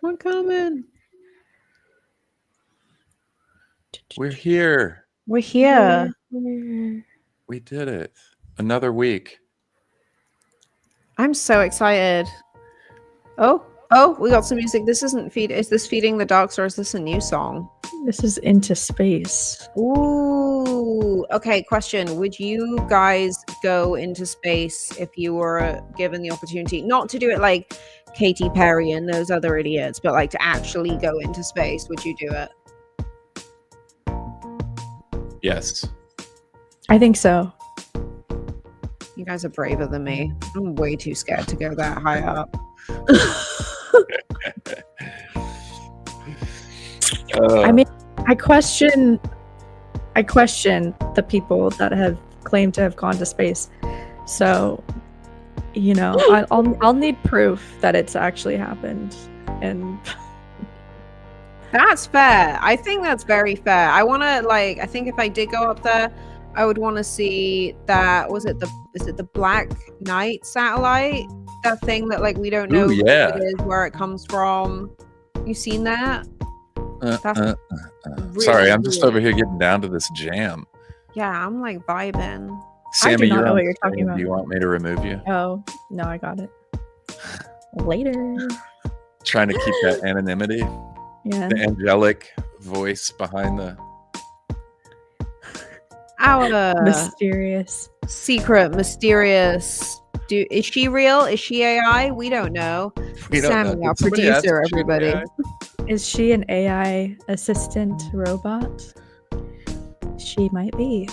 We're coming. We're here. We're here. We did it. Another week. I'm so excited. Oh, we got some music. This isn't feed. Is this Feeding the Darks or is this a new song? This is Into Space. Ooh. Okay, question. Would you guys go into space if you were given the opportunity? Not to do it like Katy Perry and those other idiots, but like to actually go into space. Would you do it? Yes. I think so. You guys are braver than me. I'm way too scared to go that high up. I mean, I question the people that have claimed to have gone to space. So, you know, I'll need proof that it's actually happened. And that's fair. I think that's very fair. I want to I think if I did go up there, I would want to see that. Is it the Black Knight satellite? That thing that we don't know what it is, where it comes from. You seen that? Really sorry, I'm just over here getting down to this jam. Yeah, I'm vibing. Sammy, I do not know what you're talking about. Do you want me to remove you? Oh, no, I got it. Later. Trying to keep that anonymity. Yeah. The angelic voice behind the... Our mysterious. Secret, mysterious... Is she real? Is she AI? We don't know. Sammy, our producer, everybody. Is she an AI assistant robot? She might be.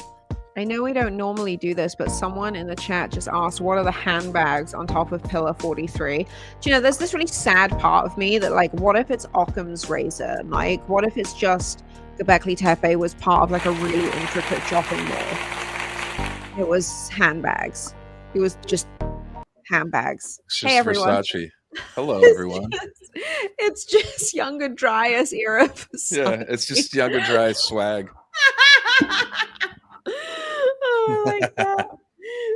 I know we don't normally do this, but someone in the chat just asked, what are the handbags on top of Pillar 43? Do you know, there's this really sad part of me that, what if it's Occam's razor? What if it's just Gobekli Tepe was part of, a really intricate shopping mall? It was handbags. It was just handbags. Hey, everyone. Versace. Hello, everyone. It's just Younger Dryas era. Yeah, it's just Younger Dryas swag. Oh my god,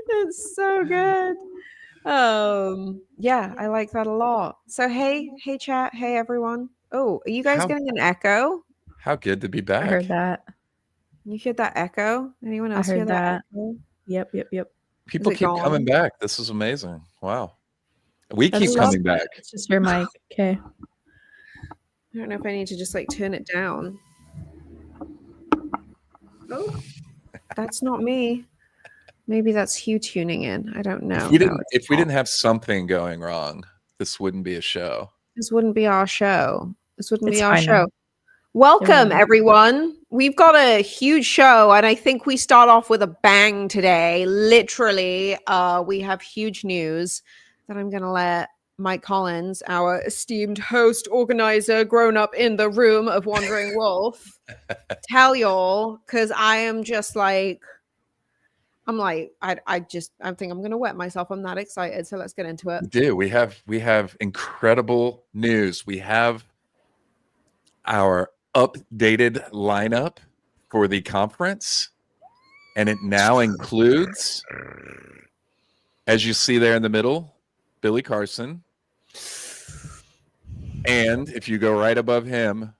it's so good. Yeah, I like that a lot. So hey chat, hey everyone. Oh, are you guys getting an echo? How good to be back. I heard that. You hear that echo? Anyone else hear hear that echo? Yep. People keep coming back. This is amazing. Wow. We keep coming back. It's just your mic. Okay. I don't know if I need to just turn it down. Oh, that's not me. Maybe that's Hugh tuning in. I don't know. If we didn't have something going wrong, this wouldn't be a show. This wouldn't be our show. Welcome, everyone. We've got a huge show, and I think we start off with a bang today. Literally, we have huge news that I'm going to let Mike Collins, our esteemed host, organizer, grown up in the room of Wandering Wolf, tell y'all, because I am just I think I'm going to wet myself. I'm that excited. So let's get into it. We have incredible news. We have our updated lineup for the conference, and it now includes, as you see there in the middle, Billy Carson, and if you go right above him,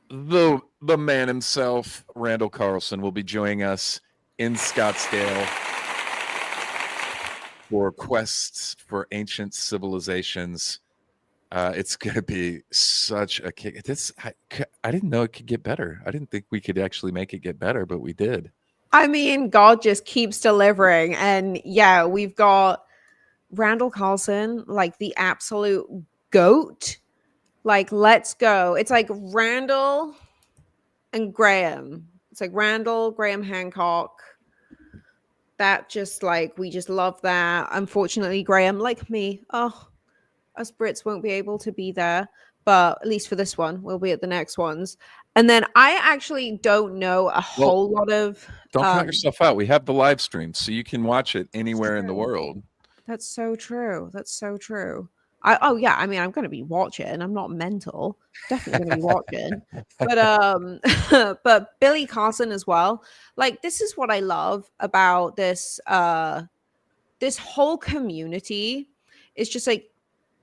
the man himself, Randall Carlson, will be joining us in Scottsdale for Quests for Ancient Civilizations. It's going to be such a kick. I didn't know it could get better. I didn't think we could actually make it get better, but we did. I mean, God just keeps delivering. And yeah, we've got Randall Carlson, the absolute GOAT. Let's go. It's Randall and Graham. It's Randall, Graham Hancock. That just we just love that. Unfortunately, Graham, like me, us Brits won't be able to be there, but at least for this one, we'll be at the next ones. And then I actually don't know a whole lot of... Don't count yourself out. We have the live stream, so you can watch it anywhere in the world. That's so true. Yeah, I mean, I'm going to be watching. I'm not mental. Definitely going to be watching. But Billy Carson as well. This is what I love about this this whole community. It's just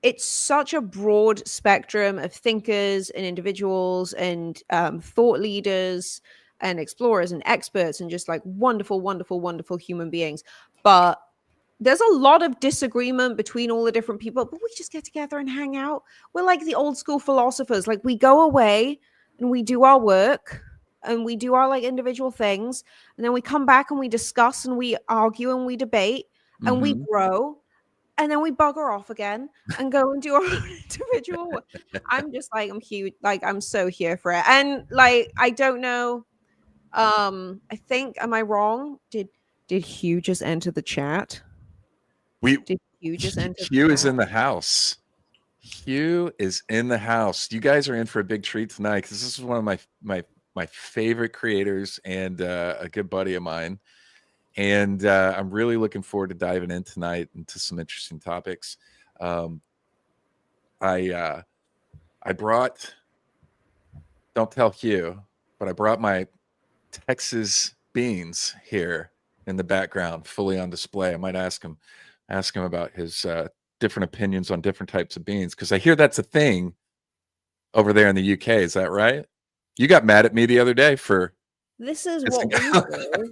it's such a broad spectrum of thinkers and individuals and thought leaders and explorers and experts and just like wonderful, wonderful, wonderful human beings. But there's a lot of disagreement between all the different people, but we just get together and hang out. We're like the old school philosophers. Like, we go away and we do our work and we do our like individual things, and then we come back and we discuss and we argue and we debate and we grow, and then we bugger off again and go and do our own individual work. I'm just like, I'm huge. Like, I'm so here for it. And like, I don't know. I think, am I wrong? Did Hugh just enter the chat? Did Hugh just enter Hugh is in the house. Hugh is in the house. You guys are in for a big treat tonight because this is one of my favorite creators and a good buddy of mine. And I'm really looking forward to diving in tonight into some interesting topics. I brought, don't tell Hugh, but I brought my Texas beans here in the background, fully on display. I might ask him about his different opinions on different types of beans, because I hear that's a thing over there in the UK. Is that right? You got mad at me the other day for this is what we do.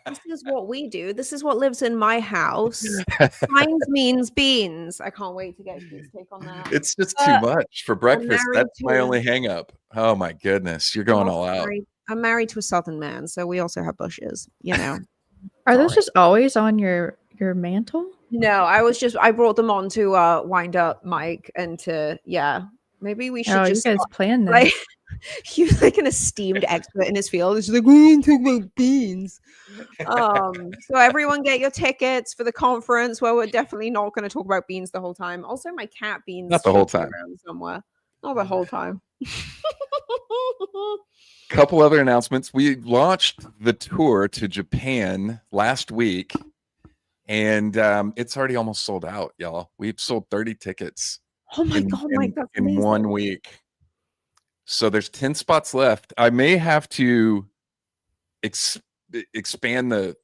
This is what we do. This is what lives in my house. Beans means beans. I can't wait to get Hugh's take on that. It's just too much for breakfast. That's my only hang up. Oh my goodness, you're going all out. I'm married to a Southern man, so we also have bushes, you know. Are those just always on your mantle? No, I brought them on to wind up Mike and to maybe we should just you guys plan that. Like, he's like an esteemed expert in his field. He's like, we didn't talk about beans. So everyone get your tickets for the conference where we're definitely not going to talk about beans the whole time. Also, my cat Beans not the whole time somewhere. Not the whole time. Couple other announcements. We launched the tour to Japan last week, and it's already almost sold out, y'all. We've sold 30 tickets. Oh my god, Mike, that's in amazing. 1 week. So there's 10 spots left. I may have to expand we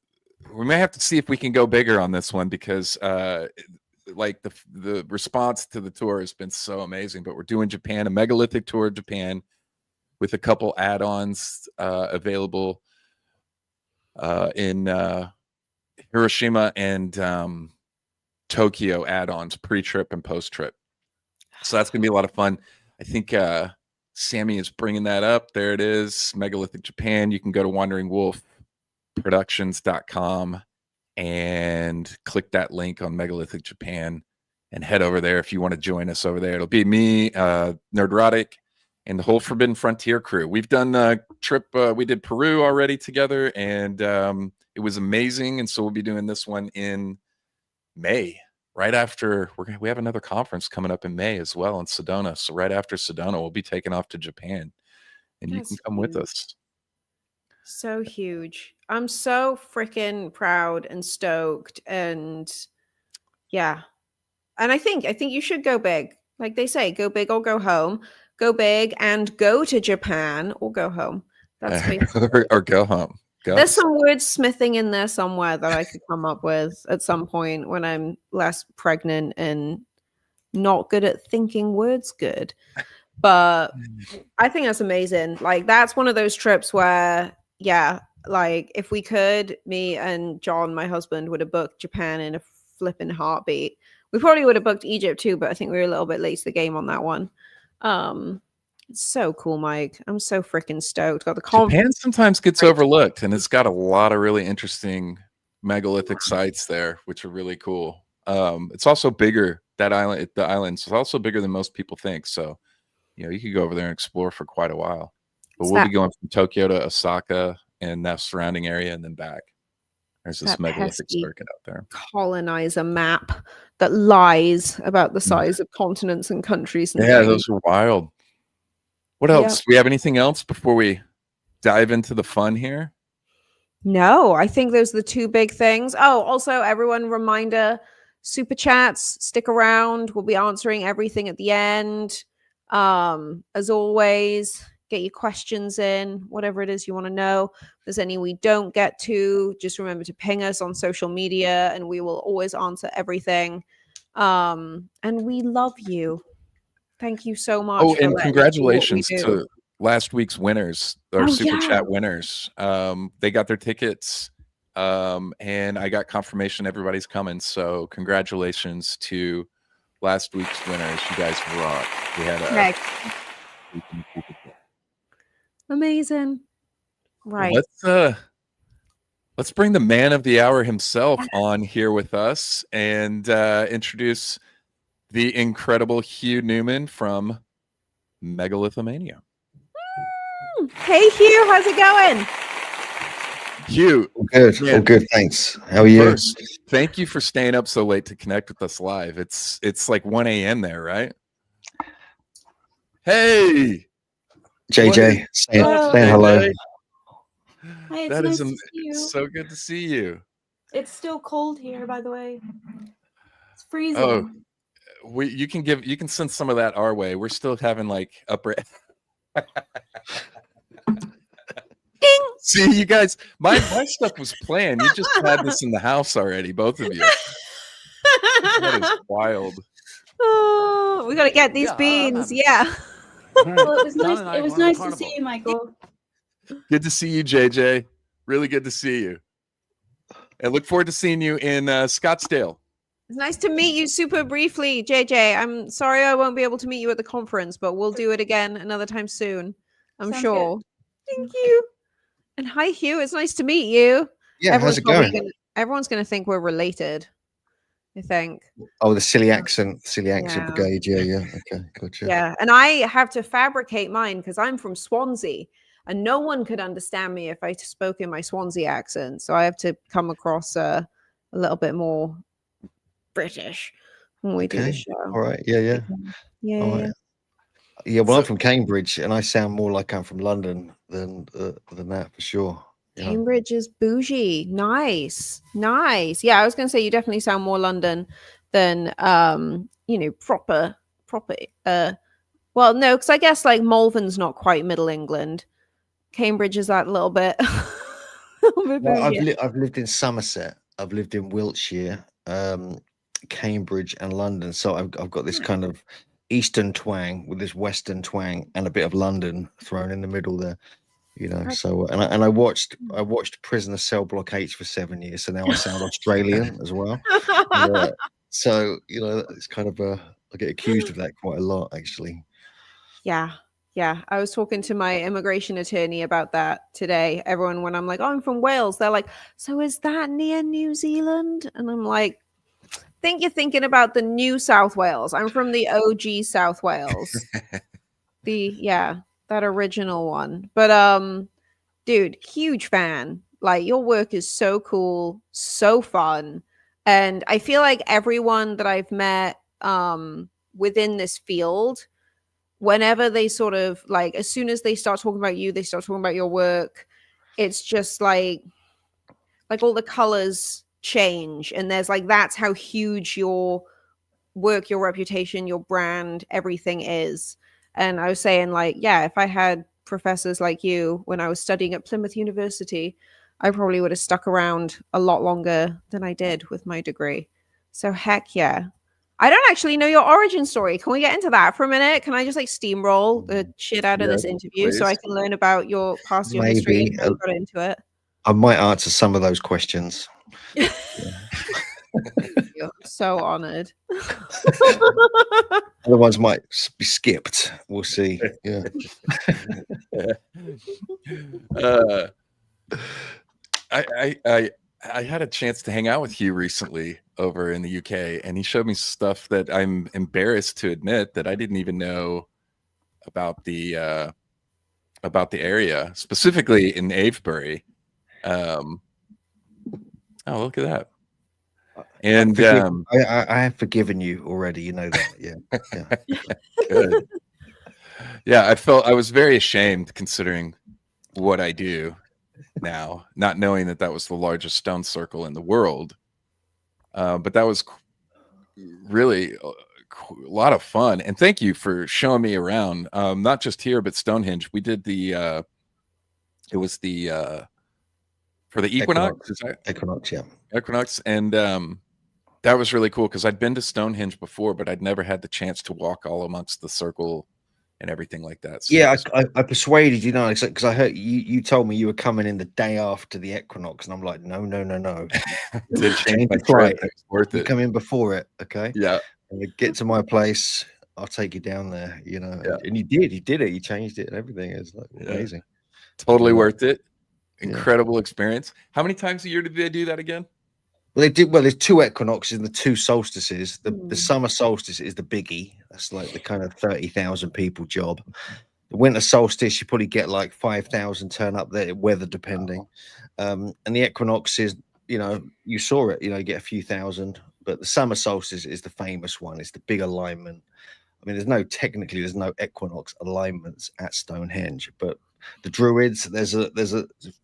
may have to see if we can go bigger on this one, because like the response to the tour has been so amazing. But we're doing Japan, a megalithic tour of Japan, with a couple add-ons available in Hiroshima and Tokyo, add-ons pre-trip and post-trip. So that's going to be a lot of fun. I think Sammy is bringing that up. There it is, Megalithic Japan. You can go to wanderingwolfproductions.com and click that link on Megalithic Japan and head over there if you want to join us over there. It'll be me, Nerdrotic, and the whole Forbidden Frontier crew. We've done a trip. We did Peru already together, and it was amazing. And so we'll be doing this one in May. Right after we have another conference coming up in May as well in Sedona. So right after Sedona, we'll be taking off to Japan, and you can come with us. So huge. I'm so freaking proud and stoked, and yeah. And I think you should go big. Like they say, go big or go home. Go big and go to Japan or go home. That's or go home. There's some wordsmithing in there somewhere that I could come up with at some point when I'm less pregnant and not good at thinking words good. But I think that's amazing. Like, that's one of those trips where, like, if we could, me and John, my husband, would have booked Japan in a flipping heartbeat. We probably would have booked Egypt too, but I think we were a little bit late to the game on that one. It's so cool, Mike. I'm so freaking stoked. Got the Japan sometimes gets overlooked, and it's got a lot of really interesting megalithic sites there, which are really cool. It's also bigger. The island is also bigger than most people think. So, you could go over there and explore for quite a while. But we'll be going from Tokyo to Osaka and that surrounding area, and then back. There's this megalithic circuit out there. Colonizer map that lies about the size of continents and countries. And things. Those are wild. What else? Do we have anything else before we dive into the fun here? No, I think those are the two big things. Oh, also, everyone, reminder, super chats, stick around. We'll be answering everything at the end. As always, get your questions in, whatever it is you want to know. If there's any we don't get to, just remember to ping us on social media, and we will always answer everything. And we love you. Thank you so much Oh, for and letting us do what we congratulations do. to last week's winners, our Oh, super yeah. chat winners. They got their tickets, and I got confirmation everybody's coming. So congratulations to last week's winners. You guys rock. We had a amazing. Right. Let's bring the man of the hour himself on here with us and introduce the incredible Hugh Newman from Megalithomania. Hey, Hugh, how's it going? Hugh, good. man, All good, thanks. How are you? First, thank you for staying up so late to connect with us live. It's like 1 a.m. there, right? Hey, JJ, saying hello. Hi, it's That nice is to see you. so good to see you. It's still cold here, by the way. It's freezing. Oh, you can send some of that our way. We're still having like upper. See, you guys, my stuff was planned. You just had this in the house already, both of you. That is wild. Oh, we got to get these beans. Yeah. Well, it was nice to see you, Michael. Good to see you, JJ. Really good to see you. And look forward to seeing you in Scottsdale. It's nice to meet you super briefly, JJ. I'm sorry I won't be able to meet you at the conference, but we'll do it again another time soon. I'm Sounds sure. good. Thank you. And hi, Hugh. It's nice to meet you. Yeah, how's it going? Everyone's going to think we're related, I think. Oh, the silly accent Yeah. brigade. Yeah. Okay, gotcha. Yeah. And I have to fabricate mine because I'm from Swansea and no one could understand me if I spoke in my Swansea accent. So I have to come across a little bit more British when we do the show. All right. Yeah. Yeah. All right. Yeah, well, I'm from Cambridge, and I sound more like I'm from London than that for sure. Yeah. Cambridge is bougie. Nice. Yeah, I was going to say you definitely sound more London than proper. Well, no, because I guess like Malvern's not quite Middle England. Cambridge is that little bit. Well, I've lived in Somerset. I've lived in Wiltshire, Cambridge, and London. So I've got this kind of Eastern twang with this Western twang and a bit of London thrown in the middle there. So and I watched Prisoner Cell Block H for 7 years, so now I sound Australian as well. So it's kind of I get accused of that quite a lot, actually. Yeah. I was talking to my immigration attorney about that today. Everyone, when I'm like, oh, I'm from Wales, they're like, so is that near New Zealand? And I'm like, think you're thinking about the New South Wales. I'm from the OG South Wales. That original one. But dude, huge fan. Like your work is so cool, so fun. And I feel like everyone that I've met within this field, whenever they sort of like, as soon as they start talking about you, they start talking about your work, it's just like all the colors change. And there's like, that's how huge your work, your reputation, your brand, everything is. And I was saying like, yeah, if I had professors like you when I was studying at Plymouth University, I probably would have stuck around a lot longer than I did with my degree. So heck yeah. I don't actually know your origin story. Can we get into that for a minute? Can I just like steamroll the shit out of this interview so I can learn about your past, your history, and how you got into it? I might answer some of those questions. You're so honored. Other ones might be skipped. We'll see. Yeah. I had a chance to hang out with Hugh recently over in the UK, and he showed me stuff that I'm embarrassed to admit that I didn't even know about the area, specifically in Avebury. Oh, look at that. And I have forgiven you already. You know that. Yeah. Good. Yeah, I was very ashamed considering what I do now, not knowing that was the largest stone circle in the world. But that was really a lot of fun. And thank you for showing me around, not just here, but Stonehenge. We did it was for the equinox. Equinox, yeah. Equinox. And That was really cool because I'd been to Stonehenge before, but I'd never had the chance to walk all amongst the circle and everything like that. So Yeah, I persuaded you, because I heard you told me you were coming in the day after the equinox, and I'm like, no. did change my the flight. trip. It's worth You it. come in before it, okay? Yeah. And you get to my place, I'll take you down there, Yeah. and you did it, you changed it and everything. It's like amazing. Totally worth it. Incredible experience. How many times a year did they do that again? Well, they did. Well, there's 2 equinoxes and the 2 solstices. The summer solstice is the biggie. That's like the kind of 30,000 people job. The winter solstice, you probably get like 5,000 turn up there, weather depending. And the equinox is, you saw it, you get a few thousand. But the summer solstice is the famous one. It's the big alignment. I mean, there's no equinox alignments at Stonehenge, but the Druids, there's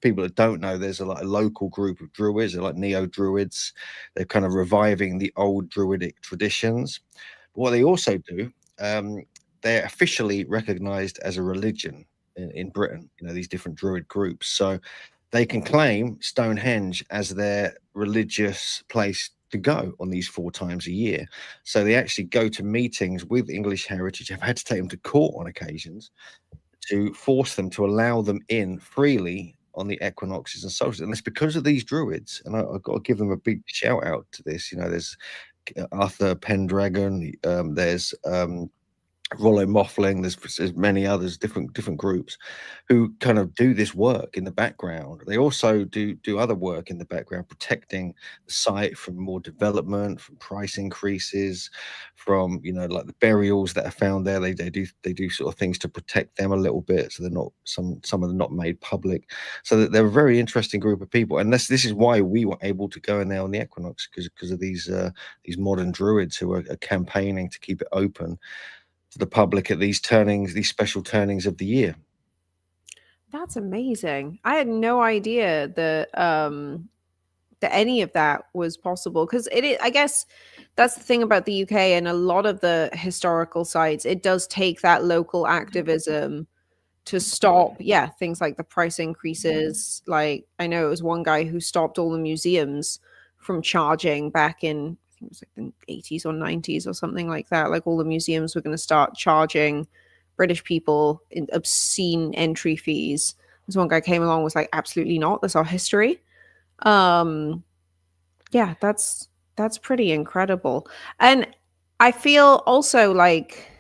people that don't know, there's a local group of Druids, they're like neo Druids. They're kind of reviving the old Druidic traditions. But what they also do, they're officially recognized as a religion in Britain, these different Druid groups. So they can claim Stonehenge as their religious place to go on these 4 times a year. So they actually go to meetings with English Heritage. I've had to take them to court on occasions to force them to allow them in freely on the equinoxes and solstices. And it's because of these Druids. And I've got to give them a big shout out to this. There's Arthur Pendragon, there's Rollo Moffling, there's many others, different groups who kind of do this work in the background. They also do other work in the background, protecting the site from more development, from price increases, from like the burials that are found there. They do sort of things to protect them a little bit, so they're not some of them not made public. So that they're a very interesting group of people, and this is why we were able to go in there on the equinox, because of these modern Druids who are campaigning to keep it open to the public at these special turnings of the year. That's amazing. I had no idea that any of that was possible, because I guess that's the thing about the UK and a lot of the historical sites. It does take that local activism to stop things like the price increases. Like, I know it was one guy who stopped all the museums from charging back in, I think it was like the 80s or 90s or something like that. Like, all the museums were going to start charging British people in obscene entry fees. This one guy came along, was like, absolutely not, that's our history. That's pretty incredible. And I feel also like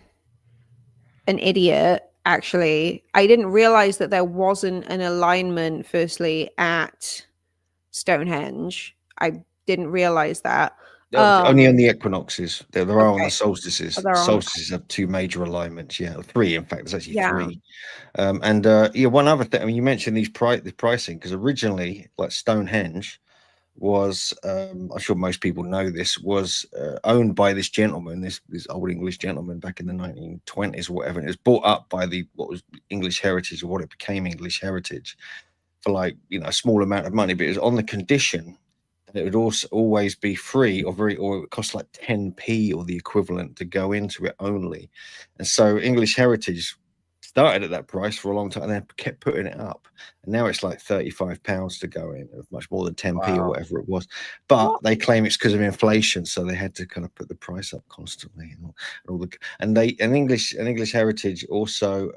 an idiot, actually. I didn't realize that there wasn't an alignment firstly at Stonehenge. I didn't realize that. Only on the equinoxes. There are on the solstices. Oh, Solstices have 2 major alignments. 3, in fact. There's actually 3. And one other thing. I mean, you mentioned the pricing, because originally, like, Stonehenge was, I'm sure most people know this, was owned by this gentleman, this old English gentleman back in the 1920s or whatever. And it was bought up by what was English Heritage, or what it became English Heritage, for like a small amount of money, but it was on the condition that it would also always be free, or it would cost like 10p or the equivalent to go into it only. And so English Heritage started at that price for a long time and then kept putting it up, and now it's like £35 to go in, much more than 10p or whatever it was. But they claim it's because of inflation, so they had to kind of put the price up constantly, and English Heritage also,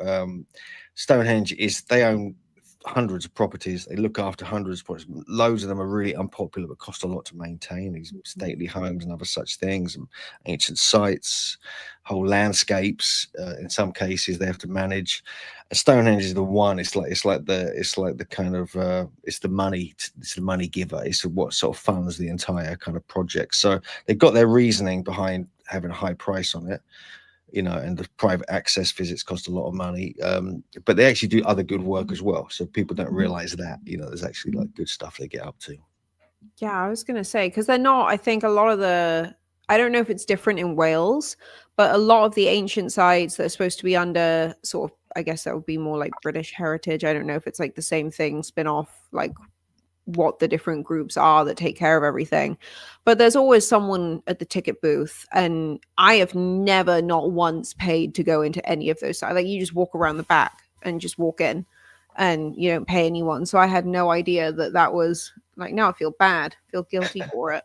Stonehenge they own hundreds of properties. They look after hundreds of properties. Loads of them are really unpopular but cost a lot to maintain, these stately homes and other such things, and ancient sites, whole landscapes. In some cases they have to manage. Stonehenge is the one. It's the kind of it's the money giver. It's what sort of funds the entire kind of project. So they've got their reasoning behind having a high price on it, and the private access visits cost a lot of money, but they actually do other good work as well, so people don't realize that there's actually like good stuff they get up to. I was gonna say, because they're not, I think a lot of I don't know if it's different in Wales, but a lot of the ancient sites that are supposed to be under sort of, I guess that would be more like British Heritage. I don't know if it's like the same thing, spin off, like what the different groups are that take care of everything, but there's always someone at the ticket booth, and I have never, not once, paid to go into any of those sites. Like, you just walk around the back and just walk in and you don't pay anyone. So I had no idea that was like, now I feel bad, feel guilty for it.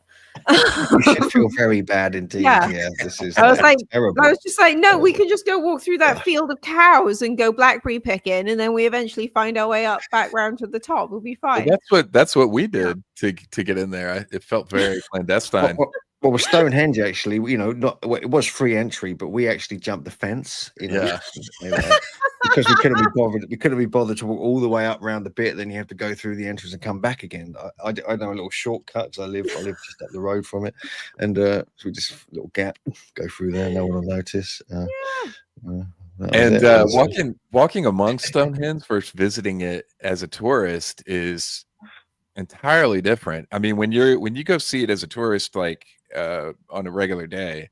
You should feel very bad indeed. Yeah. Yeah, this is I was like, terrible. I was just like, no, we can just go walk through that field of cows and go blackberry picking, and then we eventually find our way up back round to the top. We'll be fine. That's what we did to get in there. It felt very clandestine. Well, with Stonehenge, actually, you know, it was free entry, but we actually jumped the fence, you know, because we couldn't be bothered. We couldn't be bothered to walk all the way up around the bit. Then you have to go through the entrance and come back again. I know a little shortcut because I live just up the road from it, and so we just a little gap, go through there. No one will notice. Walking among Stonehenge versus visiting it as a tourist is entirely different. I mean, when you go see it as a tourist, like on a regular day,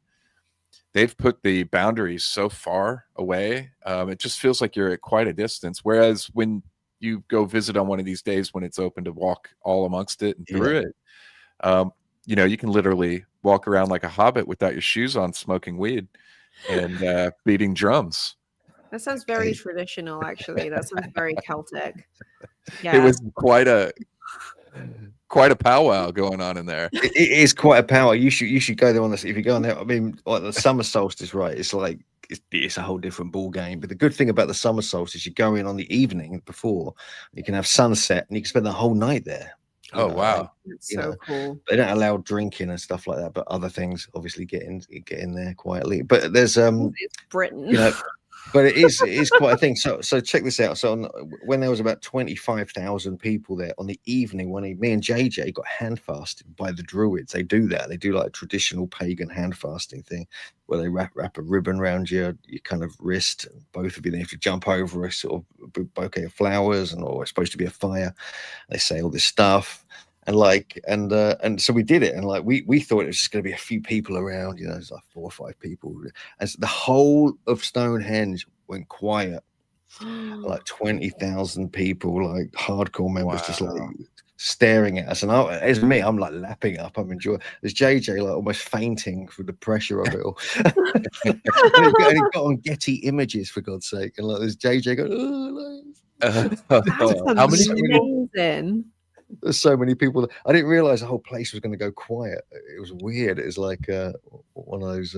they've put the boundaries so far away. It just feels like you're at quite a distance. Whereas when you go visit on one of these days when it's open to walk all amongst it and through it, you know, you can literally walk around like a hobbit without your shoes on, smoking weed and beating drums. That sounds very traditional, actually. That sounds very Celtic. Yeah, it was quite a powwow going on in there. It is quite a powwow. You should go there on this. If you go on there, I mean, like the summer solstice, right? It's like it's a whole different ball game. But the good thing about the summer solstice, you go in on the evening before, you can have sunset, and you can spend the whole night there. Oh wow, it's so cool. They don't allow drinking and stuff like that, but other things obviously get in there quietly. But there's it's Britain, you know. But it is quite a thing. So check this out. So when there was about 25,000 people there on the evening, when me and JJ got hand fasted by the Druids. They do that. They do like a traditional pagan hand fasting thing where they wrap a ribbon around your kind of wrist, both of you. Then you have to jump over a sort of bouquet of flowers, or it's supposed to be a fire. They say all this stuff. And so we did it, and like we thought it was just going to be a few people around, you know, it's like 4 or 5 people. As the whole of Stonehenge went quiet, like 20,000 people, like hardcore members, just like staring at us. And it's me, I'm like lapping up, I'm enjoying. There's JJ like almost fainting through the pressure of it all. and he got on Getty Images, for God's sake, and like there's JJ going, how many people? There's so many people. I didn't realize the whole place was going to go quiet. It was weird. It was like one of those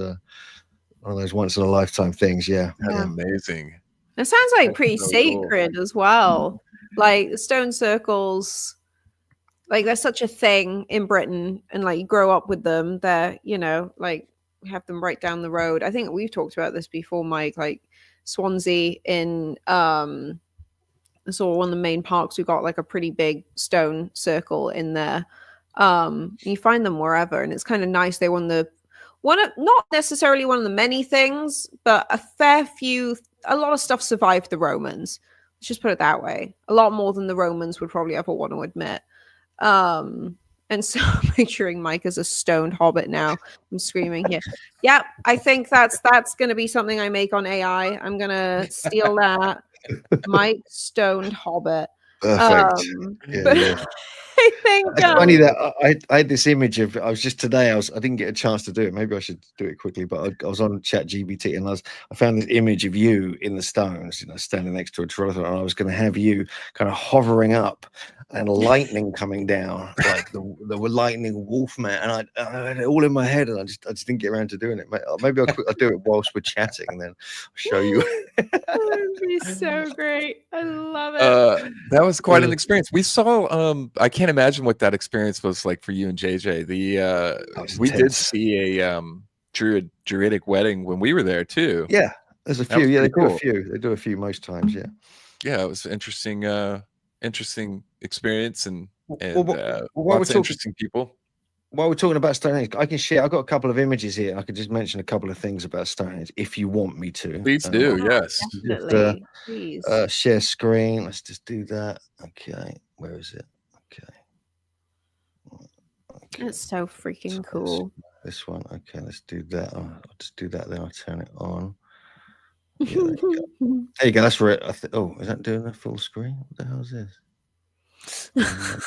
once in a lifetime things. Yeah. Amazing. It sounds like pretty sacred as well. Like the stone circles, like there's such a thing in Britain, and like you grow up with them. They're, you know, like we have them right down the road. I think we've talked about this before, Mike. Like Swansea in so one of the main parks, we've got like a pretty big stone circle in there. You find them wherever, and it's kind of nice. They not necessarily one of the many things, but a lot of stuff survived the Romans. Let's just put it that way. A lot more than the Romans would probably ever want to admit. And so I'm picturing Mike as a stoned hobbit now. I'm screaming here. Yeah, I think that's going to be something I make on AI. I'm going to steal that. Mike Stoned Hobbit. Perfect. Yeah. I think it's funny that I had this image of I didn't get a chance to do it. Maybe I should do it quickly, but I was on ChatGPT and I found this image of you in the stones, you know, standing next to a Trollothan, and I was going to have you kind of hovering up and lightning coming down, like the lightning wolf man, and I had it all in my head, and I just didn't get around to doing it. Maybe I'll do it whilst we're chatting, and then I'll show you. That would be so great. I love it. That was quite an experience. We saw I can't imagine what that experience was like for you and JJ. We did see a druidic wedding when we were there too. Yeah, there's a few. Yeah, they do a few. They do a few most times. Yeah. Yeah, it was interesting experience and lots of interesting people. While we're talking about Stonehenge, I can share. I've got a couple of images here. I could just mention a couple of things about Stonehenge if you want me to. Please do. Yes. Definitely. Please. Share screen. Let's just do that. Okay. Where is it? Okay. It's so freaking cool. This one. Okay. Let's do that. I'll just do that. Then I'll turn it on. Yeah, there you go. That's right. Oh, is that doing a full screen? What the hell is this?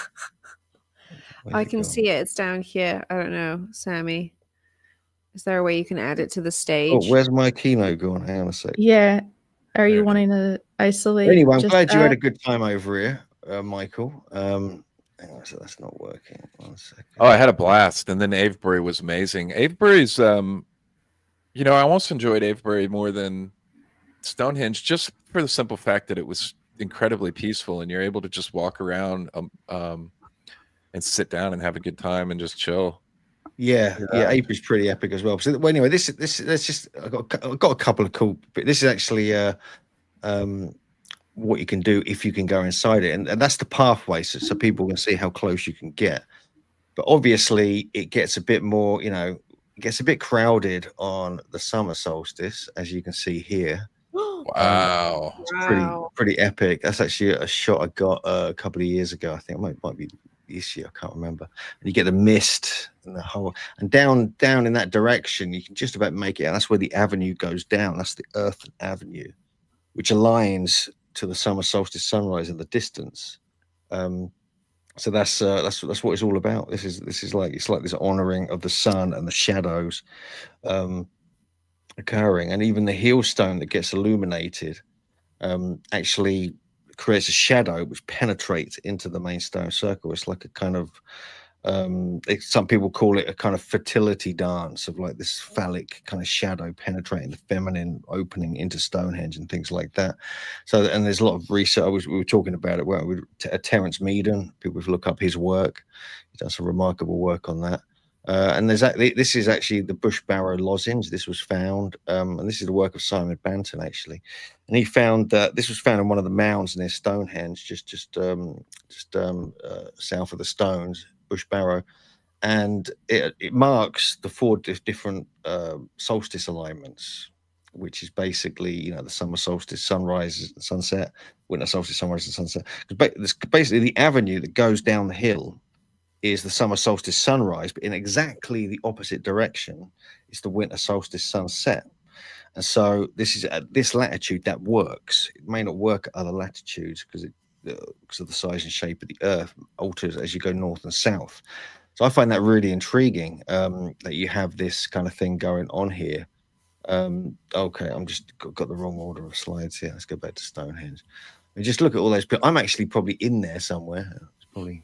I can see it. It's down here. I don't know, Sammy. Is there a way you can add it to the stage? Oh, where's my keynote going? Hang on a sec. Yeah. Are you wanting to isolate? Anyway, I'm glad you had a good time over here, Michael. Hang on, so that's not working. 1 second. Oh, I had a blast, and then Avebury was amazing. Avebury's, you know, I almost enjoyed Avebury more than Stonehenge, just for the simple fact that it was incredibly peaceful, and you're able to just walk around and sit down and have a good time and just chill. Yeah. Avebury's pretty epic as well. So, well, anyway, this that's just I've got a couple of cool. But this is actually what you can do if you can go inside it, and that's the pathway, so people can see how close you can get. But obviously, it gets a bit more, you know, it gets a bit crowded on the summer solstice, as you can see here. Wow. It's pretty epic. That's actually a shot I got a couple of years ago. I think it might be this year. I can't remember. And you get the mist and the whole, and down in that direction, you can just about make it out. That's where the avenue goes down. That's the Earth Avenue, which aligns to the summer solstice sunrise in the distance. So that's what it's all about. This is like, it's like this honoring of the sun and the shadows occurring, and even the heel stone that gets illuminated actually creates a shadow which penetrates into the main stone circle. It's like a kind of some people call it a kind of fertility dance, of like this phallic kind of shadow penetrating the feminine, opening into Stonehenge and things like that. So, and there's a lot of research. We were talking about it, weren't we? Terence Meaden, people look up his work. He's done some remarkable work on that. And this is actually the bush barrow lozenge. This was found, and this is the work of Simon Banton, actually. And he found that this was found in one of the mounds near Stonehenge, just south of the stones, bush barrow, and it marks the 4 different solstice alignments, which is basically, you know, the summer solstice sunrise and sunset, winter solstice sunrise and sunset. Basically, the avenue that goes down the hill is the summer solstice sunrise, but in exactly the opposite direction is the winter solstice sunset. And so this is at this latitude that works. It may not work at other latitudes because of the size and shape of the Earth alters as you go north and south. So I find that really intriguing, that you have this kind of thing going on here. Okay, I'm just got the wrong order of slides here. Let's go back to Stonehenge. And just look at all those people. I'm actually probably in there somewhere. Probably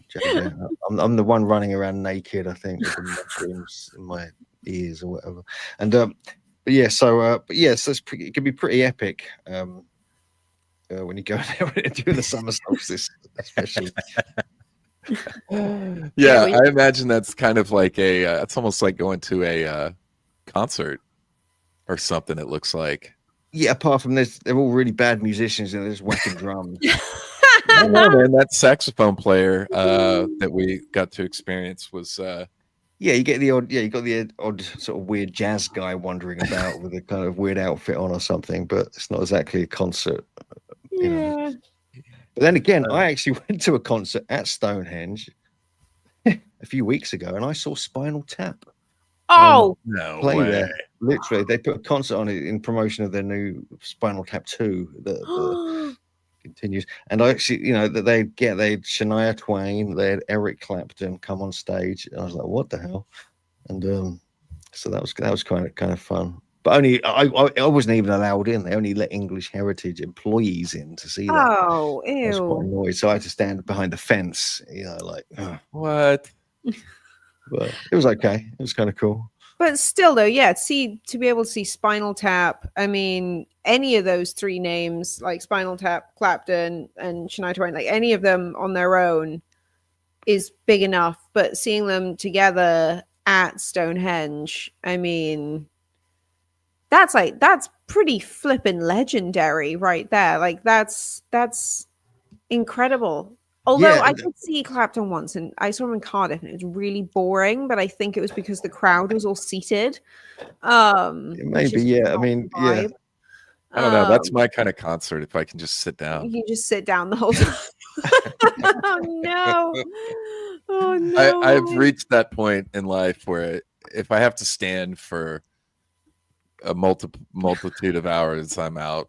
I'm the one running around naked, I think, with the mushrooms in my ears or whatever. And but yeah, so it can be pretty epic when you go there during the summer solstice, especially. Yeah, I imagine that's kind of like it's almost like going to a concert or something. It looks like. Yeah, apart from this, they're all really bad musicians and they're just whacking drums. I know, man. That saxophone player that we got to experience was. Yeah, you get the odd. Yeah, you got the odd sort of weird jazz guy wandering about with a kind of weird outfit on or something, but it's not exactly a concert. You know. But then again, I actually went to a concert at Stonehenge a few weeks ago, and I saw Spinal Tap. Oh, no play way! There. Literally, they put a concert on it in promotion of their new Spinal Tap 2 that continues. And I actually, you know, that they had Shania Twain, they had Eric Clapton come on stage, and I was like, what the hell? And so that was kind of fun. But only I wasn't even allowed in. They only let English heritage employees in to see that. Oh, I was quite ew. annoyed, so I had to stand behind the fence. You know, like what? But it was okay. It was kind of cool. But still, though, yeah, to be able to see Spinal Tap, I mean, any of those 3 names, like Spinal Tap, Clapton, and Shania Twain, like any of them on their own is big enough. But seeing them together at Stonehenge, I mean, that's pretty flippin' legendary right there. Like that's incredible. Although I did see Clapton once, and I saw him in Cardiff, and it was really boring. But I think it was because the crowd was all seated. Maybe, yeah. I mean, yeah. I don't know. That's my kind of concert. If I can just sit down, you just sit down the whole time. Oh no! Oh no! I've reached that point in life where if I have to stand for a multitude of hours, I'm out.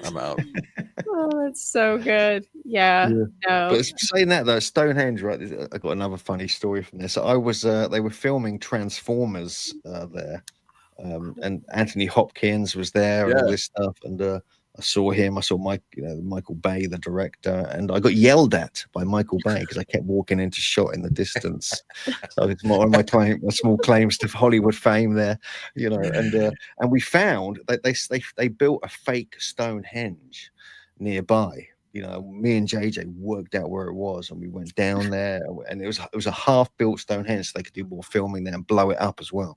Oh, that's so good. Yeah. No. But saying that though, Stonehenge, right? I got another funny story from this. I was they were filming Transformers there, and Anthony Hopkins was there and all this stuff. And I saw him. I saw Michael Bay, the director, and I got yelled at by Michael Bay because I kept walking into shot in the distance. So it's one of my small claims to Hollywood fame there, and we found that they built a fake Stonehenge nearby. Me and JJ worked out where it was, and we went down there, and it was a half-built Stonehenge, so they could do more filming there and blow it up as well.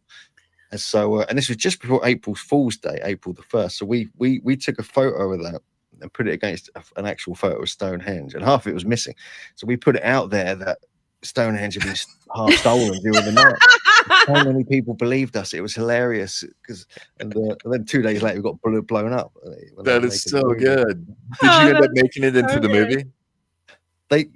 And so, and this was just before April Fool's Day, April the 1st. So we took a photo of that and put it against an actual photo of Stonehenge, and half of it was missing. So we put it out there that Stonehenge had been half stolen during the night. So many people believed us. It was hilarious and then 2 days later we got blown up. That is so good. Did you end up making it into the movie? They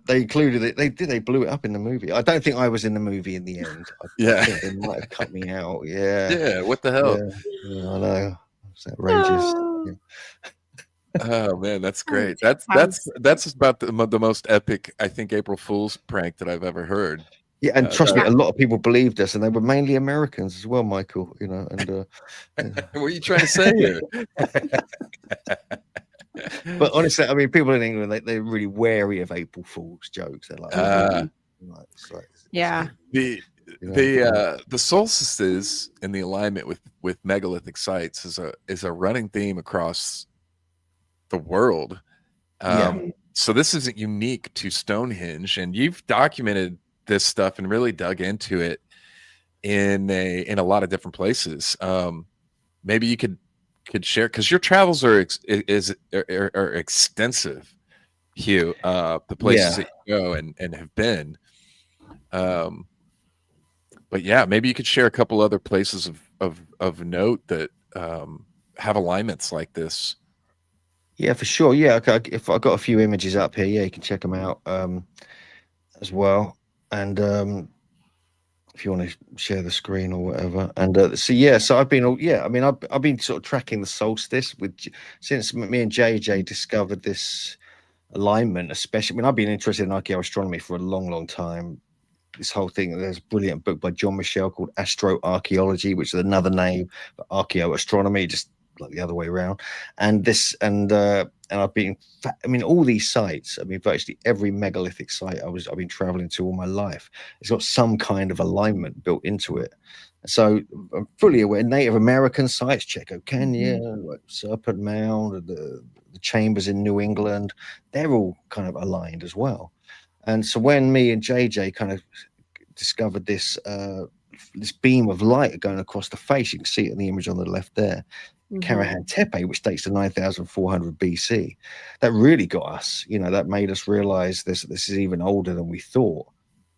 included it. They blew it up in the movie. I don't think I was in the movie in the end. I think they might have cut me out. Yeah. What the hell? Yeah, I know. It's outrageous. Oh man, that's great. That's about the most epic, I think, April Fool's prank that I've ever heard. Yeah, and trust me, a lot of people believed us, and they were mainly Americans as well, Michael. And what are you trying to say here? But honestly, I mean, people in England, they're really wary of April Fool's jokes. They're like, the solstices and the alignment with megalithic sites is a running theme across the world. So this isn't unique to Stonehenge, and you've documented this stuff and really dug into it in a lot of different places. Maybe you could share, because your travels are extensive, Hugh. The places that you go and have been. But yeah, maybe you could share a couple other places of note that have alignments like this. Yeah, for sure. Yeah, okay. If I've got a few images up here, you can check them out as well. And if you want to share the screen or whatever. And so I've been, I've been sort of tracking the solstice since me and JJ discovered this alignment, especially. I've been interested in archaeoastronomy for a long, long time. This whole thing, there's a brilliant book by John Michel called Astroarchaeology, which is another name for archaeoastronomy, just like the other way around. And I've been, all these sites, virtually every megalithic site I've been traveling to all my life, it's got some kind of alignment built into it. So I'm fully aware. Native American sites, Checo Canyon, like Serpent Mound, and the chambers in New England, they're all kind of aligned as well. And so when me and JJ kind of discovered this beam of light going across the face, you can see it in the image on the left there, Karahan Tepe, which dates to 9,400 BC. That really got us, that made us realize this is even older than we thought.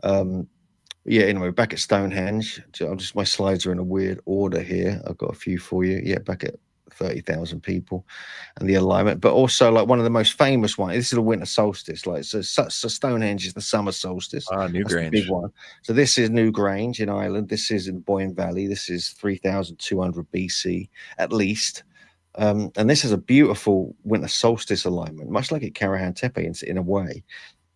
Anyway, back at Stonehenge, my slides are in a weird order here. I've got a few for you. Yeah, back at 30,000 people and the alignment, but also like one of the most famous ones. This is a winter solstice. So Stonehenge is the summer solstice. Newgrange, big one. So this is Newgrange in Ireland. This is in Boyne Valley. This is 3,200 BC at least. And this is a beautiful winter solstice alignment, much like at Karahan Tepe in a way.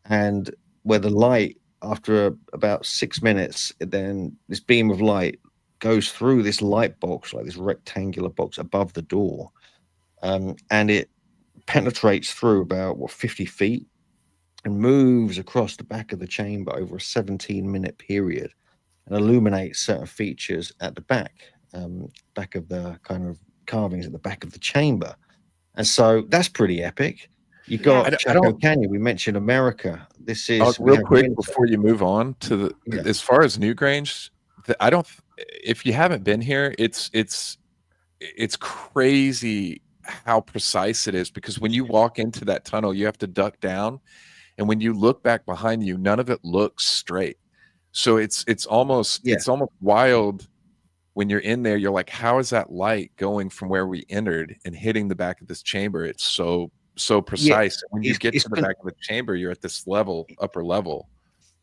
And where the light, after about 6 minutes, then this beam of light goes through this light box, like this rectangular box above the door, and it penetrates through about 50 feet and moves across the back of the chamber over a 17-minute period and illuminates certain features at the back of the kind of carvings at the back of the chamber. And so that's pretty epic. You got Chaco Canyon. We mentioned America. This is real quick before you move on to as far as Newgrange. If you haven't been here, it's crazy how precise it is, because when you walk into that tunnel, you have to duck down, and when you look back behind you, none of it looks straight. So it's almost wild when you're in there. You're like, how is that light going from where we entered and hitting the back of this chamber? It's so precise. When you get to the back of the chamber, you're at this upper level.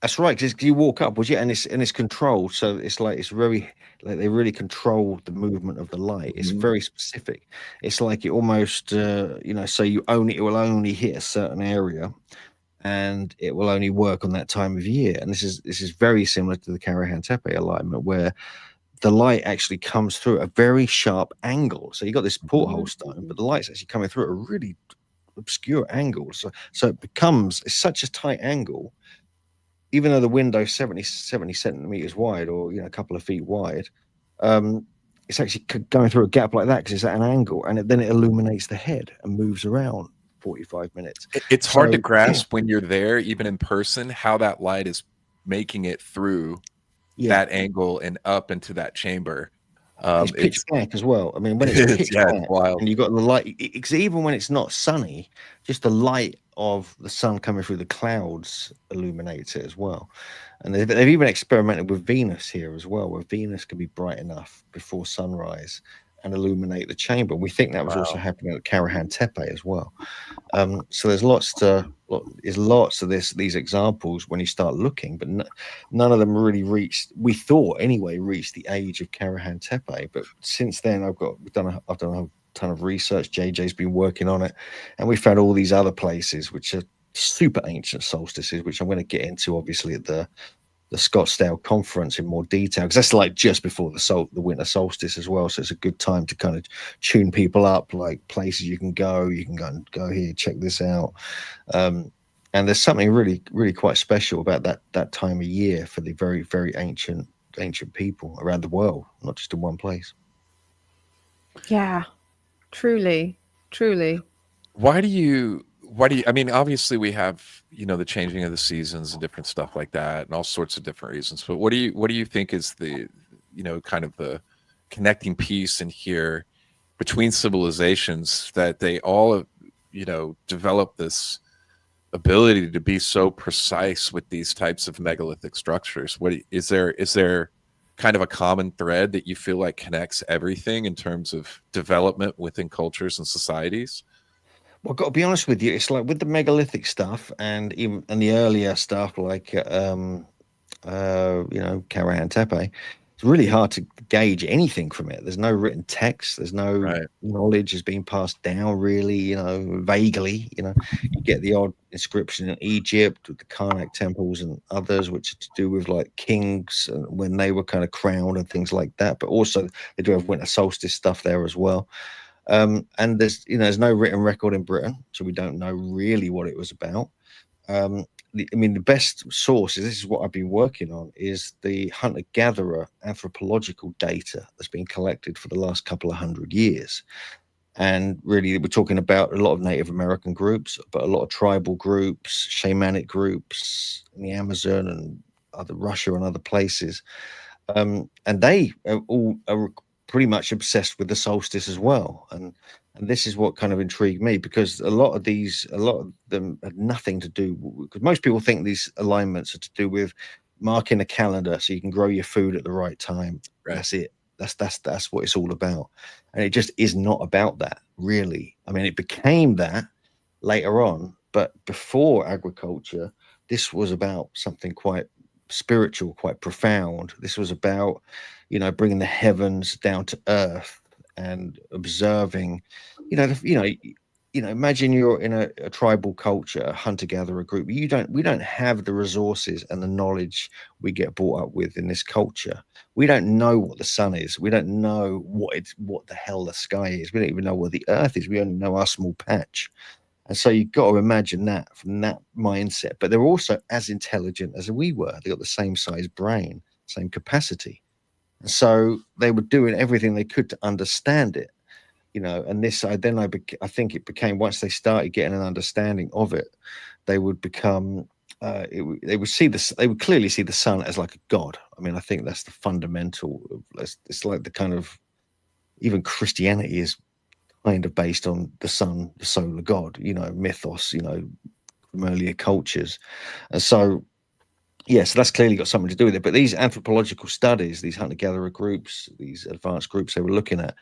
That's right. Because you walk up, and it's controlled. So it's very, like, they really control the movement of the light. It's very specific. It's like it almost, so it will only hit a certain area, and it will only work on that time of year. And this is very similar to the Karahan Tepe alignment, where the light actually comes through a very sharp angle. So you got this porthole stone, but the light's actually coming through at a really obscure angle. So it becomes such a tight angle, even though the window's 70 centimeters wide, or a couple of feet wide. It's actually going through a gap like that because it's at an angle, and then it illuminates the head and moves around 45 minutes. It's hard to grasp when you're there, even in person, how that light is making it through that angle and up into that chamber. It's pitch black as well. I mean, when it's pitch black, wild. and you've got the light, it's even when it's not sunny, just the light of the sun coming through the clouds illuminates it as well. And they've even experimented with Venus here as well, where Venus can be bright enough before sunrise and illuminate the chamber. We think that was also happening at Karahan Tepe as well. So there's lots of these examples when you start looking, but none of them really we thought anyway, reached the age of Karahan Tepe. But since then, I've done a ton of research. JJ's been working on it, and we found all these other places which are super ancient solstices, which I'm going to get into obviously at the Scottsdale conference in more detail, because that's like just before the winter solstice as well. So it's a good time to kind of tune people up, like places you can go and go here, check this out. And there's something really, really quite special about that time of year for the very, very ancient people around the world, not just in one place. Yeah, truly. Why do you, I mean, obviously we have, the changing of the seasons and different stuff like that and all sorts of different reasons, but what do you think is the, kind of the connecting piece in here between civilizations that they all, develop this ability to be so precise with these types of megalithic structures? What is there kind of a common thread that you feel like connects everything in terms of development within cultures and societies? Well, I've got to be honest with you, it's like with the megalithic stuff and even the earlier stuff like Karahan Tepe, it's really hard to gauge anything from it. There's no written text, there's no knowledge is being passed down really, vaguely. You get the odd inscription in Egypt with the Karnak temples and others, which are to do with like kings and when they were kind of crowned and things like that. But also they do have winter solstice stuff there as well. And there's no written record in Britain, so we don't know really what it was about. The best source this is what I've been working on, is the hunter-gatherer anthropological data that's been collected for the last couple of 100 years. And really, we're talking about a lot of Native American groups, but a lot of tribal groups, shamanic groups in the Amazon and other Russia and other places. And they all are pretty much obsessed with the solstice as well. And this is what kind of intrigued me, because a lot of them had nothing to do, because most people think these alignments are to do with marking a calendar so you can grow your food at the right time. Right. That's it. That's what it's all about. And it just is not about that, really. I mean, it became that later on, but before agriculture, this was about something quite spiritual, quite profound. This was about, bringing the heavens down to earth and observing, imagine you're in a tribal culture, a hunter-gatherer group. We don't have the resources and the knowledge we get brought up with in this culture. We don't know what the sun is. We don't know what the hell the sky is. We don't even know what the earth is. We only know our small patch. And so you've got to imagine that from that mindset. But they're also as intelligent as we were. They got the same size brain, same capacity. And so they were doing everything they could to understand it, and this, I think it became, once they started getting an understanding of it, they would become, they would clearly see the sun as like a god. I mean, I think that's the fundamental, it's like the kind of, even Christianity is kind of based on the sun, the solar god, mythos, from earlier cultures. And so, so that's clearly got something to do with it. But these anthropological studies, these hunter-gatherer groups, these advanced groups they were looking at,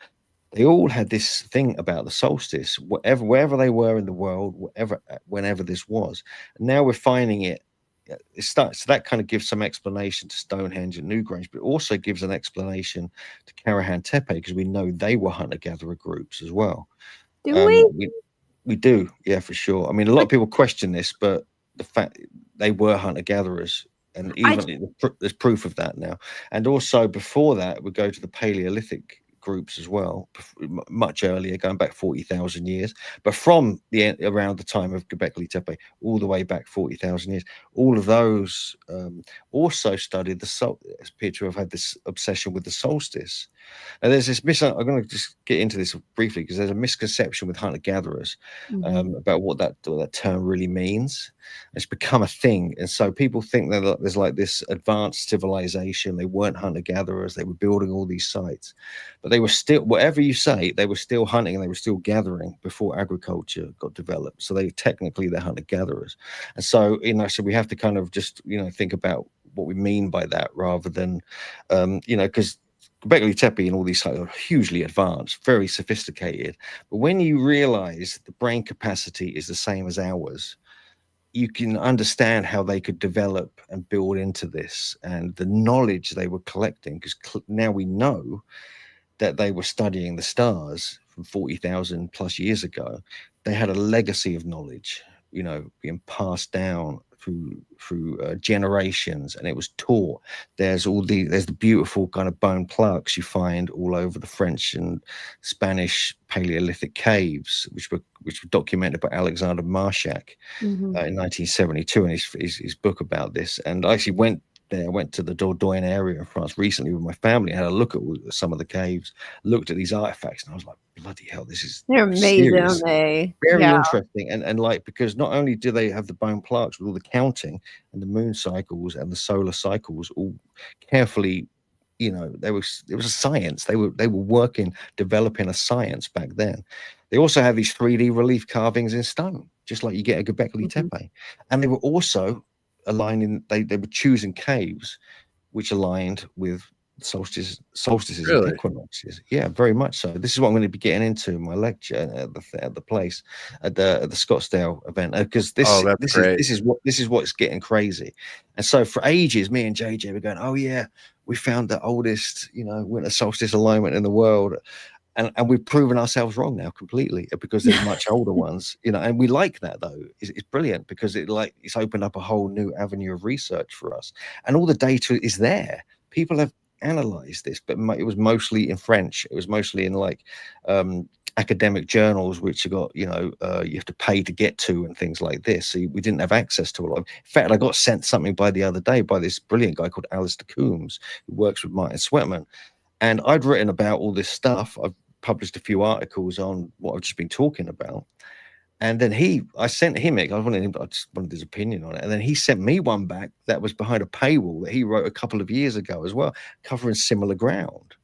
they all had this thing about the solstice, wherever they were in the world, whenever this was. And now we're finding it. So that kind of gives some explanation to Stonehenge and Newgrange, but it also gives an explanation to Karahan Tepe, because we know they were hunter-gatherer groups as well. Do we do, yeah, for sure. I mean, a lot of people question this, but the fact they were hunter-gatherers And even there's proof of that now. And also before that, we go to the Paleolithic groups as well, much earlier, going back 40,000 years. But from around the time of Gobekli Tepe, all the way back 40,000 years, all of those also studied appear to have had this obsession with the solstice. And there's this I'm going to just get into this briefly because there's a misconception with hunter-gatherers about what that term really means. It's become a thing, and so people think that there's like this advanced civilization. They weren't hunter-gatherers. They were building all these sites, but they were still, whatever you say, they were still hunting and they were still gathering before agriculture got developed. So they're hunter-gatherers. And so, so we have to kind of just, think about what we mean by that rather than, because Gobekli Tepe and all these sites are hugely advanced, very sophisticated. But when you realize the brain capacity is the same as ours, you can understand how they could develop and build into this and the knowledge they were collecting, because now we know that they were studying the stars from 40,000 plus years ago. They had a legacy of knowledge, being passed down through generations, and it was taught. There's the beautiful kind of bone plaques you find all over the French and Spanish Paleolithic caves, which were documented by Alexander Marshak in 1972 in his book about this. And I actually went there. I went to the Dordogne area in France recently with my family, had a look at some of the caves, looked at these artifacts, and I was like, bloody hell, they're amazing, aren't they? Very interesting. And like, because not only do they have the bone plaques with all the counting and the moon cycles and the solar cycles all carefully, it was a science. They were working, developing a science back then. They also have these 3D relief carvings in stone, just like you get at Gobekli Tepe. And they were also aligning, they were choosing caves which aligned with solstices really? And equinoxes. Yeah, very much so. This is what I'm going to be getting into in my lecture at the place at the Scottsdale event, because this is what's getting crazy. And so for ages, me and JJ were going, oh yeah, we found the oldest winter solstice alignment in the world. And we've proven ourselves wrong now completely, because there's much older ones, and we like that though. It's brilliant because it's opened up a whole new avenue of research for us, and all the data is there. People have analyzed this, but it was mostly in French. It was mostly in academic journals, which you got, you have to pay to get to and things like this. So we didn't have access to a lot. In fact, I got sent something the other day by this brilliant guy called Alistair Coombs, who works with Martin Sweatman. And I'd written about all this stuff. I've published a few articles on what I've just been talking about. And then I sent him it. I just wanted his opinion on it. And then he sent me one back that was behind a paywall that he wrote a couple of years ago as well, covering similar ground.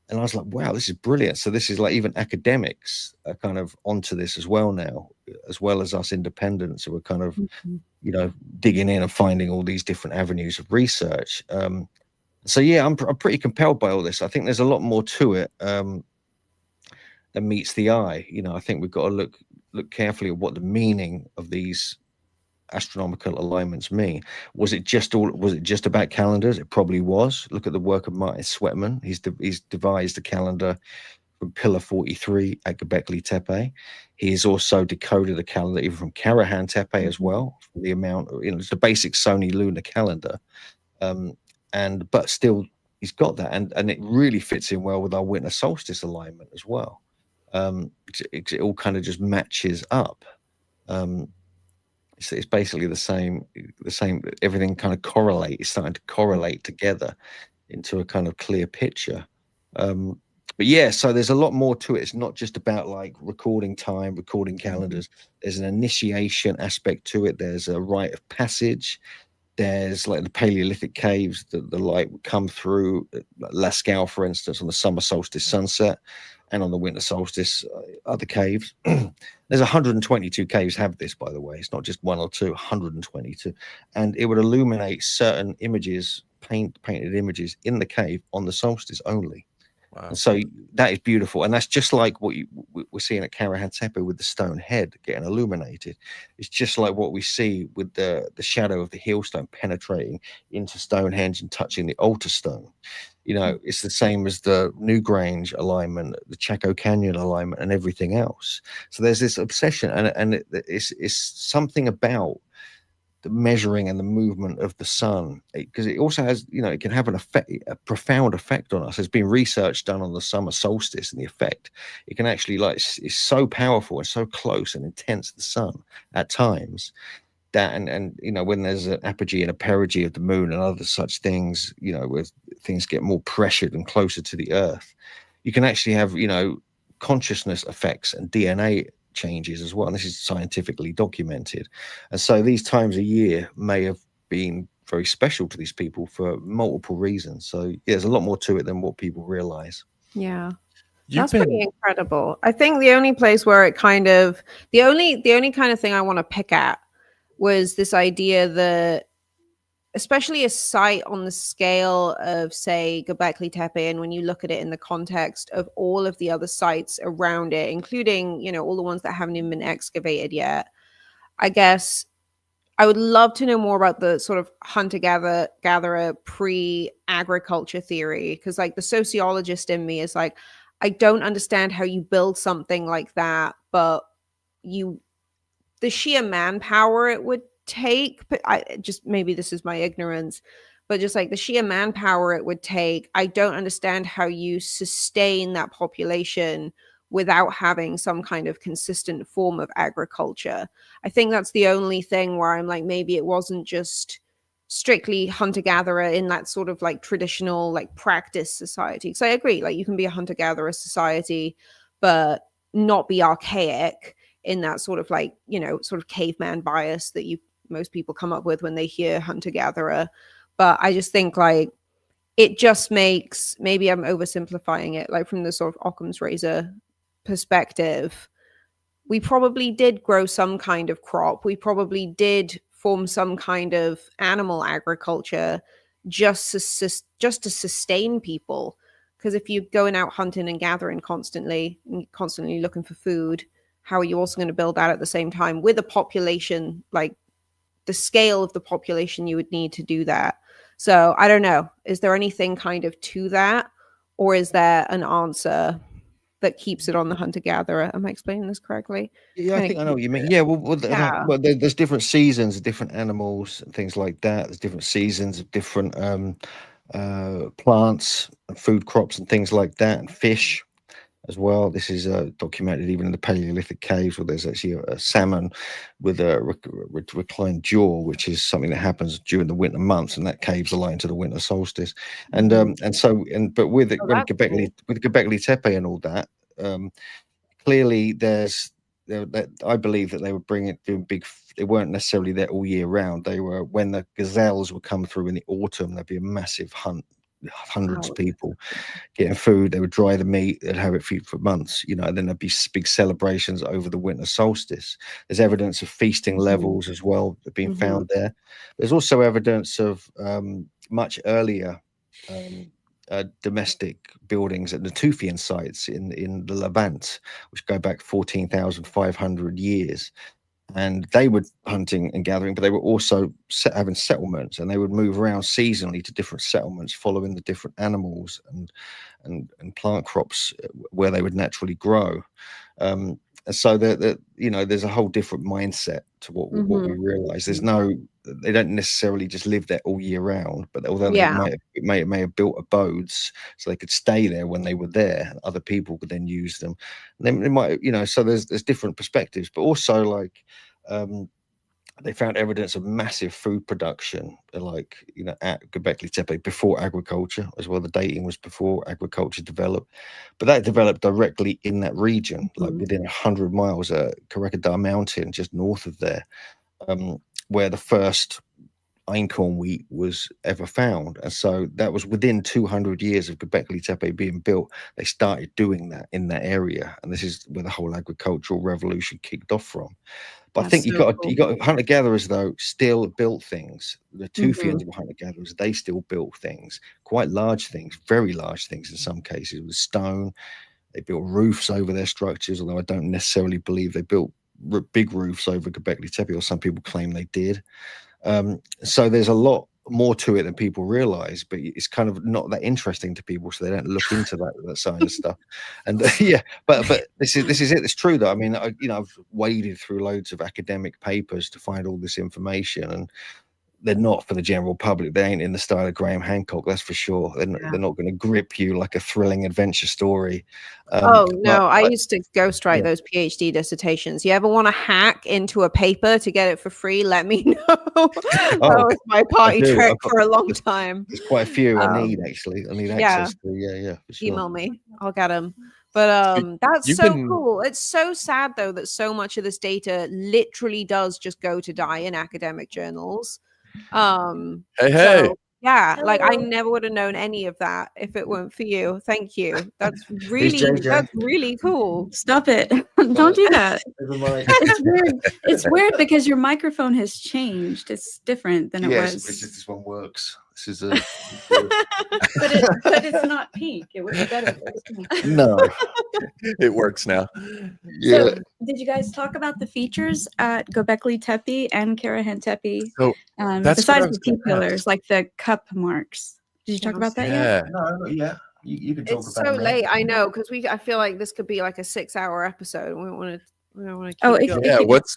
And I was like, wow, this is brilliant. So this is like, even academics are kind of onto this as well now, as well as us independents who are kind of, digging in and finding all these different avenues of research. So yeah, I'm pretty compelled by all this. I think there's a lot more to it than meets the eye. I think we've got to look carefully at what the meaning of these astronomical alignments mean. Was it just about calendars? It probably was. Look at the work of Martin Sweatman. He's devised a calendar from Pillar 43 at Gobekli Tepe. He's also decoded a calendar even from Karahan Tepe as well. From the amount of, it's the basic Sony lunar calendar. But still he's got that, and it really fits in well with our winter solstice alignment as well. It all kind of just matches up. It's basically the same. Everything kind of is starting to correlate together into a kind of clear picture. But yeah, so there's a lot more to it. It's not just about like recording time, recording calendars. There's an initiation aspect to it. There's a rite of passage. There's like the Paleolithic caves that the light would come through, Lascaux, for instance, on the summer solstice sunset, and on the winter solstice, other caves. There's 122 caves have this, by the way. It's not just one or two, 122. And it would illuminate certain images, painted images in the cave on the solstice only. Wow. And so that is beautiful. And that's just like what we're seeing at Karahan Tepe with the stone head getting illuminated. It's just like what we see with the shadow of the Hillstone penetrating into Stonehenge and touching the altar stone. It's the same as the Newgrange alignment, the Chaco Canyon alignment, and everything else. So there's this obsession, and it's something about the measuring and the movement of the sun, because it also has, it can have a profound effect on us. There's been research done on the summer solstice and the effect it can actually, it's so powerful and so close and intense, the sun at times, that and when there's an apogee and a perigee of the moon and other such things, where things get more pressured and closer to the earth, you can actually have consciousness effects and DNA changes as well, and this is scientifically documented. And so these times a year may have been very special to these people for multiple reasons. So there's a lot more to it than what people realize. Yeah. That's pretty incredible. I think the only place where it kind of the only kind of thing I want to pick at was this idea that, especially a site on the scale of, say, Gobekli Tepe, and when you look at it in the context of all of the other sites around it, including, all the ones that haven't even been excavated yet, I guess I would love to know more about the sort of hunter-gatherer pre-agriculture theory, because like the sociologist in me is like, I don't understand how you build something like that, but the sheer manpower it would take, but maybe this is my ignorance, but just like the sheer manpower it would take, I don't understand how you sustain that population without having some kind of consistent form of agriculture. I think that's the only thing where I'm like, maybe it wasn't just strictly hunter-gatherer in that sort of like traditional like practice society. So I agree, like you can be a hunter-gatherer society but not be archaic in that sort of like, sort of caveman bias that most people come up with when they hear hunter-gatherer. But I just think like it just makes, maybe I'm oversimplifying it, like from the sort of Occam's razor perspective, we probably did grow some kind of crop. We probably did form some kind of animal agriculture just to sustain people. Because if you're going out hunting and gathering constantly looking for food, how are you also going to build that at the same time with a population, like the scale of the population you would need to do that? So I don't know. Is there anything kind of to that? Or is there an answer that keeps it on the hunter-gatherer? Am I explaining this correctly? Yeah, I think I know what you mean. Yeah, well there's different seasons of different animals and things like that. There's different seasons of different plants and food crops and things like that, and fish as well. This is documented even in the Paleolithic caves, where there's actually a salmon with a reclined jaw, which is something that happens during the winter months, and that caves aligned to the winter solstice. And but with Gobekli Tepe and all that, clearly I believe that they were doing big. They weren't necessarily there all year round. They were, when the gazelles would come through in the autumn, there'd be a massive hunt, hundreds of people getting food. They would dry the meat, they'd have it for months, and then there'd be big celebrations over the winter solstice. There's evidence of feasting levels as well being found there. There's also evidence of much earlier domestic buildings at Natufian sites in the Levant, which go back 14,500 years. And they were hunting and gathering, but they were also having settlements, and they would move around seasonally to different settlements, following the different animals and plant crops where they would naturally grow. And so there's a whole different mindset to what we realize. They don't necessarily just live there all year round, but although they may have built abodes so they could stay there when they were there, other people could then use them. And then they might, so there's different perspectives, but also like they found evidence of massive food production, like at Gobekli Tepe before agriculture as well. The dating was before agriculture developed, but that developed directly in that region, like within 100 miles at Karakadar Mountain, just north of there, where the first einkorn wheat was ever found. And so that was within 200 years of Gobekli Tepe being built. They started doing that in that area, and this is where the whole agricultural revolution kicked off from. But I think you got hunter gatherers though still built things. The Tufians were hunter gatherers. They still built things, quite large things, very large things in some cases, with stone. They built roofs over their structures, although I don't necessarily believe they built big roofs over Gobekli Tepe, or some people claim they did. So there's a lot more to it than people realize, but it's kind of not that interesting to people, so they don't look into that side of stuff. And yeah, but this is it. It's true though. I mean, I've waded through loads of academic papers to find all this information, and they're not for the general public. They ain't in the style of Graham Hancock, that's for sure. They're not going to grip you like a thrilling adventure story. I used to ghostwrite those PhD dissertations. You ever want to hack into a paper to get it for free? Let me know. That was my party trick for a long time. There's quite a few I need actually. I need access to. Yeah, for sure. Email me. I'll get them. But that's so cool. It's so sad though that so much of this data literally does just go to die in academic journals. Hey. Yeah, like I never would have known any of that if it weren't for you. Thank you. That's really cool. Stop it. Don't do that. It's weird. It's weird because your microphone has changed. It's different than it was. Yes, it's just this one works. This is but it's not pink. It would be better. No. It works now. Yeah. So, did you guys talk about the features at Gobekli Tepe and Karahan Tepe? So besides the T-pillars, like the cup marks. Did you talk about that yet? No, yeah. You can talk it's about it. It's so late. I know, because I feel like this could be like a 6-hour episode. We don't want to keep going.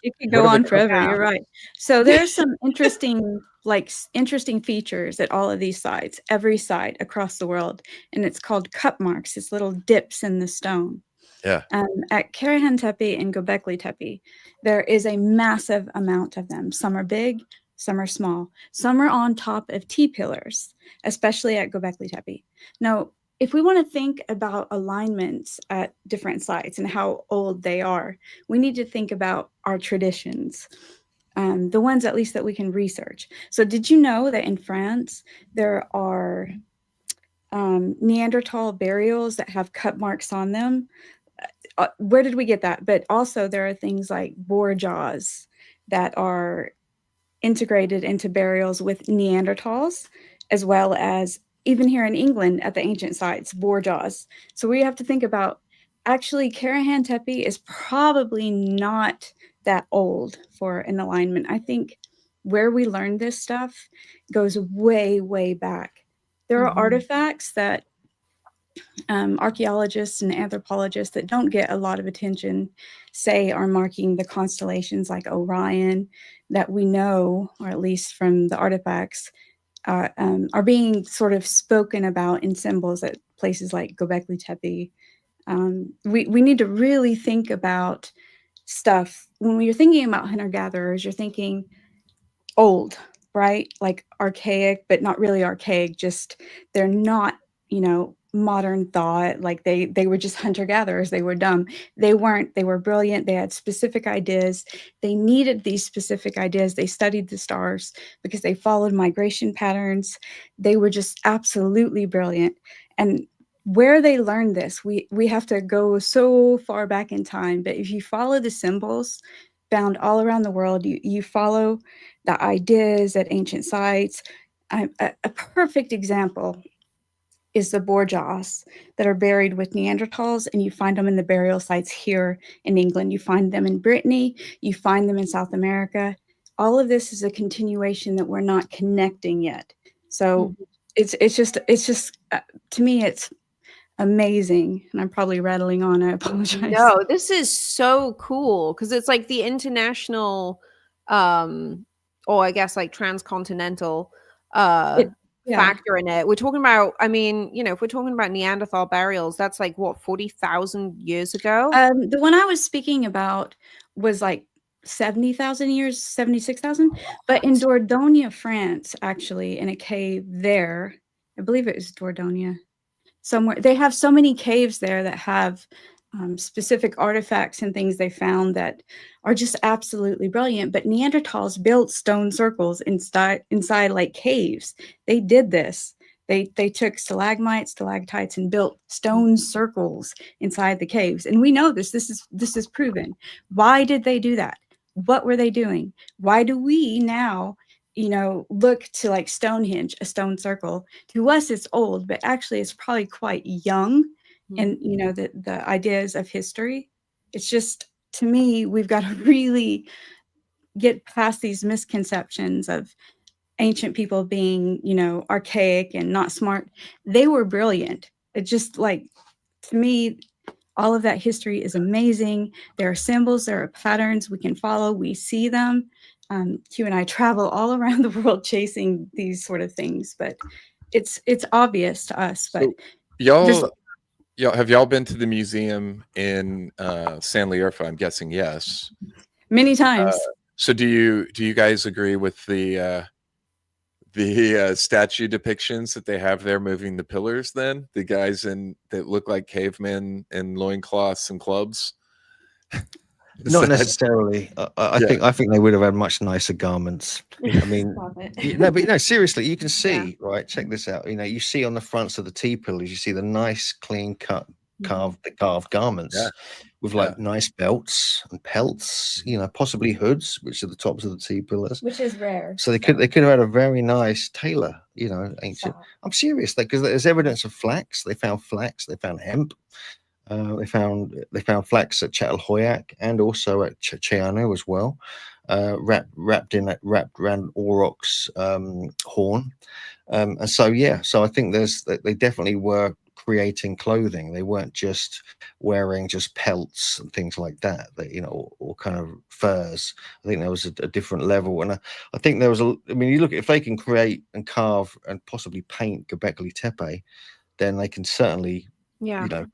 It could go on forever. You're right. So there's some interesting features at all of these sites, every site across the world, and it's called cup marks. It's little dips in the stone. Yeah. At Karahan Tepe and Gobekli Tepe, there is a massive amount of them. Some are big, some are small, some are on top of T-pillars, especially at Gobekli Tepe. Now, if we want to think about alignments at different sites and how old they are, we need to think about our traditions, the ones at least that we can research. So did you know that in France, there are Neanderthal burials that have cut marks on them? Where did we get that? But also there are things like boar jaws that are integrated into burials with Neanderthals, as well as even here in England at the ancient sites, boar jaws. So we have to think about, actually, Karahan Tepe is probably not that old for an alignment. I think where we learned this stuff goes way, way back. There are artifacts that archaeologists and anthropologists that don't get a lot of attention say are marking the constellations like Orion, that we know, or at least from the artifacts, are being sort of spoken about in symbols at places like Gobekli Tepe. We need to really think about stuff. When you're thinking about hunter-gatherers, you're thinking old, right? Like archaic, but not really archaic. Just they're not, modern thought. Like they were just hunter-gatherers. They were dumb. They weren't. They were brilliant. They had specific ideas. They needed these specific ideas. They studied the stars because they followed migration patterns. They were just absolutely brilliant. And where they learned this, we have to go so far back in time. But if you follow the symbols found all around the world, you follow the ideas at ancient sites. A perfect example is the boar jaws that are buried with Neanderthals, and you find them in the burial sites here in England. You find them in Brittany, you find them in South America. All of this is a continuation that we're not connecting yet. So it's just to me, it's amazing. And I'm probably rattling on. I apologize. No, this is so cool because it's like the international, or I guess like transcontinental factor in it. We're talking about, if we're talking about Neanderthal burials, that's like what, 40,000 years ago? The one I was speaking about was like 70,000 years, 76,000. But in Dordogne, France, actually, in a cave there, I believe it was Dordogne, somewhere, they have so many caves there that have specific artifacts and things they found that are just absolutely brilliant. But Neanderthals built stone circles inside like caves. They did this. They took stalagmites, stalactites, and built stone circles inside the caves. And we know this. This is proven. Why did they do that? What were they doing? Why do we now, look to like Stonehenge, a stone circle? To us, it's old, but actually it's probably quite young. And, the ideas of history, it's just, to me, we've got to really get past these misconceptions of ancient people being, archaic and not smart. They were brilliant. It just like, to me, all of that history is amazing. There are symbols, there are patterns we can follow. We see them. Hugh and I travel all around the world chasing these sort of things, but it's obvious to us. But so y'all have y'all been to the museum in San Lierfa? I'm guessing yes. Many times. So do you guys agree with the statue depictions that they have there moving the pillars? Then the guys that look like cavemen in loincloths and clubs. Not necessarily. I think they would have had much nicer garments. I mean, seriously, you can see, right? Check this out. You see on the fronts of the T pillars, you see the nice, clean cut, carved garments with like nice belts and pelts. Possibly hoods, which are the tops of the T pillars, which is rare. So they could have had a very nice tailor. Ancient. I'm serious, because there's evidence of flax. They found flax. They found hemp. They found flax at Çatalhöyük and also at Chiano as well, wrapped around aurochs horn, and so I think they definitely were creating clothing. They weren't just wearing just pelts and things like that, or kind of furs. I think there was a different level, and I think there was you look at, if they can create and carve and possibly paint Gobekli Tepe, then they can certainly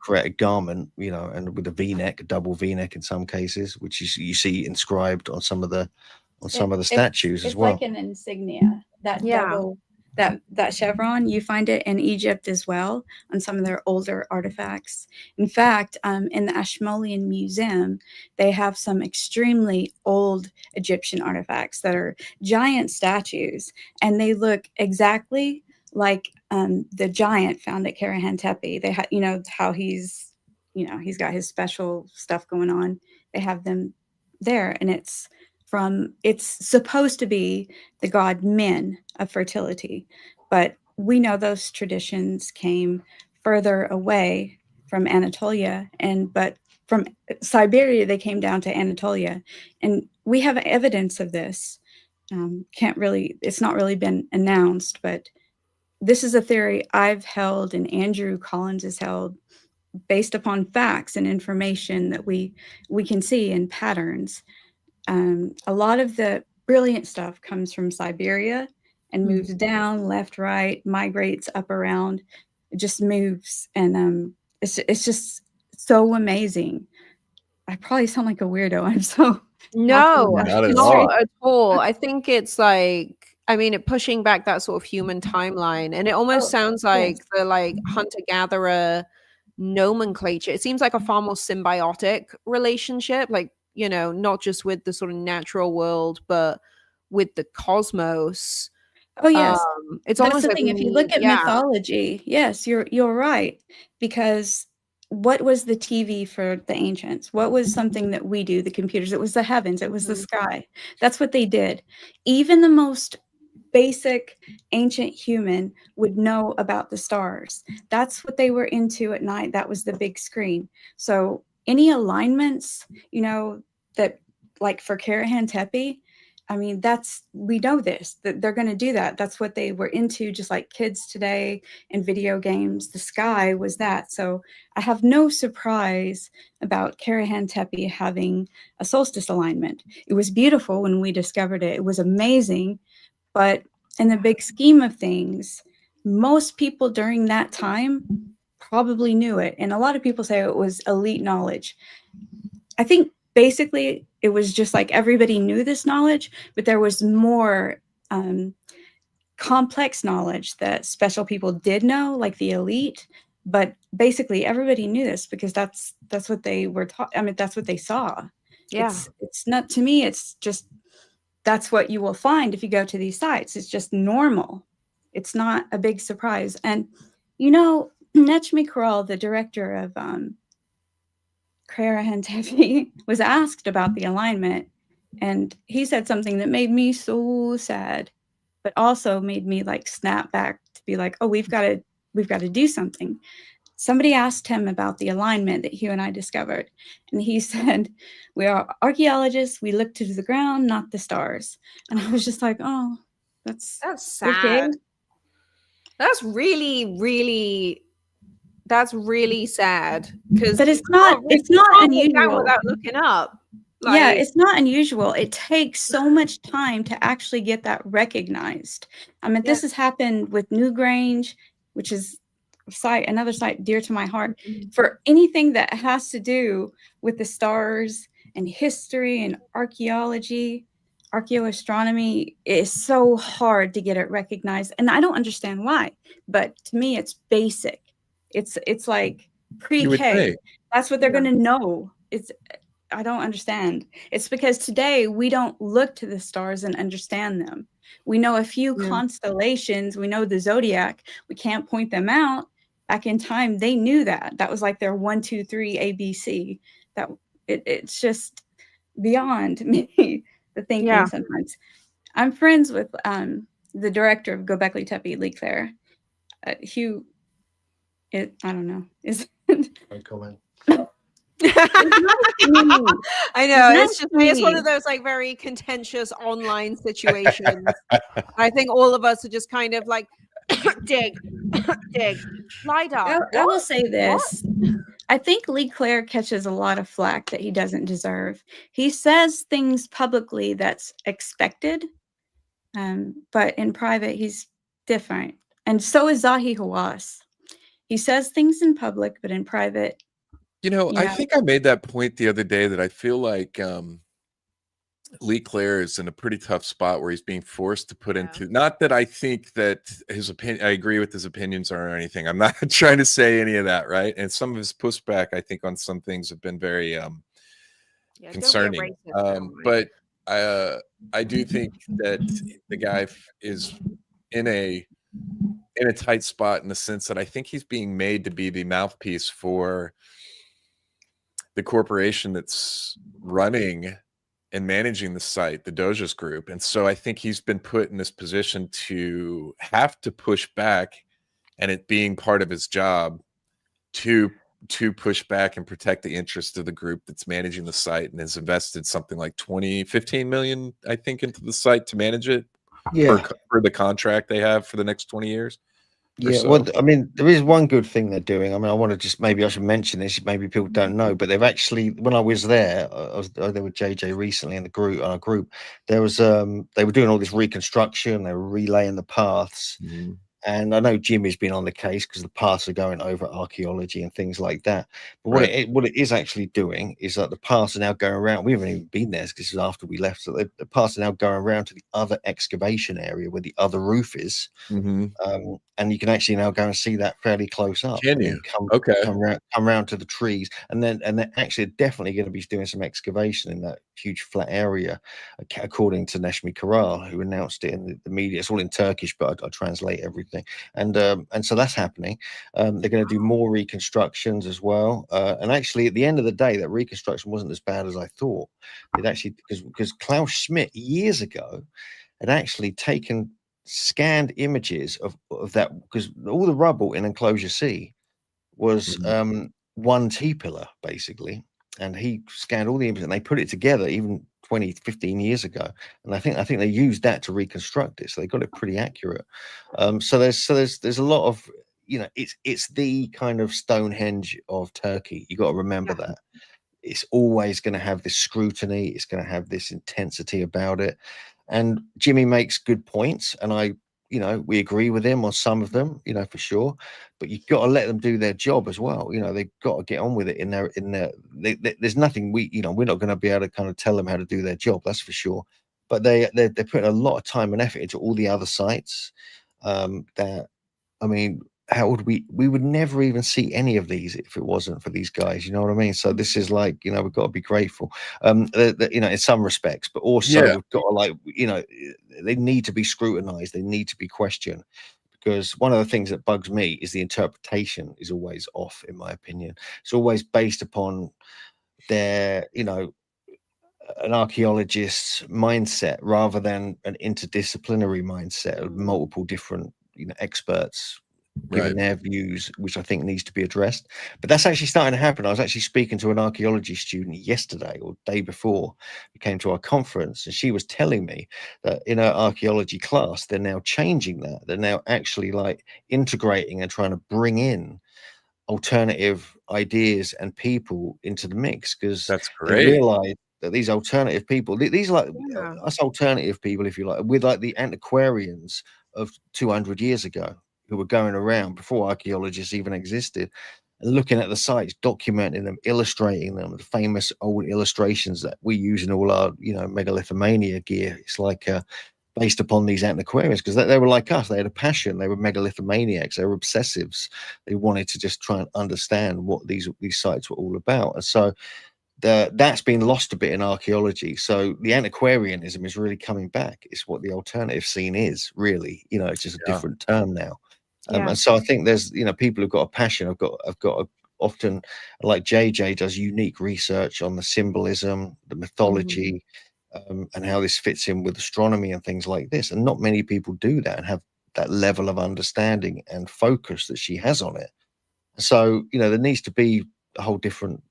create a garment, and with a V-neck, a double V-neck in some cases, which you see inscribed on some of the statues as well. It's like an insignia. That double, that chevron, you find it in Egypt as well on some of their older artifacts. In fact, in the Ashmolean Museum, they have some extremely old Egyptian artifacts that are giant statues, and they look exactly like the giant found at Karahan Tepe. They had, how he's got his special stuff going on. They have them there, and it's supposed to be the god Min of fertility, but we know those traditions came further away from Anatolia, but from Siberia they came down to Anatolia, and we have evidence of this. It's not really been announced, but this is a theory I've held and Andrew Collins has held based upon facts and information that we can see in patterns. A lot of the brilliant stuff comes from Siberia and moves down, left, right, migrates up around. It just moves, and it's just so amazing. I probably sound like a weirdo. I'm so not at all. I think it's like, pushing back that sort of human timeline, and it almost sounds like the hunter-gatherer nomenclature. It seems like a far more symbiotic relationship, not just with the sort of natural world, but with the cosmos. Oh yes, it's that's almost the thing. If you look at mythology, yes, you're right, because what was the TV for the ancients? What was something that we do, the computers? It was the heavens, it was the sky. That's what they did. Even the most basic ancient human would know about the stars. That's what they were into at night. That was the big screen. So any alignments, that like for Karahan Tepe, we know this, that they're going to do that. That's what they were into, just like kids today in video games. The sky was that. So I have no surprise about Karahan Tepe having a solstice alignment. It was beautiful when we discovered it. It was amazing. But in the big scheme of things, most people during that time probably knew it. And a lot of people say it was elite knowledge. I think basically it was just like everybody knew this knowledge, but there was more complex knowledge that special people did know, like the elite. But basically everybody knew this because that's what they were taught. That's what they saw. Yeah. It's not, to me, it's just, that's what you will find if you go to these sites. It's just normal. It's not a big surprise. And, Nechmi Karal, the director of Karahan Tepe, was asked about the alignment, and he said something that made me so sad, but also made me snap back to be like, oh, we've got to do something. Somebody asked him about the alignment that Hugh and I discovered, and he said, we are archaeologists. We look to the ground, not the stars. And I was just like, oh, That's sad. Okay. That's really sad because But it's not unusual without looking up. Yeah, it's not unusual. It takes so much time to actually get that recognized. I mean, this has happened with Newgrange, which is another site dear to my heart. For anything that has to do with the stars and history and archaeology, archaeoastronomy, is so hard to get it recognized. And I don't understand why, but to me, it's basic. It's like pre-K. That's what they're going to know. I don't understand. It's because today we don't look to the stars and understand them. We know a few constellations. We know the zodiac. We can't point them out. Back in time, they knew that. That was like their 1, 2, 3 ABC. That it's just beyond me, the thinking sometimes. I'm friends with the director of Gobekli Tepe, Lee Claire. Hugh, I don't know. No comment. I know it's one of those like very contentious online situations. I think all of us are just kind of like dig LiDAR. I will say this. I think Lee Claire catches a lot of flack that he doesn't deserve. He says things publicly that's expected, but in private he's different. And so is Zahi Hawass. He says things in public, but in private. I think I made that point the other day that I feel like Lee Claire is in a pretty tough spot where he's being forced to put into, not that I think that his opinion, I agree with his opinions or anything. I'm not trying to say any of that, right? And some of his pushback, I think, on some things have been very concerning. But I do think that the guy is in a tight spot in the sense that I think he's being made to be the mouthpiece for the corporation that's running and managing the site, the Doges Group. And so I think he's been put in this position to have to push back, and it being part of his job to push back and protect the interests of the group that's managing the site and has invested something like 15 million, I think, into the site to manage it for the contract they have for the next 20 years. Yeah, well, I mean, there is one good thing they're doing. I mean, I want to just, maybe I should mention this. Maybe people don't know, but they've actually, when I was there, I was there with JJ recently in our group. There was, they were doing all this reconstruction. They were relaying the paths, and I know Jimmy's been on the case because the paths are going over archaeology and things like that. But what it is actually doing is that the paths are now going around. We haven't even been there because this is after we left. So the paths are now going around to the other excavation area where the other roof is. And you can actually now go and see that fairly close up. Can you? Come around to the trees, and then actually definitely going to be doing some excavation in that huge flat area, according to Neshmi Karal, who announced it in the media. It's all in Turkish, but I translate everything. And so that's happening. They're going to do more reconstructions as well. And actually, at the end of the day, that reconstruction wasn't as bad as I thought. It actually, because Klaus Schmidt years ago had actually scanned images of that, because all the rubble in Enclosure C was one T-pillar basically, and he scanned all the images and they put it together even 15 years ago, and I think they used that to reconstruct it, so they got it pretty accurate. So there's a lot of, it's the kind of Stonehenge of Turkey. You got to remember that it's always going to have this scrutiny, it's going to have this intensity about it. And Jimmy makes good points, and we agree with him on some of them, for sure. But you've got to let them do their job as well. They've got to get on with it in their. There's nothing we're not going to be able to kind of tell them how to do their job. That's for sure. But they're putting a lot of time and effort into all the other sites. How would we would never even see any of these if it wasn't for these guys, you know what I mean? So this is like, we've got to be grateful, in some respects, but also we've got to they need to be scrutinized, they need to be questioned, because one of the things that bugs me is the interpretation is always off, in my opinion. It's always based upon their, an archaeologist's mindset rather than an interdisciplinary mindset of multiple different, experts giving their views, which I think needs to be addressed. But that's actually starting to happen. I was actually speaking to an archaeology student yesterday or day before we came to our conference, and she was telling me that in her archaeology class, they're now changing that. They're now actually like integrating and trying to bring in alternative ideas and people into the mix, because That's they great. realize that these alternative people, these are like us alternative people, if you like, with like the antiquarians of 200 years ago who were going around before archaeologists even existed and looking at the sites, documenting them, illustrating them, the famous old illustrations that we use in all our, Megalithomania gear. It's like based upon these antiquarians, because they were like us. They had a passion. They were megalithomaniacs. They were obsessives. They wanted to just try and understand what these sites were all about. And so that's been lost a bit in archaeology. So the antiquarianism is really coming back. It's what the alternative scene is, really. It's just a different term now. And so I think there's, people who've got a passion. I've got often, like JJ does unique research on the symbolism, the mythology, and how this fits in with astronomy and things like this. And not many people do that and have that level of understanding and focus that she has on it. So, there needs to be a whole different,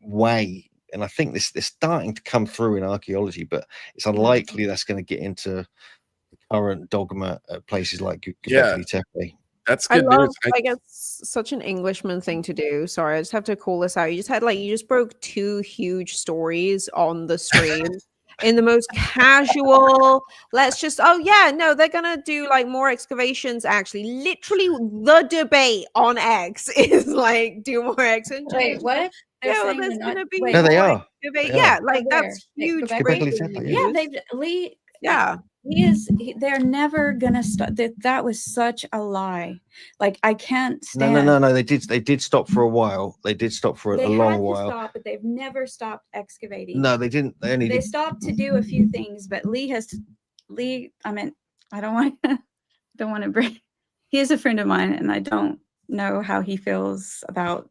way. And I think this is starting to come through in archaeology, but it's unlikely that's going to get into the current dogma at places like Gobekli Tepe. That's good news. Like it's such an Englishman thing to do. Sorry, I just have to call this out. You just broke two huge stories on the stream in the most casual. They're gonna do like more excavations. Actually, literally, the debate on X is like do more excavations. Wait, what? There's gonna be no, they are. Debate. Yeah, like that's huge. Gobekli Tepe, They're never gonna stop. That was such a lie. Like, I can't stand. No. They did stop for a while. They did stop for a long while. Stop, but they've never stopped excavating. No, they didn't. They stopped to do a few things, but Lee. I mean, I don't want to bring. He is a friend of mine, and I don't know how he feels about,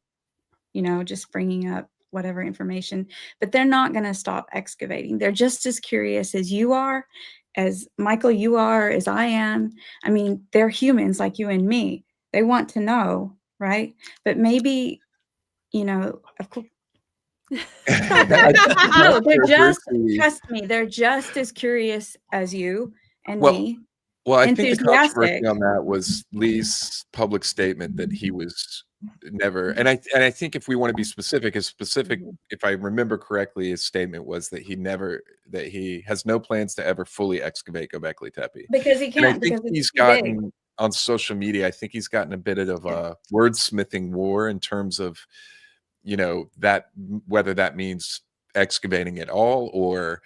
just bringing up whatever information. But they're not going to stop excavating. They're just as curious as you are, as Michael, you are, as I am. I mean, they're humans like you and me. They want to know, right? But maybe, of course. No, trust me, they're just as curious as you and me. Well, I think the controversy on that was Lee's public statement that he was never, and I think if we want to be specific, if I remember correctly, his statement was that he has no plans to ever fully excavate Gobekli Tepe. Because he can't. And I think he's gotten on social media, I think he's gotten a bit of a wordsmithing war in terms of, that whether that means excavating at all or,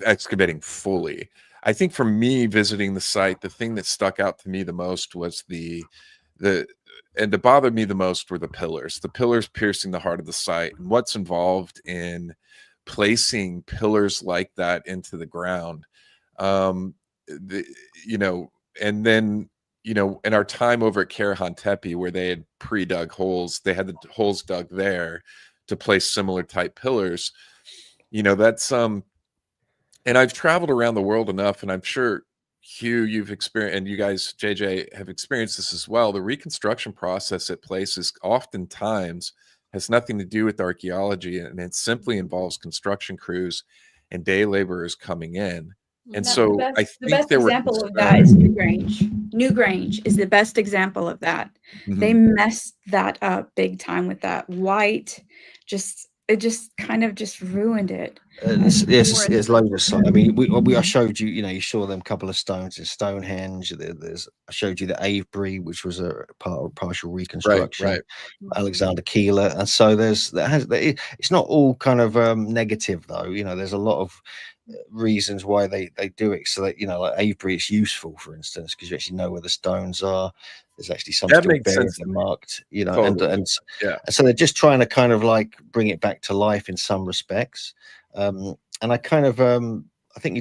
excavating fully. I think for me, visiting the site, the thing that stuck out to me the most was and that bothered me the most were the pillars piercing the heart of the site, and what's involved in placing pillars like that into the ground. And then, in our time over at Karahan Tepe, where they had pre-dug holes, they had the holes dug there to place similar type pillars. That's and I've traveled around the world enough, and I'm sure, Hugh, you've experienced, and you guys, JJ, have experienced this as well. The reconstruction process at places oftentimes has nothing to do with archaeology, and it simply involves construction crews and day laborers coming in. And so I think the best example of that is Newgrange. Newgrange is the best example of that. Mm-hmm. They messed that up big time with that white, it just kind of just ruined it. Yes, it's loads of stuff. I mean, I showed you, you saw them couple of stones in Stonehenge. I showed you the Avebury, which was a part of partial reconstruction. Right. Alexander Keeler, and so it's not all kind of negative though. There's a lot of reasons why they do it, so that like Avebury, it's useful, for instance, because you actually know where the stones are. There's actually some still buried and marked, totally. and so they're just trying to kind of like bring it back to life in some respects. And I kind of I I think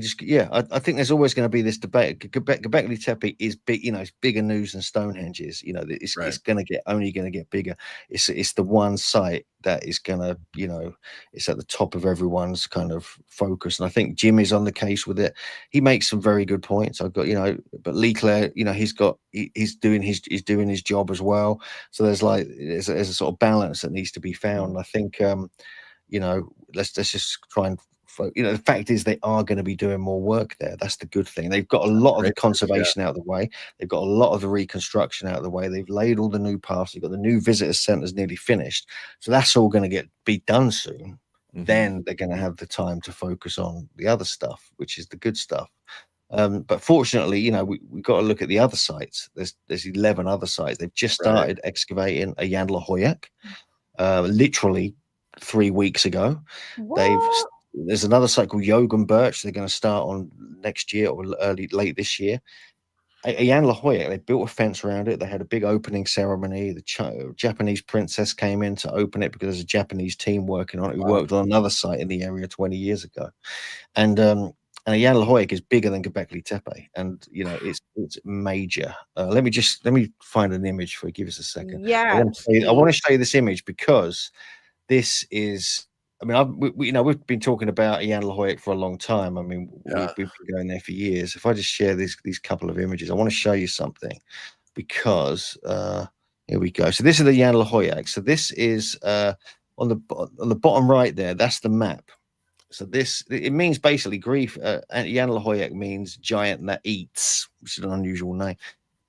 I think there's always going to be this debate. Gobekli Tepe is big, it's bigger news than Stonehenge is. It's going to only going to get bigger. It's the one site that is going to, it's at the top of everyone's kind of focus. And I think Jim is on the case with it. He makes some very good points. I've got, but Lee Clare, he's doing his job as well. So there's a sort of balance that needs to be found. I think, let's just try and, the fact is they are going to be doing more work there. That's the good thing. They've got a lot of the conservation out of the way. They've got a lot of the reconstruction out of the way. They've laid all the new paths. They've got the new visitor centers nearly finished. So that's all going to be done soon. Mm-hmm. Then they're going to have the time to focus on the other stuff, which is the good stuff. But fortunately, we've got to look at the other sites. There's 11 other sites. They've just started excavating a Jan Lahoyak, literally 3 weeks ago. There's another site called Yogan Birch. They're going to start on next year or late this year. Jan Lahoyak, they built a fence around it. They had a big opening ceremony. The Japanese princess came in to open it because there's a Japanese team working on it who worked on another site in the area 20 years ago. And Jan Lahoyak is bigger than Gobekli Tepe, and it's major. Let me find an image for you. Give us a second. Yeah, I want to show you this image because this is. I mean, we've been talking about Jan Lahoyak for a long time. I mean, we've been going there for years. If I just share these couple of images, I want to show you something because here we go. So this is the Jan Lahoyak. So this is on the bottom right there. That's the map. So it means basically grief. Jan Lahoyak means giant that eats, which is an unusual name.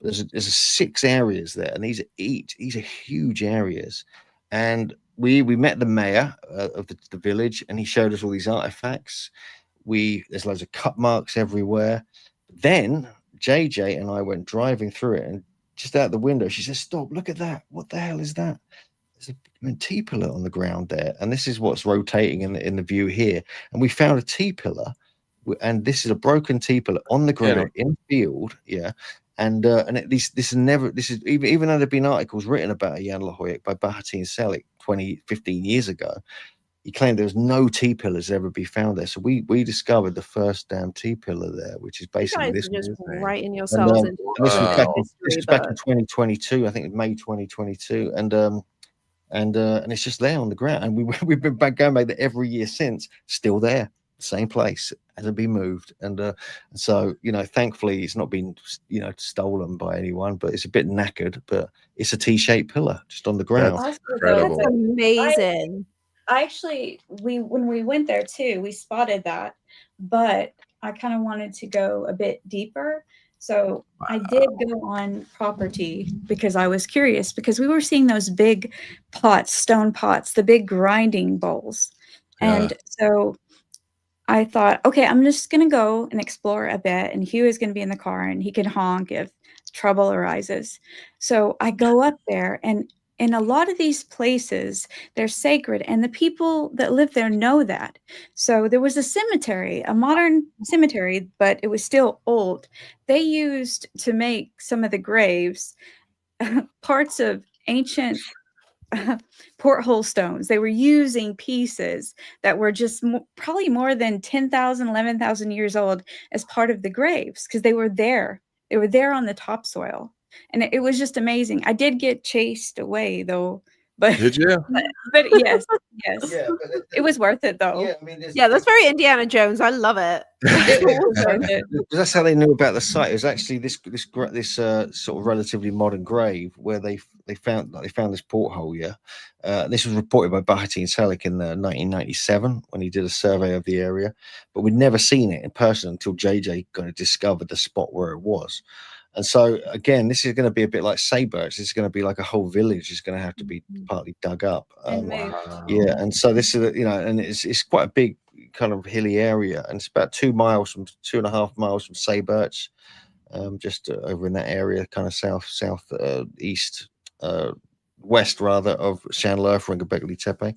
There's 6 areas there, and these are huge areas, and we met the mayor of the village, and he showed us all these artifacts. There's loads of cut marks everywhere. Then JJ and I went driving through it, and just out the window, she said, "Stop! Look at that! What the hell is that?" There's a T-pillar on the ground there, and this is what's rotating in the view here. And we found a T-pillar, and this is a broken T-pillar on the ground in the field. Yeah. And this is even though there've been articles written about Jan Lahoyak by Bahattin Selik 15 years ago, he claimed there was no T-pillars ever be found there. So we discovered the first damn T-pillar there, which is basically this. Just writing yourselves into this was back in 2022, I think May 2022, and it's just there on the ground, and we've been going back there every year since, still there. Same place, hasn't been moved, and so thankfully it's not been stolen by anyone, but it's a bit knackered, but it's a T-shaped pillar just on the ground. That's incredible. That's amazing. I actually, when we went there too, we spotted that, but I kind of wanted to go a bit deeper. So I did go on property because I was curious, because we were seeing those big pots, stone pots, the big grinding bowls, and so I thought, okay, I'm just going to go and explore a bit, and Hugh is going to be in the car and he can honk if trouble arises. So I go up there, and in a lot of these places, they're sacred, and the people that live there know that. So there was a cemetery, a modern cemetery, but it was still old. They used to make some of the graves parts of ancient porthole stones. They were using pieces that were just probably more than 10,000, 11,000 years old as part of the graves, because they were there. They were there on the topsoil. And it was just amazing. I did get chased away, though. But did you? But yes. Yeah, but it was worth it, though. Yeah, I mean, that's very Indiana Jones. I love it. That's how they knew about the site. It was actually this sort of relatively modern grave where they found this porthole. Yeah, this was reported by Bahattin Selik in 1997 when he did a survey of the area, but we'd never seen it in person until JJ kind of discovered the spot where it was. And so again, this is going to be a bit like Saybirch. This is going to be like a whole village is going to have to be partly dug up. Yeah, and so this is and it's quite a big kind of hilly area, and it's about 2.5 miles from Saybirch, just over in that area, kind of southeast, west rather of Chandlerford and Gobekli Tepe.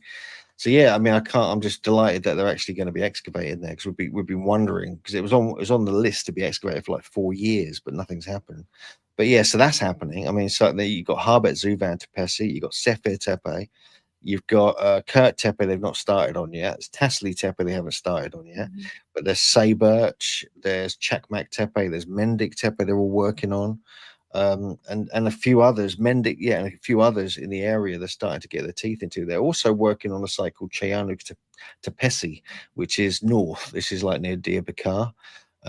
So yeah, I mean, I'm just delighted that they're actually going to be excavated there, because we've been wondering, because it was on the list to be excavated for like 4 years, but nothing's happened. But yeah, so that's happening. I mean, certainly you've got Harbet Zuvan Tepesi, you've got Sefer Tepe, You've got Kurt Tepe, they've not started on yet. It's Tasley Tepe, they haven't started on yet. But there's Saybirch, there's Chakmak Tepe, there's Mendik Tepe, they're all working on. And a few others, Mendik, and a few others in the area they're starting to get their teeth into. They're also working on a site called Cheyanuk Tepesi, which is north. This is like near Diyarbakir.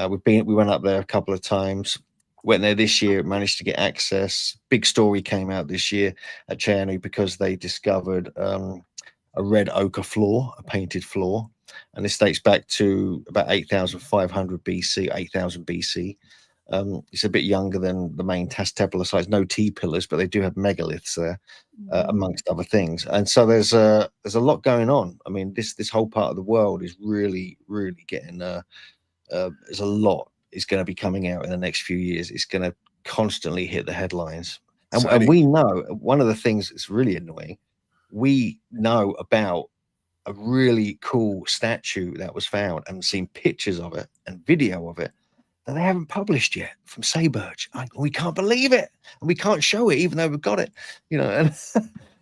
We went up there a couple of times. Went there this year, managed to get access. Big story came out this year at Cheyanuk because they discovered a red ochre floor, a painted floor. And this dates back to about 8,500 BC, 8,000 BC. It's a bit younger than the main Tepler sites. No T-pillars, but they do have megaliths there, amongst other things. And so there's a lot going on. I mean, this whole part of the world is really, really getting there's a lot is going to be coming out in the next few years. It's going to constantly hit the headlines. And we know one of the things that's really annoying, we know about a really cool statue that was found and seen pictures of it and video of it that they haven't published yet from Saybirch. We can't believe it. And we can't show it even though we've got it,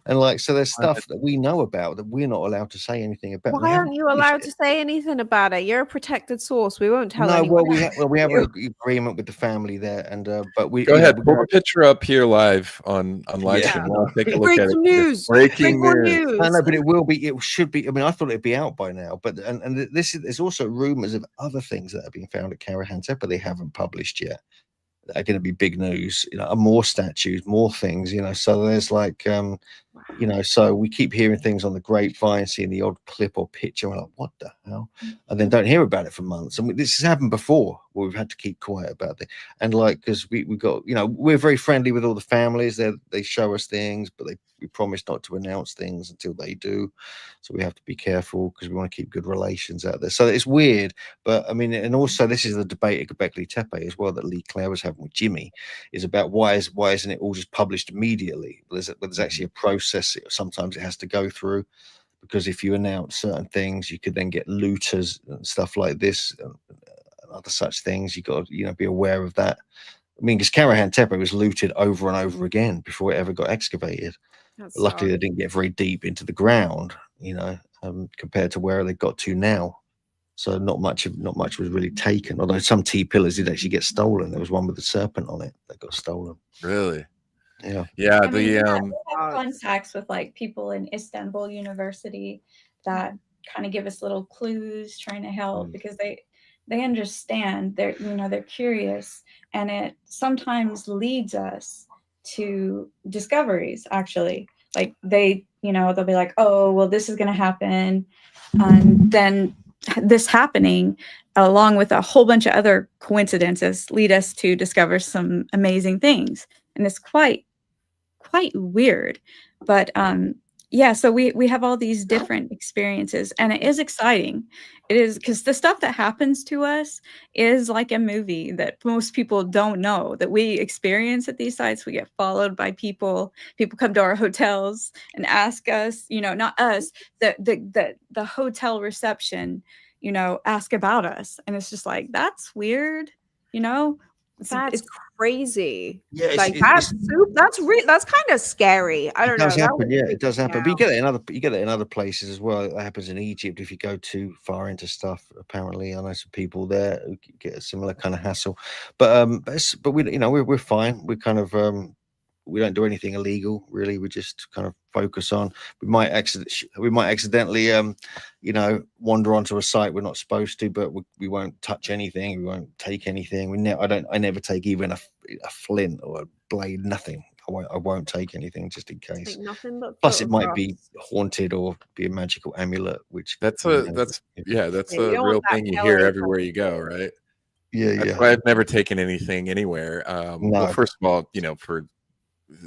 and like, so there's stuff that we know about that we're not allowed to say anything about. Why aren't you allowed to say anything about it? You're a protected source. We won't tell anyone. We have an agreement with the family there, and but we go ahead, pull the picture up here live on live stream. Yeah. We'll take a look at it. News. Breaking news. I know, but it should be. I mean, I thought it'd be out by now, but and there's also rumors of other things that have been found at Karahan Tepe, but they haven't published yet. That are going to be big news, more statues, more things, so there's like, so we keep hearing things on the grapevine, seeing the odd clip or picture. We're like, what the hell? And then don't hear about it for months. And this has happened before where we've had to keep quiet about it. And like, because we got, we're very friendly with all the families. They show us things, but we promise not to announce things until they do. So we have to be careful because we want to keep good relations out there. So it's weird. But I mean, and also this is the debate at Gobekli Tepe as well that Lee Clare was having with Jimmy, is about why isn't it all just published immediately? There's actually a process sometimes it has to go through, because if you announce certain things, you could then get looters and stuff like this and other such things. You got to be aware of that. I mean, because Karahan Tepe was looted over and over again before it ever got excavated. Luckily, they didn't get very deep into the ground, compared to where they got to now. So not much was really taken. Although some T-pillars did actually get stolen. There was one with the serpent on it that got stolen. Really? Yeah. Yeah. We have contacts with like people in Istanbul University that kind of give us little clues, trying to help because they understand. They're curious, and it sometimes leads us to discoveries. Actually, like they'll be like, oh well, this is going to happen, and then this happening along with a whole bunch of other coincidences lead us to discover some amazing things, and it's quite weird. But so we have all these different experiences, and it is exciting. It is, because the stuff that happens to us is like a movie that most people don't know that we experience at these sites. We get followed by people come to our hotels and ask us, not us, the hotel reception, ask about us, and it's just like, that's weird, That's crazy. Yeah, that's kind of scary. I don't know. It does happen. But you get it in other places as well. It happens in Egypt if you go too far into stuff. Apparently, I know some people there who get a similar kind of hassle. But we're fine. We kind of we don't do anything illegal, really. We just kind of focus on. We might accidentally wander onto a site we're not supposed to, but we won't touch anything. We won't take anything. I never take even a flint or a blade. Nothing. I won't take anything just in case. Nothing but plus it might be haunted or be a magical amulet, which that's a real thing you hear everywhere you go, right? That's why I've never taken anything anywhere. Well, first of all, for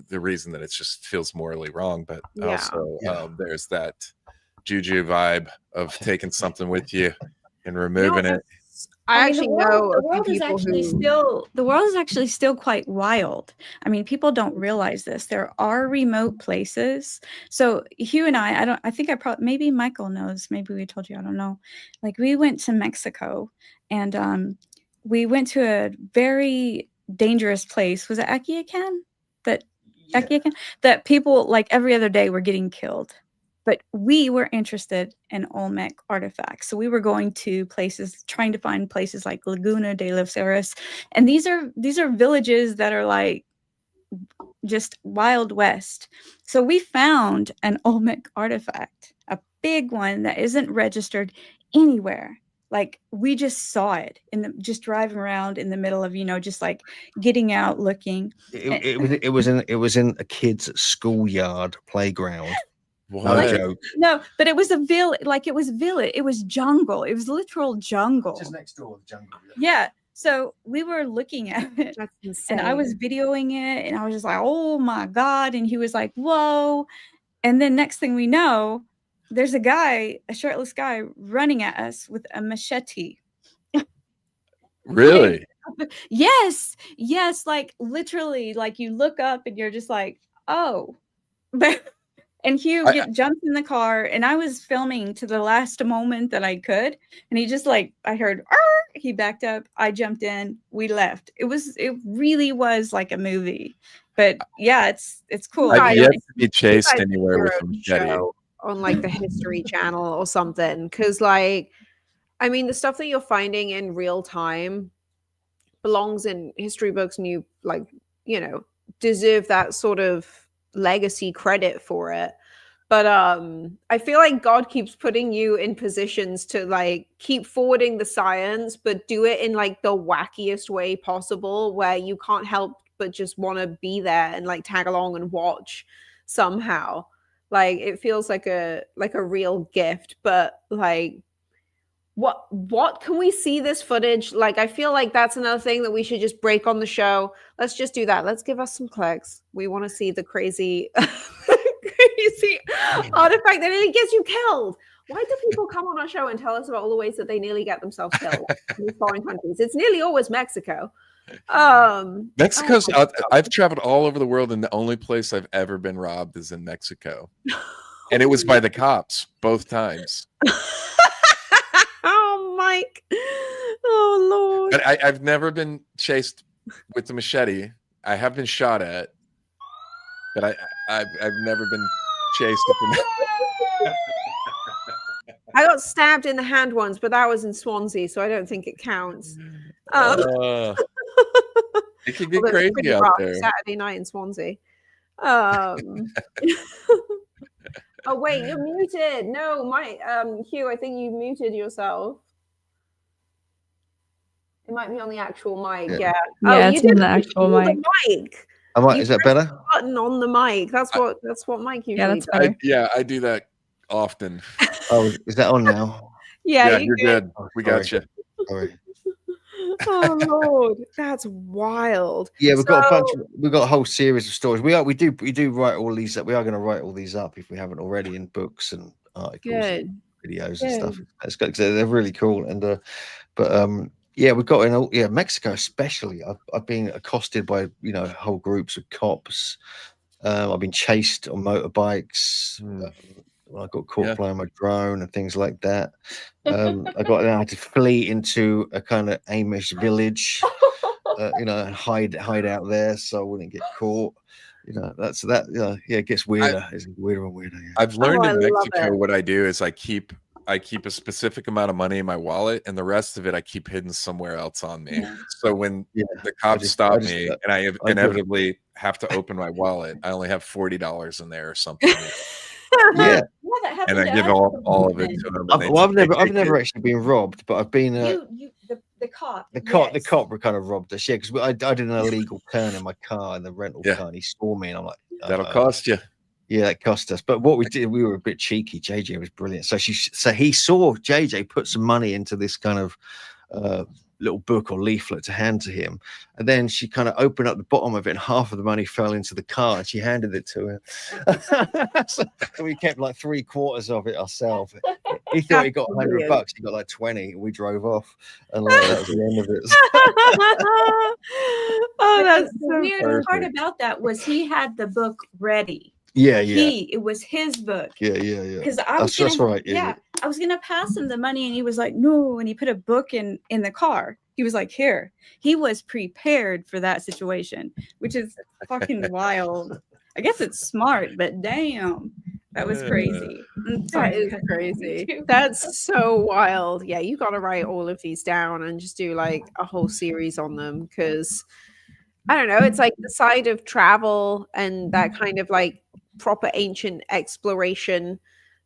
the reason that it just feels morally wrong, but also there's that juju vibe of taking something with you and removing it. The world is actually still quite wild. I mean, people don't realize this. There are remote places. So Hugh and I think maybe Michael knows, maybe we told you, I don't know. Like, we went to Mexico, and we went to a very dangerous place. Was it Akiakan? That people like every other day were getting killed. But we were interested in Olmec artifacts. So we were going to places, trying to find places like Laguna de los Ceres. And these are villages that are like just Wild West. So we found an Olmec artifact, a big one that isn't registered anywhere. Like we just saw it just driving around in the middle of, just like getting out looking. It was in a kid's schoolyard playground. What? No joke. No, but it was a village. Like it was village. It was jungle. It was literal jungle. Just next door, the jungle. Yeah. So we were looking at it. That's insane. And I was videoing it, and I was just like, "Oh my god!" And he was like, "Whoa!" And then next thing we know, there's a shirtless guy, running at us with a machete. Really? Yes, like literally, like you look up and you're just like, "Oh." And Hugh jumped in the car, and I was filming to the last moment that I could. And he just like, I heard, Arr! He backed up. I jumped in. We left. It really was like a movie. But yeah, it's cool. I've yet to be chased anywhere with a machete. On like the History Channel or something. Because like, I mean, the stuff that you're finding in real time belongs in history books, and you like, deserve that sort of legacy credit for it. But I feel like God keeps putting you in positions to like keep forwarding the science, but do it in like the wackiest way possible, where you can't help but just want to be there and like tag along and watch somehow. Like it feels like a real gift. But like, what can we see this footage? Like, I feel like that's another thing that we should just break on the show. Let's just do that. Let's give us some clicks. We want to see the crazy artifact that nearly gets you killed. Why do people come on our show and tell us about all the ways that they nearly get themselves killed in foreign countries? It's nearly always Mexico. Mexico's I've traveled all over the world, and the only place I've ever been robbed is in Mexico. And it was by the cops both times. Oh, Mike. Oh, Lord. But I've never been chased with the machete. I have been shot at, but I've never been chased with the I got stabbed in the hand once, but that was in Swansea, so I don't think it counts. It can get crazy out there. Saturday night in Swansea. Oh wait, you're muted. No, Hugh, I think you muted yourself. It might be on the actual mic. Yeah, it's on the actual mic. Mic. Is that better? Button on the mic. That's what Mike usually. Yeah, that's better. I do that often. Oh, is that on now? Yeah, you're good. We got you. Sorry. Oh Lord, that's wild. Yeah, we've got a whole series of stories. We do write all these up. We are going to write all these up if we haven't already, in books and articles, and videos and stuff. It's good because they're really cool. And we've got Mexico especially. I've been accosted by whole groups of cops. I've been chased on motorbikes. I got caught flying my drone and things like that. I had to flee into a kind of Amish village, and hide out there so I wouldn't get caught. It gets weirder. It's weirder and weirder. Yeah. I've learned in Mexico what I do is I keep a specific amount of money in my wallet, and the rest of it I keep hidden somewhere else on me. So when the cops stop me and I inevitably have to open my wallet, I only have $40 in there or something. And I give all of it to them. I've never actually been robbed, but I've been the cop. The cop were kind of robbed us, because I did an illegal turn in my car, in the rental car, and he saw me, and I'm like, that'll cost you. Yeah, it cost us. But what we did, we were a bit cheeky. JJ was brilliant. So he saw JJ put some money into this kind of little book or leaflet to hand to him, and then she kind of opened up the bottom of it, and half of the money fell into the car, and she handed it to him. So we kept like 3/4 of it ourselves. He thought he got $100. He got like 20, and we drove off, and that was the end of it. Oh, that's the weird part about that was he had the book ready. Yeah. It was his book. Yeah. Because that's right. Yeah. I was gonna pass him the money, and he was like, "No," and he put a book in the car. He was like, "Here." He was prepared for that situation, which is fucking wild. I guess it's smart, but damn. That was crazy. That Sorry. is crazy. That's so wild. Yeah, you got to write all of these down and just do like a whole series on them because I don't know, it's like the side of travel and that kind of like proper ancient exploration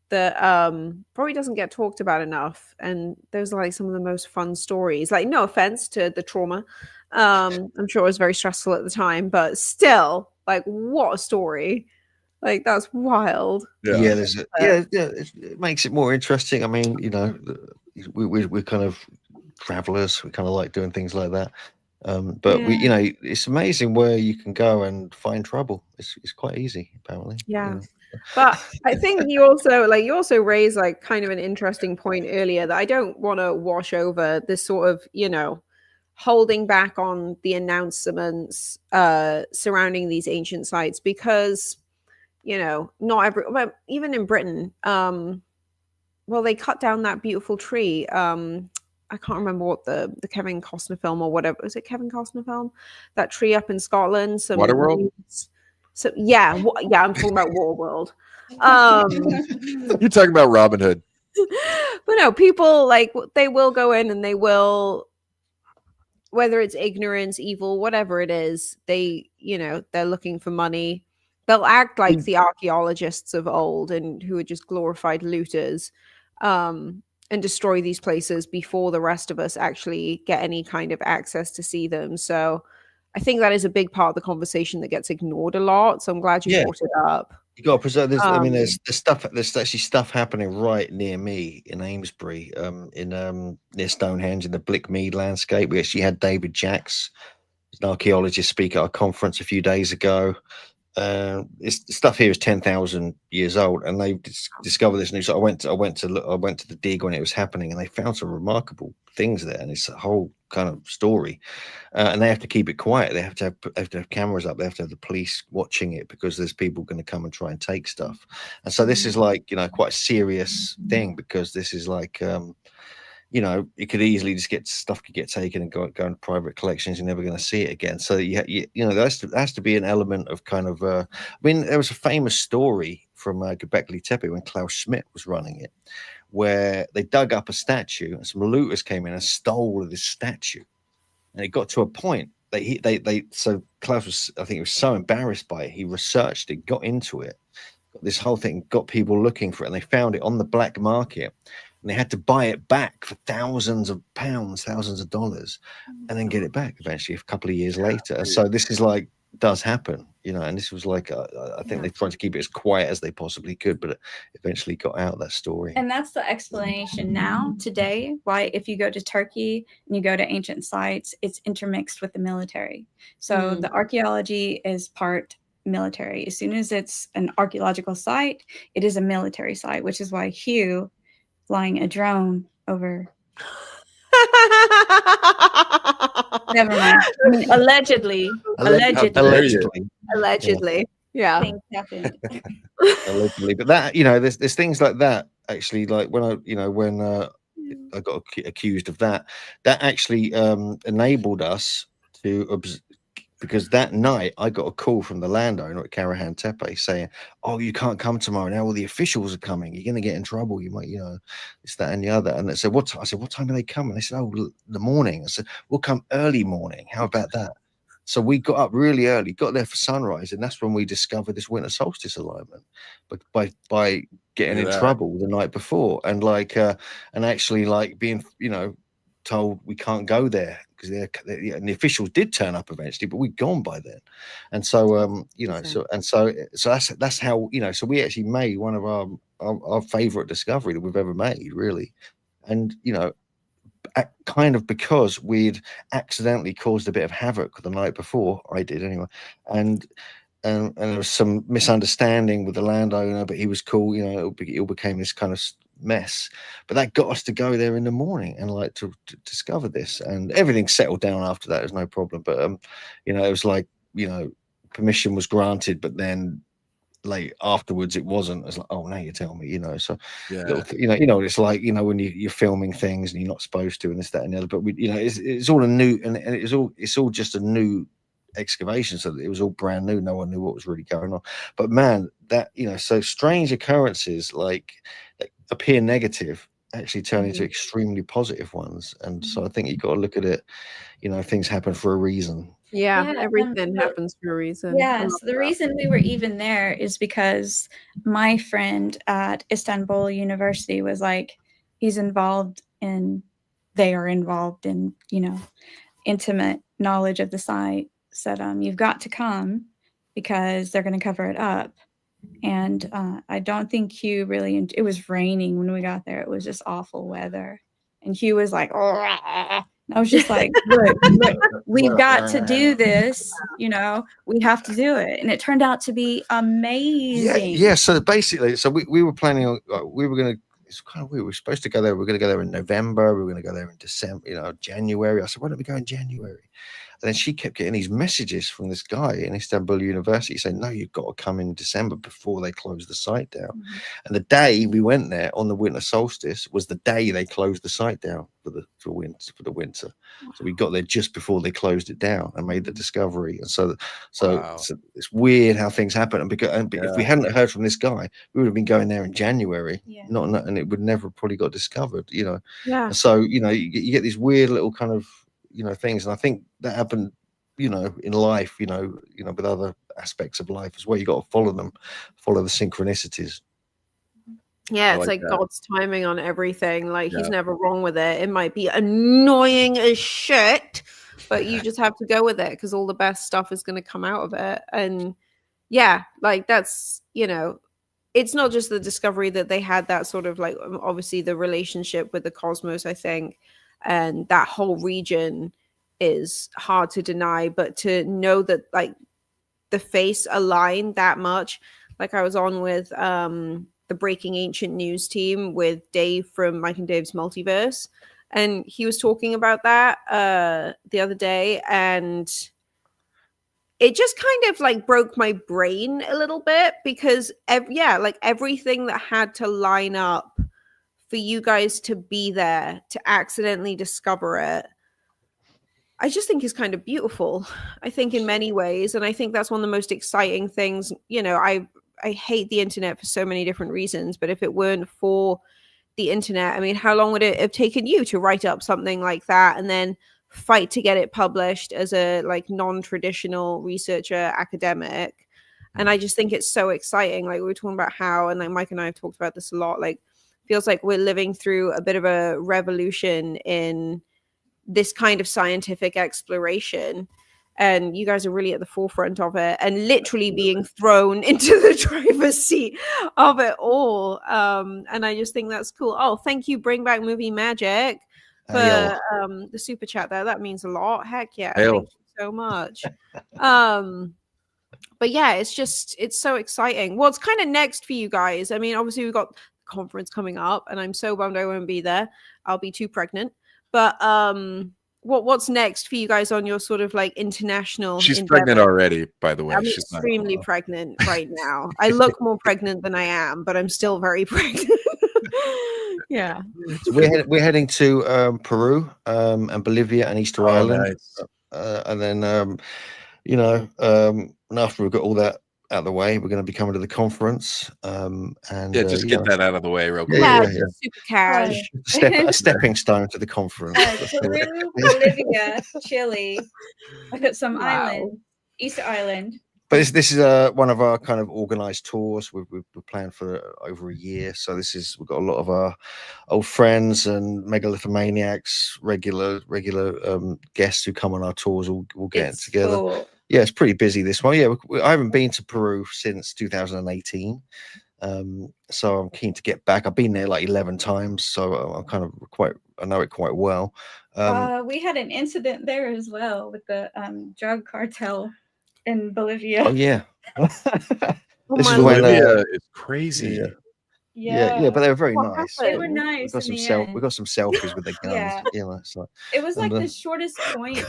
that probably doesn't get talked about enough. And those are like some of the most fun stories. Like, no offense to the trauma. I'm sure it was very stressful at the time, but still, like, what a story. Like, that's wild. Yeah, it makes it more interesting. I mean, you know, we're kind of travelers. We kind of like doing things like that. But we, you know, it's amazing where you can go and find trouble. It's quite easy, apparently. Yeah. You know. But I think you also raised like kind of an interesting point earlier that I don't want to wash over this sort of, you know, holding back on the announcements surrounding these ancient sites because, you know, not every, well, even in Britain, well, they cut down that beautiful tree. I can't remember what the Kevin Costner film or whatever. Was it Kevin Costner film? That tree up in Scotland. Some Waterworld? So yeah, I'm talking about Waterworld. You're talking about Robin Hood. But no, people like they will go in and they will, whether it's ignorance, evil, whatever it is, they, you know, they're looking for money. They'll act like the archaeologists of old and who are just glorified looters, and destroy these places before the rest of us actually get any kind of access to see them. So I think that is a big part of the conversation that gets ignored a lot. So I'm glad you brought it up. You got to preserve this. I mean, there's stuff. There's actually stuff happening right near me in Amesbury, near Stonehenge in the Blickmead landscape. We actually had David Jacks, an archaeologist, speak at our conference a few days ago. Stuff here is 10,000 years old, and they discovered this news. So I went to the dig when it was happening, and they found some remarkable things there, and it's a whole kind of story. And they have to keep it quiet. They have to have cameras up. They have to have the police watching it because there's people going to come and try and take stuff. And so this is like, you know, quite a serious thing because this is like, you know, it could easily just could get taken and go into private collections. You're never going to see it again. So you know, there has to be an element of kind of. I mean, there was a famous story from Gobekli Tepe when Klaus Schmidt was running it, where they dug up a statue and some looters came in and stole this statue, and it got to a point so Klaus was, I think, he was so embarrassed by it, he researched it, got into it, got this whole thing, got people looking for it, and they found it on the black market. And they had to buy it back for thousands of pounds, thousands of dollars, and then get it back eventually a couple of years later. And so this is like, does happen, you know, and this was like, I think they tried to keep it as quiet as they possibly could, but it eventually got out, that story. And that's the explanation now, today, why if you go to Turkey and you go to ancient sites, it's intermixed with the military. So the archaeology is part military. As soon as it's an archaeological site, it is a military site, which is why Hugh flying a drone over. Never mind. I mean, allegedly. Yeah. Things happened. Allegedly, but that, you know, there's things like that actually. Like when I got accused of that actually enabled us to because that night I got a call from the landowner at Karahan Tepe saying, "Oh, you can't come tomorrow. Now all the officials are coming. You're going to get in trouble. You might, you know, it's that and the other." And they said, "What?" I said, "What time are they coming?" They said, "Oh, the morning." I said, "We'll come early morning. How about that?" So we got up really early, got there for sunrise, and that's when we discovered this winter solstice alignment. But by getting in trouble the night before, and like and actually like being, you know, told we can't go there because and the officials did turn up eventually, but we'd gone by then. And so you know, so that's how, you know, so we actually made one of our favorite discovery that we've ever made, really. And you know, kind of because we'd accidentally caused a bit of havoc the night before, I did anyway, and there was some misunderstanding with the landowner, but he was cool, you know. It all became this kind of mess, but that got us to go there in the morning and like to discover this, and everything settled down after that. There's no problem, but you know, it was like, you know, permission was granted, but then like afterwards it wasn't. It's like, oh, now you tell me, you know. So you know it's like, you know, when you're filming things and you're not supposed to, and this, that, and the other. But we, you know, it's all a new, and it's all just a new excavation, so it was all brand new. No one knew what was really going on. But man, that so strange occurrences like that appear negative actually turn into extremely positive ones. And so I think you got to look at it. Things happen for a reason. Yeah, everything happens for a reason. Yeah, so the reason we were even there is because my friend at Istanbul University was like, they are involved in, intimate knowledge of the site, said, you've got to come because they're going to cover it up. And I don't think Hugh really, it was raining when we got there. It was just awful weather. And Hugh was like, I was just like, look, we've got to do this. We have to do it. And it turned out to be amazing. Yeah. So basically, we were planning on, we were going to, it's kind of weird. We were supposed to go there. We were going to go there in November. We were going to go there in December, January. I said, why don't we go in January? And then she kept getting these messages from this guy in Istanbul University saying, no, you've got to come in December before they close the site down. Mm-hmm. And the day we went there on the winter solstice was the day they closed the site down for the winter. Wow. So we got there just before they closed it down and made the discovery. And so it's weird how things happen. And if we hadn't heard from this guy, we would have been going there in January, and it would never probably got discovered, Yeah. And so, you get these weird little kind of, things. And I think that happened, in life, with other aspects of life as well. You got to follow the synchronicities. Yeah, it's like God's timing on everything. Like he's never wrong with it. It might be annoying as shit, but you just have to go with it because all the best stuff is going to come out of it. And like that's, it's not just the discovery that they had, that sort of like obviously the relationship with the cosmos, I think. And that whole region is hard to deny, but to know that like the face aligned that much. Like I was on with the Breaking Ancient News team with Dave from Mike and Dave's Multiverse, and he was talking about that the other day, and it just kind of like broke my brain a little bit because everything that had to line up for you guys to be there, to accidentally discover it, I just think is kind of beautiful. I think in many ways. And I think that's one of the most exciting things. I hate the internet for so many different reasons, but if it weren't for the internet, I mean, how long would it have taken you to write up something like that and then fight to get it published as a like non-traditional researcher academic? And I just think it's so exciting. Like we were talking about how, and like Mike and I have talked about this a lot, like feels like we're living through a bit of a revolution in this kind of scientific exploration, and you guys are really at the forefront of it and literally being thrown into the driver's seat of it all. And I just think that's cool. Oh, thank you, Bring Back Movie Magic, for the super chat there. That means a lot. Heck yeah. Thank you so much. But yeah, it's so exciting. What's kind of next for you guys? I mean, obviously we've got conference coming up and I'm so bummed I won't be there. I'll be too pregnant. But what's next for you guys on your sort of like international She's endeavor? Pregnant already, by the way. I'm extremely pregnant right now. I look more pregnant than I am, but I'm still very pregnant. Yeah. So we're heading to Peru and Bolivia and Easter Island. Nice. And then and after we've got all that out of the way, we're going to be coming to the conference. And just get that out of that real quick. Super cash. A stepping stone to the conference. Peru, Bolivia, Chile, some island, Easter Island. But this is one of our kind of organized tours. We've planned for over a year. So we've got a lot of our old friends and megalithomaniacs, regular guests who come on our tours all getting together. Cool. Yeah, it's pretty busy this one. Yeah, I haven't been to Peru since 2018. So I'm keen to get back. I've been there like 11 times. So I'm kind of I know it quite well. We had an incident there as well with the drug cartel in Bolivia. Oh yeah. Bolivia is crazy. Yeah, but they were very nice. They were nice. We got some selfies with the guns. It was like the shortest point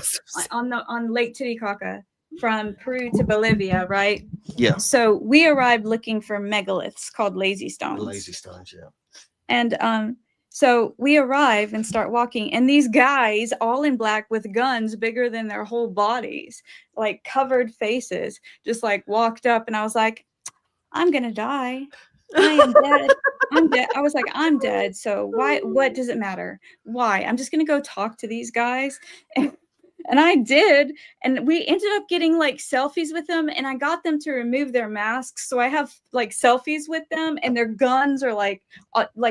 on Lake Titicaca from Peru to Bolivia, right? Yeah. So we arrived looking for megaliths called lazy stones. Lazy stones, yeah. And So we arrive and start walking, and these guys, all in black with guns bigger than their whole bodies, like covered faces, just like walked up, and I was like, I'm gonna die. I am dead. I'm dead. I was like, I'm dead. So why? What does it matter? Why? I'm just gonna go talk to these guys. And I did, and we ended up getting like selfies with them, and I got them to remove their masks, so I have like selfies with them, and their guns are like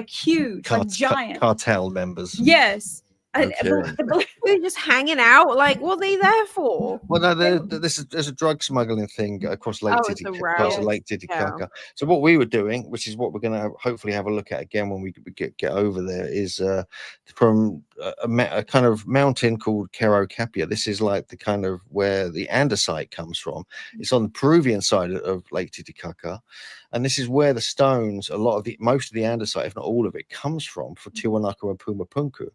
huge, like giant cartel members. Yes. Okay. They're just hanging out. Like, what are they there for? Well, no, there's a drug smuggling thing across Lake Oh, it's a route. across Lake Titicaca. So what we were doing, which is what we're going to hopefully have a look at again when we get over there, is from a kind of mountain called Cerro Capia. This is like the kind of where the andesite comes from. It's on the Peruvian side of Lake Titicaca, and this is where the stones, most of the andesite, if not all of it, comes from for Tiwanaku and Pumapunku.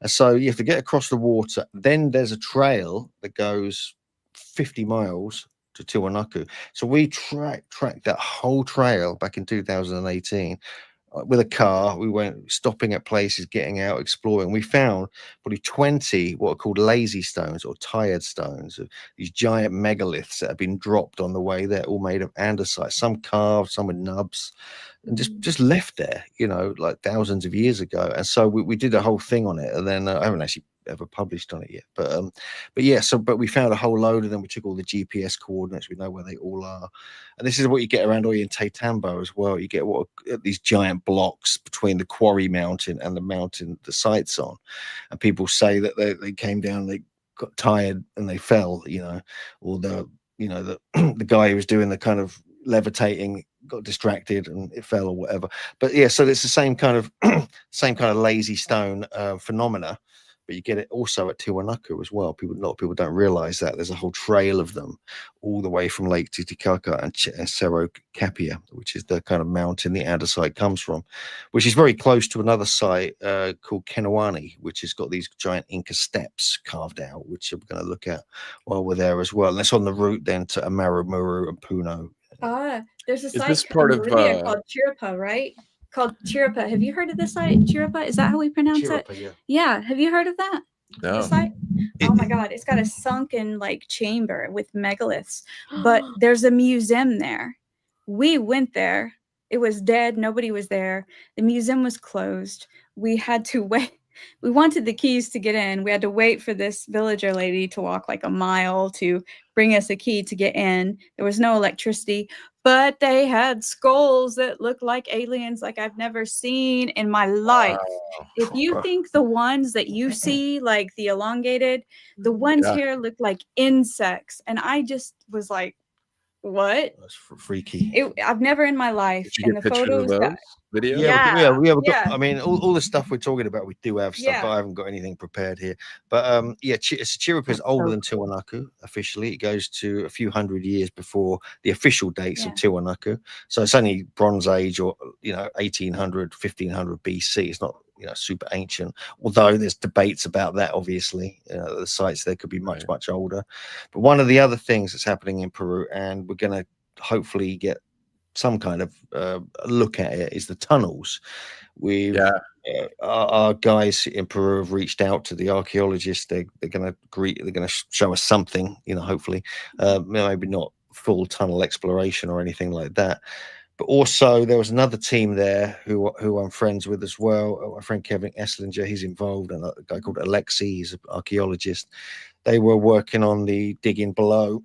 And so you have to get across the water. Then there's a trail that goes 50 miles to Tiwanaku. So we tracked that whole trail back in 2018 with a car. We went stopping at places, getting out, exploring. We found probably 20 what are called lazy stones or tired stones, these giant megaliths that have been dropped on the way there, all made of andesite, some carved, some with nubs, and just left there, like thousands of years ago. And so we did a whole thing on it, and then I haven't actually ever published on it yet, but yeah, but we found a whole load of them. We took all the GPS coordinates, we know where they all are, and this is what you get around Ollantaytambo as well. You get these giant blocks between the quarry mountain and the mountain the site's on, and people say that they came down, they got tired and they fell, or the the guy who was doing the kind of levitating got distracted and it fell or whatever. But yeah, so it's the same kind of lazy stone phenomena, but you get it also at Tiwanaku as well. A lot of people don't realize that there's a whole trail of them all the way from Lake Titicaca and Cerro Capia, which is the kind of mountain the andesite comes from, which is very close to another site called Kenawani, which has got these giant Inca steps carved out, which we're going to look at while we're there as well. And that's on the route then to Amaru and Puno. There's a site this part in Bolivia called Chiripa, right? Called Chiripa. Have you heard of this site? Chiripa? Is that how we pronounce Chiripa, it? Yeah. Have you heard of that? No. Site? Oh my God. It's got a sunken like chamber with megaliths, but there's a museum there. We went there. It was dead. Nobody was there. The museum was closed. We had to wait. We wanted the keys to get in. We had to wait for this villager lady to walk like a mile to bring us a key to get in. There was no electricity, but they had skulls that looked like aliens like I've never seen in my life. Wow. If you think the ones that you see, like the elongated, the ones here look like insects. And I just was like, what? That's freaky. I've never in my life. Did you get pictures of those? Video? Yeah, we have got, I mean, all the stuff we're talking about, we do have stuff, but I haven't got anything prepared here. But Chiripa is older than Tiwanaku officially. It goes to a few hundred years before the official dates of Tiwanaku. So it's only Bronze Age or 1800, 1500 BC. It's not super ancient. Although there's debates about that. Obviously, the sites there could be much older. But one of the other things that's happening in Peru, and we're going to hopefully get some kind of look at it, is the tunnels. Our guys in Peru have reached out to the archaeologists. They're going to show us something, hopefully, maybe not full tunnel exploration or anything like that. But also there was another team there who I'm friends with as well. My friend Kevin Esslinger, he's involved, and a guy called Alexi, he's an archaeologist. They were working on the digging below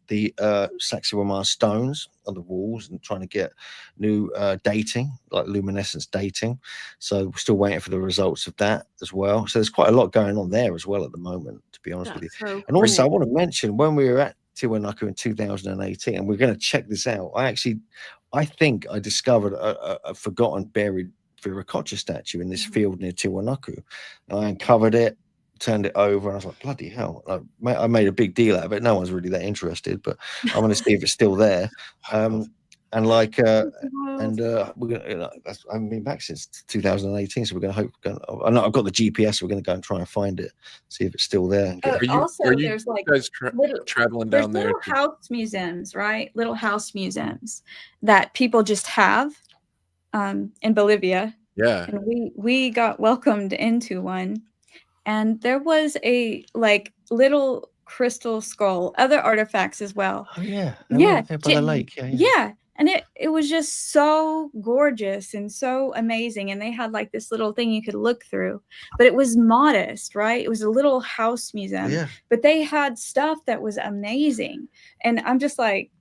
the Sacsayhuaman stones on the walls and trying to get new dating, like luminescence dating. So we're still waiting for the results of that as well. So there's quite a lot going on there as well at the moment, to be honest with you. So and also I want to mention, when we were at Tiwanaku in 2018, and we're going to check this out, I think I discovered a forgotten buried Viracocha statue in this field near Tiwanaku. And I uncovered it, turned it over, and I was like, bloody hell. I made a big deal out of it. No one's really that interested, but I want to see if it's still there. And like, we're gonna, I haven't been back since 2018, so we're gonna hope. I know I've got the GPS. So we're gonna go and try and find it, see if it's still there. There's like guys traveling down there? Little house museums, right? Little house museums that people just have in Bolivia. Yeah. and we got welcomed into one, and there was a like little crystal skull, other artifacts as well. Oh yeah, Yeah, right there by the lake. yeah, and it was just so gorgeous and so amazing. And they had like this little thing you could look through, but it was modest, right? It was a little house museum, Yeah. but they had stuff that was amazing. And I'm just like,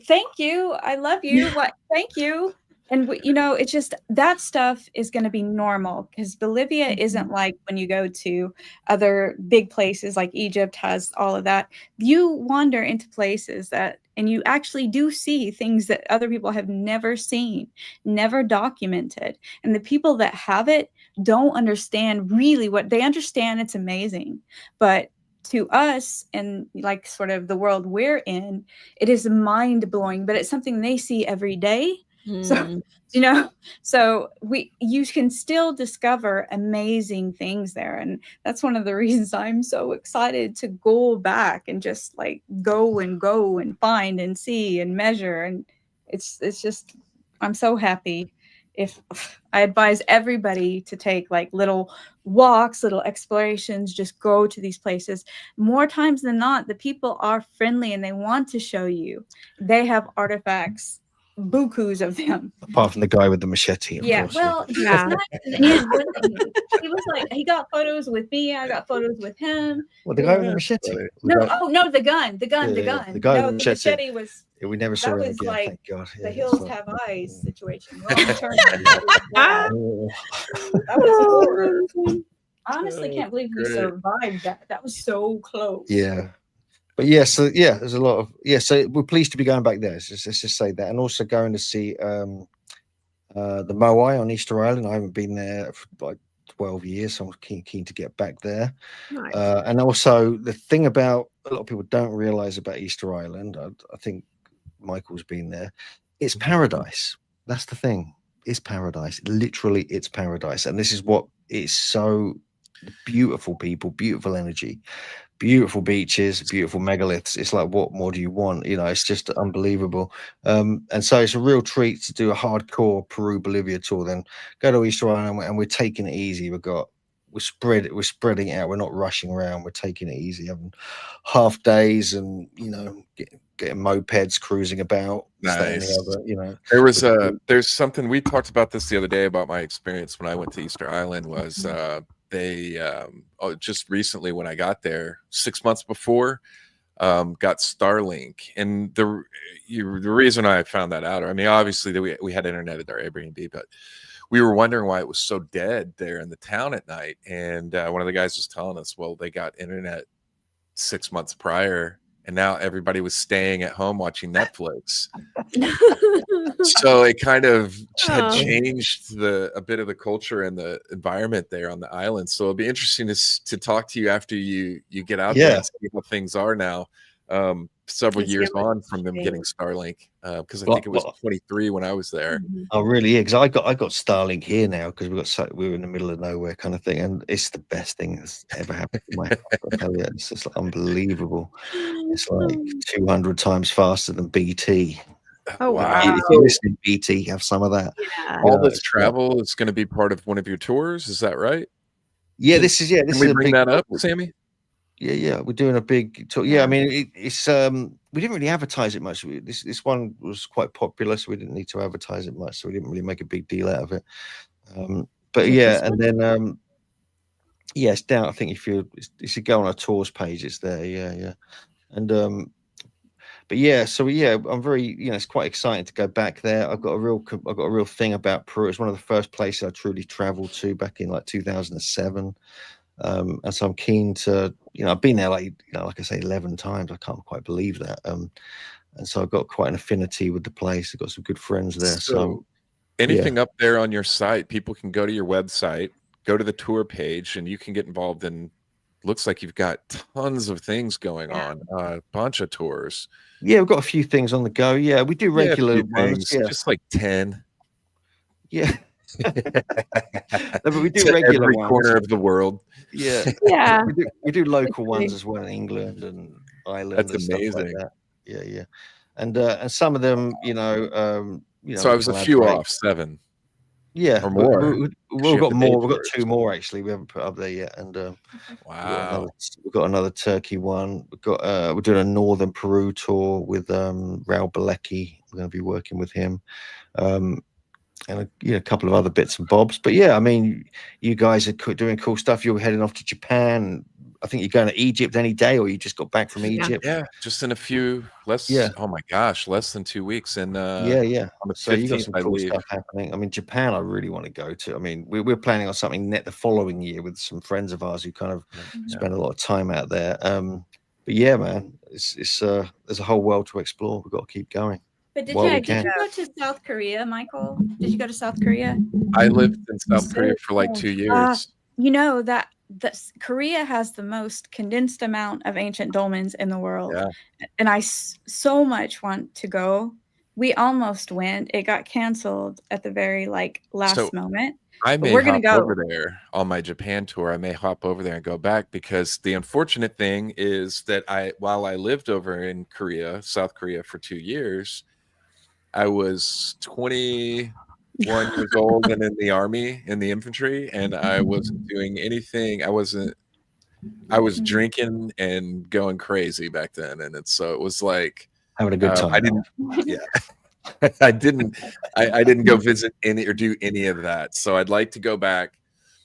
thank you, I love you. What? Thank you. And you know, it's just that stuff is going to be normal because Bolivia isn't like when you go to other big places like Egypt has all of that. You wander into places that, and you actually do see things that other people have never seen, never documented. And the people that have it don't understand really what they understand. It's amazing. But to us and like sort of the world we're in, it is mind blowing, but it's something they see every day. So, you know, so you can still discover amazing things there. And that's one of the reasons I'm so excited to go back and just like go and find and see and measure. And it's just, I'm so happy. If I advise everybody to take like little walks, little explorations, just go to these places. More times than not, the people are friendly and they want to show you. They have artifacts, bukus of them. Apart from the guy with the machete, of course. Well, he was nice. And he was like, he got photos with me. I got photos with him. Well, the guy with the machete. No, the gun. The guy with the machete was. Yeah, we never saw him again. Like thank God. the hills have eyes situation. That was horrible. Honestly, can't believe we survived that. That was so close. Yeah. But yeah, so yeah, there's a lot of so we're pleased to be going back there. Let's just say that, and also going to see the Moai on Easter Island. I haven't been there for like 12 years, so I'm keen to get back there. Nice. And also the thing about a lot of people don't realize about Easter Island, I think Michael's been there. It's paradise. That's the thing. It's paradise. Literally, it's paradise, and this is what is so beautiful. People, beautiful energy. Beautiful beaches, beautiful megaliths. It's like, what more do you want? You know, it's just unbelievable. And so it's a real treat to do a hardcore Peru Bolivia tour. Then go to Easter Island, and we're taking it easy. We're spreading it out. We're not rushing around. We're taking it easy, having half days, and you know, getting mopeds cruising about. Nice. You know, there's something we talked about this the other day about my experience when I went to Easter Island was. They just recently when I got there 6 months before got Starlink, and the reason I found that out, I mean, obviously we had internet at our Airbnb, but we were wondering why it was so dead there in the town at night. And one of the guys was telling us, well, they got internet 6 months prior, and now everybody was staying at home watching Netflix. So it kind of had changed a bit of the culture and the environment there on the island. So it'll be interesting to talk to you after you get out there and see how things are now, several years on from them getting Starlink. Because I think it was 23 when I was there. Oh, really? Yeah, because I got Starlink here now because we were in the middle of nowhere kind of thing, and it's the best thing that's ever happened to my life. It's just unbelievable. It's like 200 times faster than BT. Oh wow! If you listen to BT, have some of that. Yeah. All this travel is going to be part of one of your tours. Is that right? Yeah, this is Can we bring that up, Sammy? Yeah, we're doing a big tour. Yeah, I mean, it's we didn't really advertise it much. This one was quite popular, so we didn't need to advertise it much. So we didn't really make a big deal out of it. But yeah, and then it's down. I think if you go on our tours page, it's there. Yeah, and but yeah, so yeah, I'm very, it's quite exciting to go back there. I've got a real thing about Peru. It's one of the first places I truly traveled to back in like 2007. And so I'm keen to, I've been there like I say, 11 times. I can't quite believe that. And so I've got quite an affinity with the place. I've got some good friends there. So anything up there on your site, people can go to your website, go to the tour page, and you can get involved in. Looks like you've got tons of things going on, a bunch of tours. Yeah, we've got a few things on the go. Yeah, we do regular ones. Yeah. Just like 10. Yeah. No, but we do regular every ones. Corner of the world. Yeah. Yeah. We do local ones as well in England and Ireland. That's and amazing. Stuff like that. Yeah. And some of them, So I was a few off, 7. Yeah, or more. we've got more. We've got Tours. 2 more actually. We haven't put up there yet, and Wow. we've got another Turkey one. We've got we're doing a Northern Peru tour with Raul Balecki. We're going to be working with him, and a couple of other bits and bobs. But yeah, I mean, you guys are doing cool stuff. You're heading off to Japan. I think you're going to Egypt any day, or you just got back from Egypt. Yeah, just in a few oh my gosh, less than 2 weeks. And yeah. on the So you got 15th, some I cool leave. stuff happening. I mean, Japan, I really want to go to. I mean, we're planning on something the following year with some friends of ours who kind of spend a lot of time out there. But yeah, man, it's there's a whole world to explore. We've got to keep going. But did you go to South Korea, Michael? Did you go to South Korea? I lived in South Korea for like 2 years. You know that Korea has the most condensed amount of ancient dolmens in the world. Yeah. And I so much want to go. We almost went. It got canceled at the very last moment. I may we're gonna hop go over there on my Japan tour. I may hop over there and go back, because the unfortunate thing is that while I lived over in Korea, South Korea, for 2 years, I was 21 years old and in the army, in the infantry, and I wasn't doing anything. I was drinking and going crazy back then, and so it was like having a good time. I didn't, I didn't go visit any or do any of that. So I'd like to go back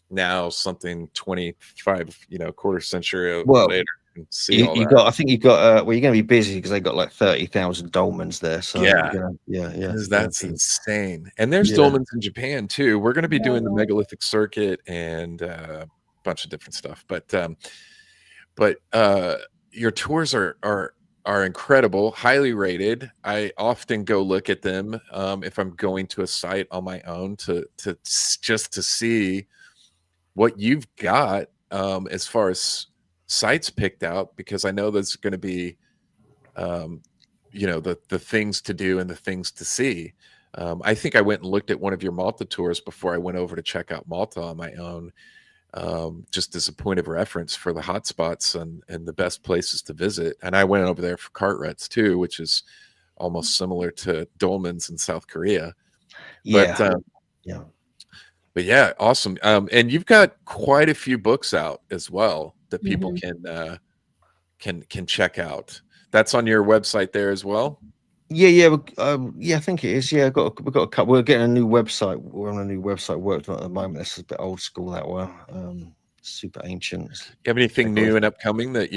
now, something 25, quarter century later, and see all that. I think you got. Well, you're going to be busy because they got like 30,000 dolmens there. So yeah. That's insane. And there's dolmens in Japan too. We're going to be doing the megalithic circuit and a bunch of different stuff. But your tours are incredible, highly rated. I often go look at them if I'm going to a site on my own to see what you've got as far as sites picked out, because I know there's going to be the things to do and the things to see. I think I went and looked at one of your Malta tours before I went over to check out Malta on my own, just as a point of reference for the hotspots and the best places to visit. And I went over there for Cartwrights too, which is almost similar to dolmens in South Korea. But yeah, awesome. And you've got quite a few books out as well that people can check out. That's on your website there as well. Yeah, I think it is. Yeah, we've got a couple. We're getting a new website. We're on a new website working on at the moment. This is a bit old school that way. Super ancient. You have anything new and upcoming that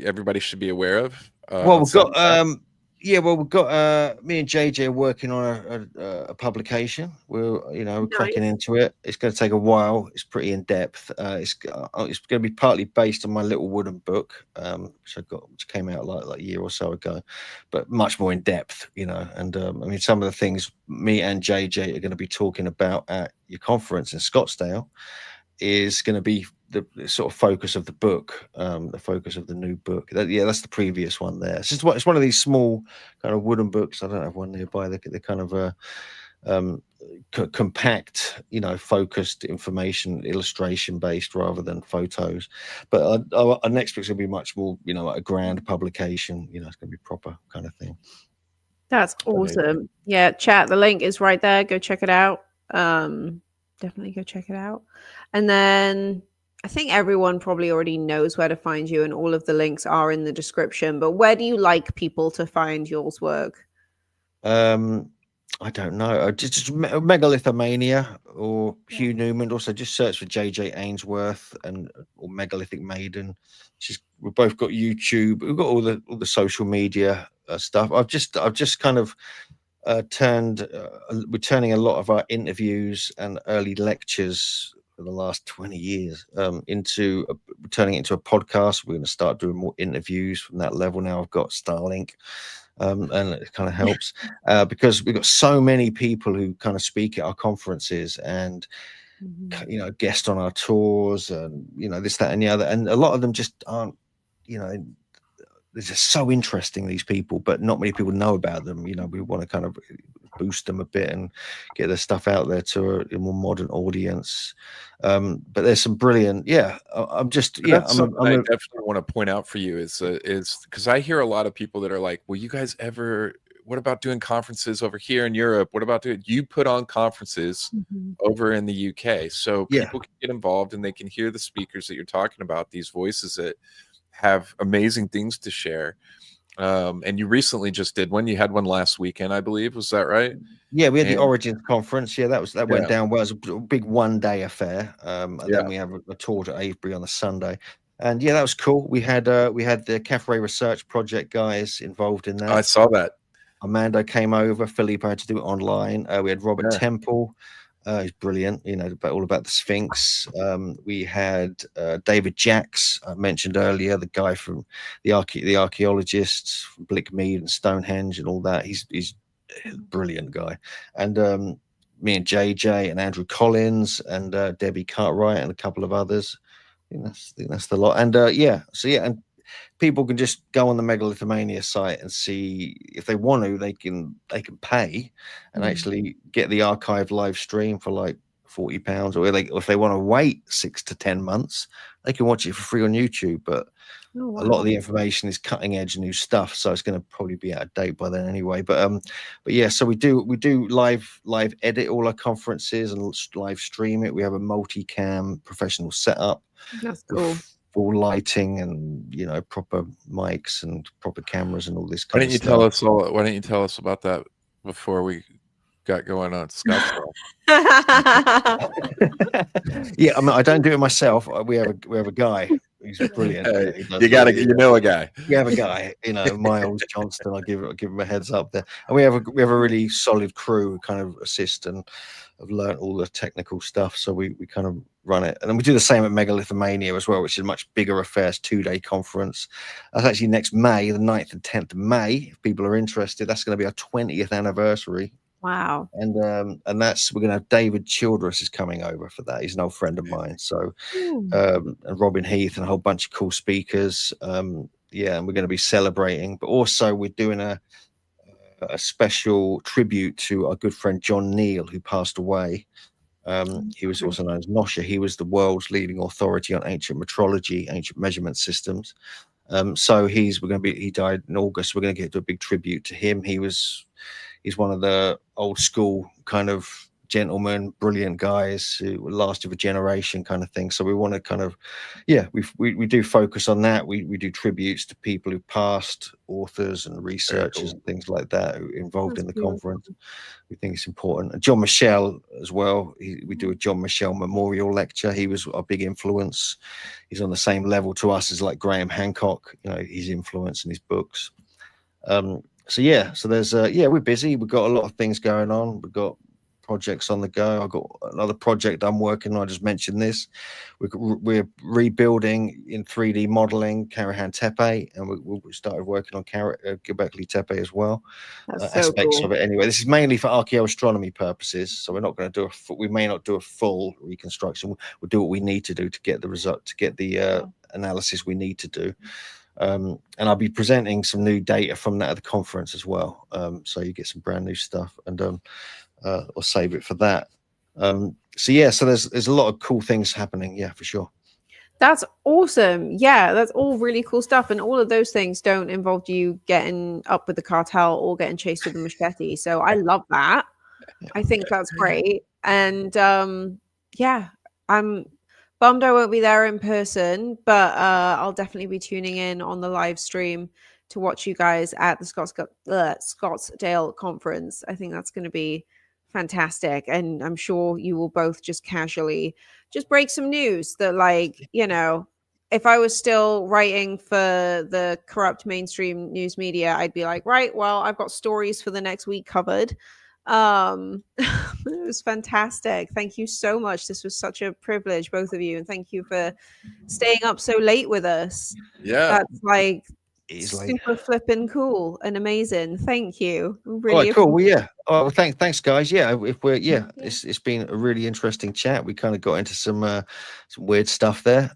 everybody should be aware of? Well, we've got we've got me and JJ are working on a publication. We're cracking into it. It's going to take a while. It's pretty in depth. It's going to be partly based on my little wooden book, which came out like a year or so ago, but much more in depth. And I mean, some of the things me and JJ are going to be talking about at your conference in Scottsdale is going to be the sort of focus of the book, the focus of the new book. That's the previous one there. It's one of these small kind of wooden books. I don't have one nearby. They're kind of compact, focused information, illustration based rather than photos. But our next book's going to be much more, like a grand publication. It's going to be proper kind of thing. That's awesome. Yeah, chat. The link is right there. Go check it out. Definitely go check it out. And then I think everyone probably already knows where to find you, and all of the links are in the description. But where do you like people to find yours work? I don't know. Just Megalithomania or Hugh Newman. Also, just search for JJ Ainsworth or Megalithic Maiden. We've both got YouTube. We've got all the social media stuff. I've just kind of we're turning a lot of our interviews and early lectures for the last 20 years into turning it into a podcast. We're going to start doing more interviews from that level now. I've got Starlink, and it kind of helps because we've got so many people who kind of speak at our conferences and guest on our tours and this, that, and the other, and a lot of them just aren't, they're just so interesting, these people, but not many people know about them. We want to kind of boost them a bit and get their stuff out there to a more modern audience. But there's some brilliant, I'm just, I definitely want to point out for you is because I hear a lot of people that are like, will you guys ever about doing conferences over here in Europe? What about you put on conferences over in the UK, so people can get involved and they can hear the speakers that you're talking about, these voices that have amazing things to share. And you recently just did one. You had one last weekend, I believe. Was that right? Yeah, we had the Origins conference. Yeah, that went down well. It was a big one-day affair. And then we have a tour to Avebury on the Sunday. And yeah, that was cool. We had the Cafe Research Project guys involved in that. I saw that. Armando came over. Filippo had to do it online. We had Robert Temple. He's brilliant, you know, all about the Sphinx. We had David Jacks, I mentioned earlier, the guy from the archaeologists from Blickmead and Stonehenge and all that. He's a brilliant guy. And me and JJ and Andrew Collins and Debbie Cartwright and a couple of others. I think that's the lot. And and people can just go on the Megalithomania site and see, if they want to, they can pay and actually get the archive live stream for like £40, or if they want to wait 6 to 10 months, they can watch it for free on YouTube. But a lot of the information is cutting edge new stuff, so it's going to probably be out of date by then anyway. But yeah, so we do live edit all our conferences and live stream it. We have a multicam professional setup. That's cool. Full lighting and, you know, proper mics and proper cameras and all this Why kind don't of you stuff. Why don't you tell us about that before we got going on Scottsdale? Yeah, I mean, I don't do it myself. We have a guy who's brilliant. You know a guy. We have a guy, you know, Miles Johnston. I'll give him a heads up there. And we have a really solid crew who kind of assist and have learned all the technical stuff. So we kind of run it. And then we do the same at Megalithomania as well, which is a much bigger affair, 2-day conference. That's actually next May, the 9th and 10th of May. If people are interested, that's going to be our 20th anniversary. Wow. And that's, we're going to have David Childress is coming over for that. He's an old friend of mine. So and Robin Heath and a whole bunch of cool speakers. And we're going to be celebrating, but also we're doing a special tribute to our good friend John Neal, who passed away. He was also known as Nosha. He was the world's leading authority on ancient metrology, ancient measurement systems. So he died in August. We're going to do a big tribute to him. He's one of the old school kind of gentlemen, brilliant guys who lasted a generation kind of thing. So we want to kind of, we do focus on that. We do tributes to people who passed, authors and researchers and things like that who are involved in the conference. We think it's important. And John Michel as well. We do a John Michel memorial lecture. He was a big influence. He's on the same level to us as like Graham Hancock, you know, his influence in his books. So there's we're busy. We've got a lot of things going on. We've got projects on the go. I've got another project I'm working on. I just mentioned this. We're rebuilding in 3D modeling Karahan Tepe, and we started working on Gobekli Tepe as well. Aspects of it anyway. This is mainly for archaeoastronomy purposes, so we're not going to we may not do a full reconstruction. We'll do what we need to do to get the result, to get the analysis we need to do. And I'll be presenting some new data from that at the conference as well. So you get some brand new stuff, and or save it for that. So there's a lot of cool things happening. Yeah, for sure. That's awesome. Yeah, that's all really cool stuff. And all of those things don't involve you getting up with the cartel or getting chased with a machete. So I love that. I think that's great. And I'm bummed I won't be there in person, but I'll definitely be tuning in on the live stream to watch you guys at the Scottsdale conference. I think that's going to be fantastic. And I'm sure you will both just casually just break some news that, like, you know, if I was still writing for the corrupt mainstream news media, I'd be like, right, well, I've got stories for the next week covered. It was fantastic. Thank you so much. This was such a privilege, both of you, and thank you for staying up so late with us. Yeah, that's like super flipping cool and amazing. Thank you. Really cool. Well, yeah. Oh, well, thanks, guys. Yeah, it's been a really interesting chat. We kind of got into some weird stuff there.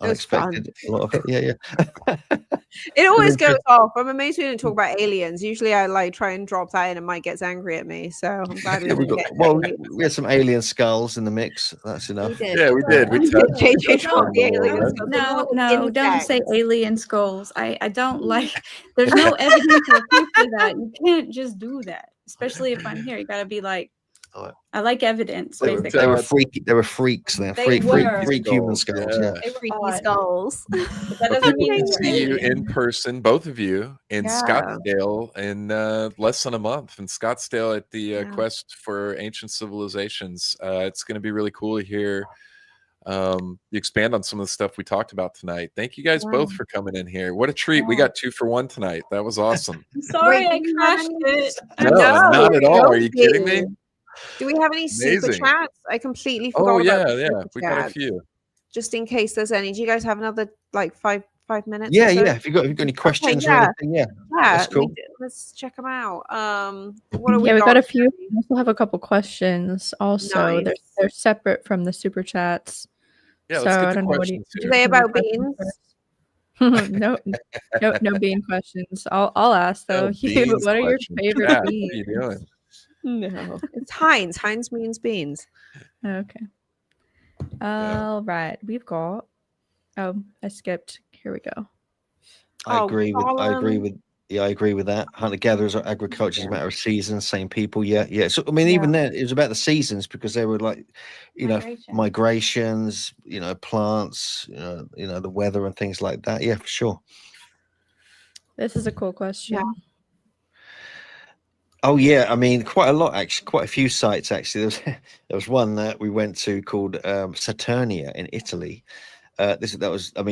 Unexpected, a lot of it. Yeah. It always Brilliant. goes off. I'm amazed we didn't talk about aliens. Usually I like try and drop that in and Mike gets angry at me. So I'm glad we Yeah, didn't get we had some alien skulls in the mix. That's enough. we did. Yeah, we did. We touched JJ dropped the on aliens. that. No, don't say alien skulls. I don't like. There's no evidence or proof for that. You can't just do that, especially if I'm here. You gotta be like, I like evidence. They Basically, They were freaky. They were freaks. Then They were. freak human skulls. Yeah. they were Freaky odd. skulls. But But that doesn't people mean can they were see you in aliens. person, both of you, in Yeah. Scottsdale in less than a month. In Scottsdale at the Yeah. Quest for Ancient Civilizations. It's going to be really cool to hear you expand on some of the stuff we talked about tonight. Thank you guys both for coming in here. What a treat. We got 2 for 1 tonight. That was awesome. I'm sorry, I do we have crashed any- it. No, not at all. Are you kidding me? Do we have any super Amazing. chats? I completely forgot Oh, about yeah, the yeah. super We got a chats. few. Just in case there's any. Do you guys have another like five minutes? Yeah, or so? yeah. If you got any questions or yeah. anything, yeah, Yeah, that's cool. let's check them out. What are we? Yeah, we got a few. We also have a couple questions. Also, Nice. they're separate from the super chats. Yeah, So let's I get the don't know what questions Are here. they about questions beans? no bean questions. I'll ask though. No beans What are your questions. favorite Chat, beans? what are you doing? No, it's Heinz. Heinz means beans. Okay. All right, we've got. Oh, I skipped. Here we go. Oh, I agree with that. Hunter gatherers or agriculture is a matter of seasons, same people. Yeah, yeah. So I mean, even then it was about the seasons because they were like, migrations, plants, the weather and things like that. Yeah, for sure. This is a cool question. Yeah. Oh yeah, I mean, quite a lot actually, quite a few sites actually. There was one that we went to called Saturnia in Italy.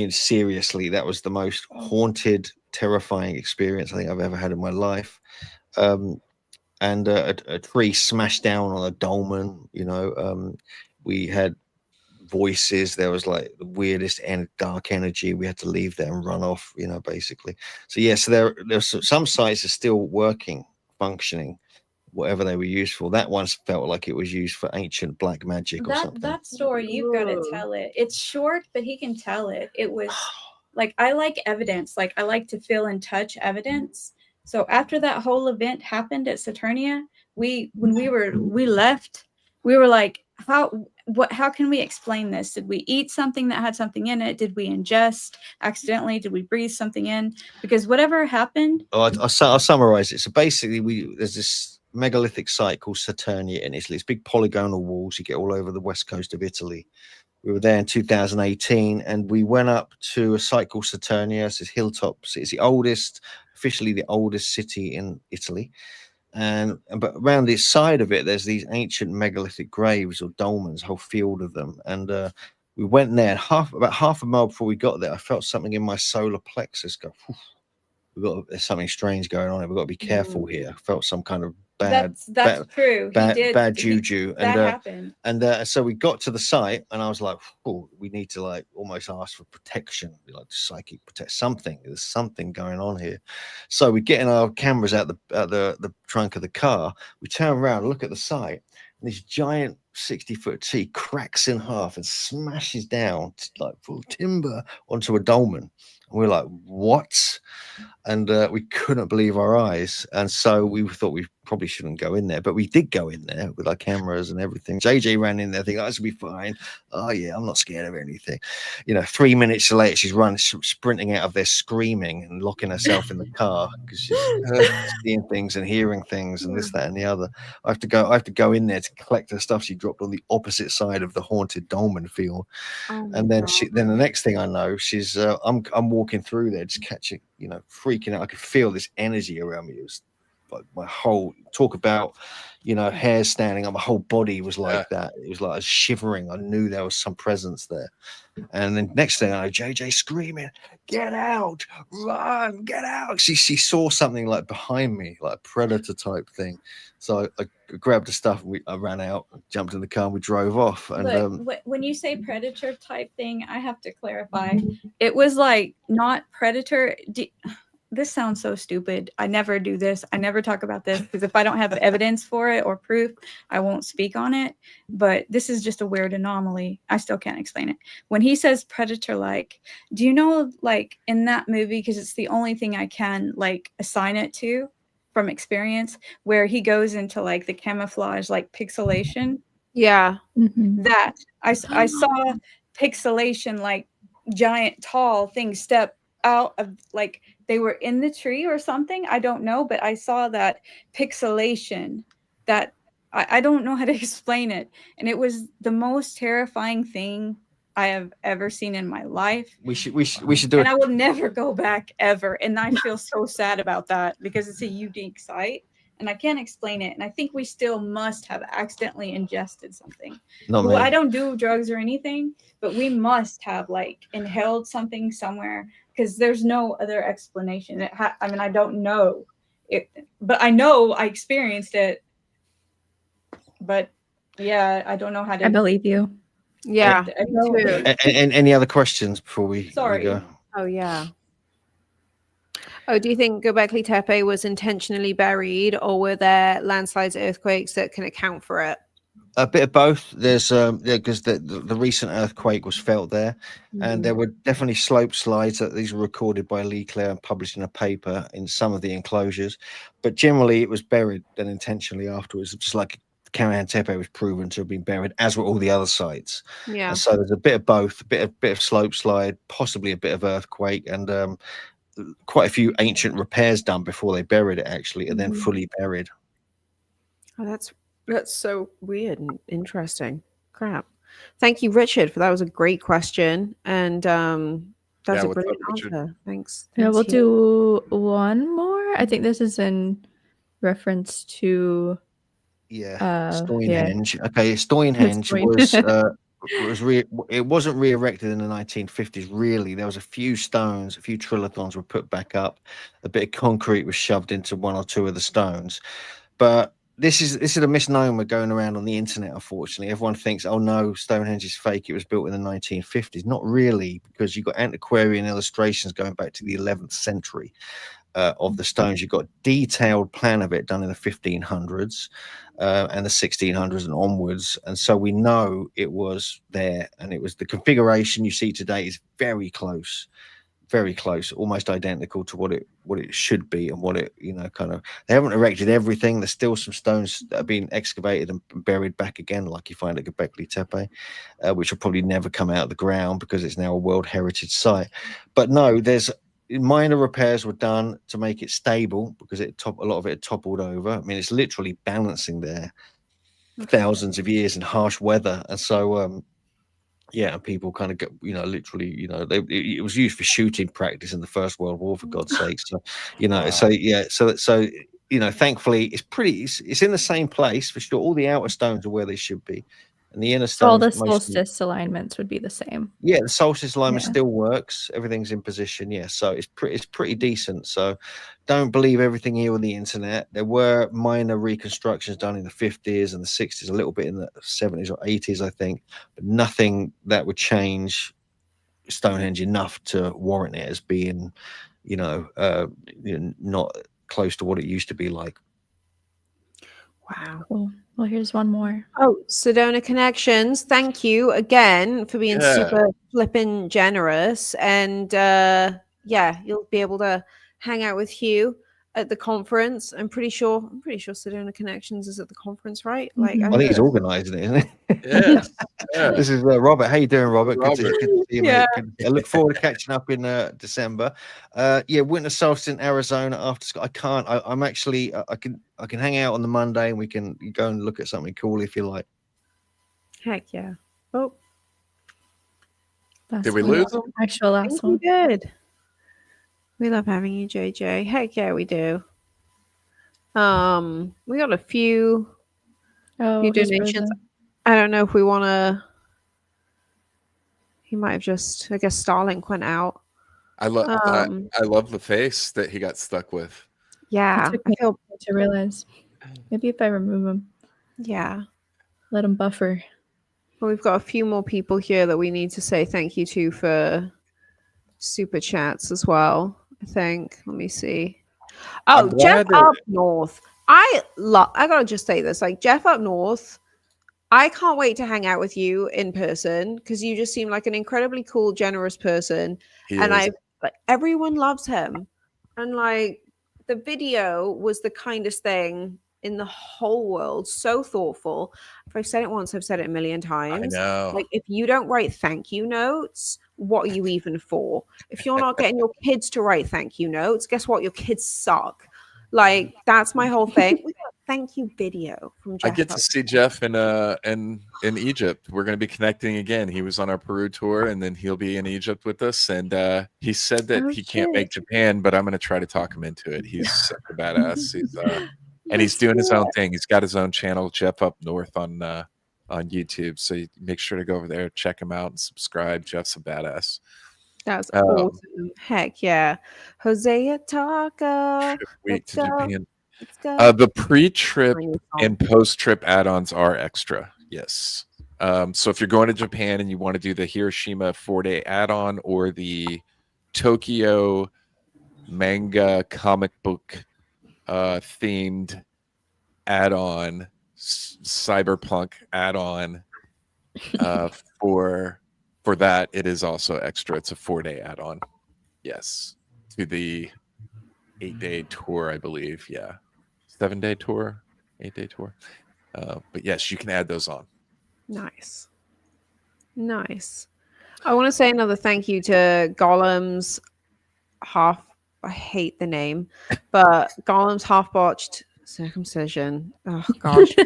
Seriously, that was the most haunted, terrifying experience I think I've ever had in my life. And a tree smashed down on a dolmen. We had voices. There was like the weirdest and dark energy. We had to leave there and run off. Basically. So yeah, so there's some sites are still working, functioning, whatever they were used for. That one felt like it was used for ancient black magic or something. That story, you've got to tell it. It's short, but he can tell it. It was like, I like evidence. Like, I like to feel and touch evidence. So after that whole event happened at Saturnia, when we left, we were like, how can we explain this? Did we eat something that had something in it? Did we ingest accidentally? Did we breathe something in? Because whatever happened. I'll summarize it. So basically there's this megalithic site called Saturnia in Italy. It's big polygonal walls you get all over the west coast of Italy. We were there in 2018 and we went up to a site called Saturnia. It's this hilltop. It's officially the oldest city in Italy. But around the side of it, there's these ancient megalithic graves or dolmens, a whole field of them. And we went there about half a mile before we got there. I felt something in my solar plexus go, there's something strange going on. We've got to be careful here. I felt some kind of that's true. Bad juju. That happened. And so we got to the site, and I was like, "Oh, we need to like almost ask for protection, like psychic protect something. There's something going on here." So we get in our cameras out the trunk of the car. We turn around, look at the site, and this giant 60-foot tree cracks in half and smashes down like full timber onto a dolmen. And we're like, "What?" And we couldn't believe our eyes. And so we thought we probably shouldn't go in there, but we did go in there with our cameras and everything. JJ ran in there thinking, "Oh, this will be fine. Oh yeah, I'm not scared of anything." 3 minutes later, she's sprinting out of there screaming and locking herself in the car because she's seeing things and hearing things and this, that, and the other. I have to go in there to collect her stuff she dropped on the opposite side of the haunted dolmen field. And then then the next thing I know, she's I'm walking through there just catching, freaking out. I could feel this energy around me. It was like my whole talk about, hair standing up. My whole body was like that. It was like I was shivering. I knew there was some presence there. And then next thing I know, JJ screaming, "Get out, run, get out." She saw something like behind me, like a predator type thing. So I grabbed the stuff and I ran out, jumped in the car and we drove off. And when you say predator type thing, I have to clarify. It was like not predator. this sounds so stupid. I never do this. I never talk about this because if I don't have evidence for it or proof, I won't speak on it. But this is just a weird anomaly. I still can't explain it. When he says predator-like, do you know, like in that movie, because it's the only thing I can like assign it to from experience, where he goes into like the camouflage, like pixelation. Yeah. That I saw pixelation, like giant tall things step out of, like they were in the tree or something. I don't know, but I saw that pixelation that I don't know how to explain it. And it was the most terrifying thing I have ever seen in my life. We should do And it. I will never go back ever. And I feel so sad about that because it's a unique site and I can't explain it. And I think we still must have accidentally ingested something. Well, I don't do drugs or anything, but we must have like inhaled something somewhere because there's no other explanation. I mean, I don't know it, but I know I experienced it. But yeah, I don't know how to. I believe you. Yeah. And any other questions before we go? Oh yeah. Oh, do you think Gobekli Tepe was intentionally buried, or were there landslides, earthquakes that can account for it? A bit of both. There's because the recent earthquake was felt there, and there were definitely slope slides that these were recorded by Lee Clare and published in a paper in some of the enclosures, but generally it was buried then intentionally afterwards, just like Karahan Tepe was proven to have been buried, as were all the other sites. Yeah. And so there's a bit of both, a bit of slope slide, possibly a bit of earthquake, and quite a few ancient repairs done before they buried it actually, and then fully buried. Oh, that's so weird and interesting. Crap. Thank you, Richard, for that. Was a great question, and that was a brilliant answer. Thanks. Yeah, we'll do one more. I think this is in reference to Stonehenge. Okay, Stonehenge it wasn't re-erected in the 1950s. Really, there was a few stones, a few trilithons were put back up, a bit of concrete was shoved into one or two of the stones, but this is a misnomer going around on the internet. Unfortunately, everyone thinks, oh no, Stonehenge is fake, it was built in the 1950s. Not really, because you've got antiquarian illustrations going back to the 11th century of the stones. You've got a detailed plan of it done in the 1500s and the 1600s and onwards, and so we know it was there, and it was the configuration you see today is very close, almost identical to what it should be, and what it, kind of, they haven't erected everything. There's still some stones that have been excavated and buried back again, like you find at Gobekli Tepe, which will probably never come out of the ground because it's now a World Heritage Site. But no, there's minor repairs were done to make it stable because a lot of it had toppled over. I mean, it's literally balancing there thousands of years in harsh weather, and so yeah, and people kind of get, literally, it was used for shooting practice in the First World War, for God's sake. So, thankfully it's in the same place for sure. All the outer stones are where they should be, and the inner stones. All the solstice alignments would be the same. Yeah, the solstice alignment still works. Everything's in position. Yeah, so it's pretty decent. So don't believe everything here on the internet. There were minor reconstructions done in the 50s and the 60s, a little bit in the 70s or 80s, I think, but nothing that would change Stonehenge enough to warrant it as being, not close to what it used to be like. Wow. Cool. Well, here's one more. Oh, Sedona Connections. Thank you again for being super flippin' generous. And you'll be able to hang out with Hugh at the conference. I'm pretty sure Sedona Connections is at the conference, right? Like, I think he's organising it, isn't it? Yeah. This is Robert. How you doing, Robert? Good to see you, mate. I look forward to catching up in December. Winter solstice in Arizona after. I can't. I'm actually. I can hang out on the Monday, and we can go and look at something cool if you like. Heck yeah! Oh, did we lose them? Actual last one. We did. We love having you, JJ. Heck yeah, we do. We got a few donations. I don't know if we want to. He might have just. I guess Starlink went out. I love the face that he got stuck with. Yeah, it took me to realize. Maybe if I remove him. Yeah. Let him buffer. Well, we've got a few more people here that we need to say thank you to for super chats as well. I think. Let me see. I'm Oh, Jeff glad that- up north. I gotta just say this. Like Jeff up north, I can't wait to hang out with you in person because you just seem like an incredibly cool, generous person. He And is. like everyone loves him. And like the video was the kindest thing in the whole world. So thoughtful. If I've said it once, I've said it a million times. I know. Like if you don't write thank you notes, what are you even for? If you're not getting your kids to write thank you notes, guess what? Your kids suck. Like that's my whole thing. We got a thank you video from Jeff. I get to see Jeff in Egypt. We're going to be connecting again. He was on our Peru tour, and then he'll be in Egypt with us. And he said that he can't make Japan, but I'm going to try to talk him into it. He's such a badass. He's doing his own thing. He's got his own channel, Jeff Up North, on YouTube. So you make sure to go over there, check him out, and subscribe. Jeff's a badass. That's awesome. Heck yeah. Hosea Taco. Week to go. Japan. Let's go. The pre-trip and post-trip add-ons are extra. Yes. So if you're going to Japan and you want to do the Hiroshima 4-day add-on or the Tokyo manga comic book themed add-on, cyberpunk add-on for that, it is also extra. It's a 4-day add-on. Yes. To the 8-day tour, I believe. Yeah. 7-day tour, 8-day tour. But yes, you can add those on. Nice. I want to say another thank you to Golem's half. I hate the name, but Golem's half botched circumcision. Oh gosh,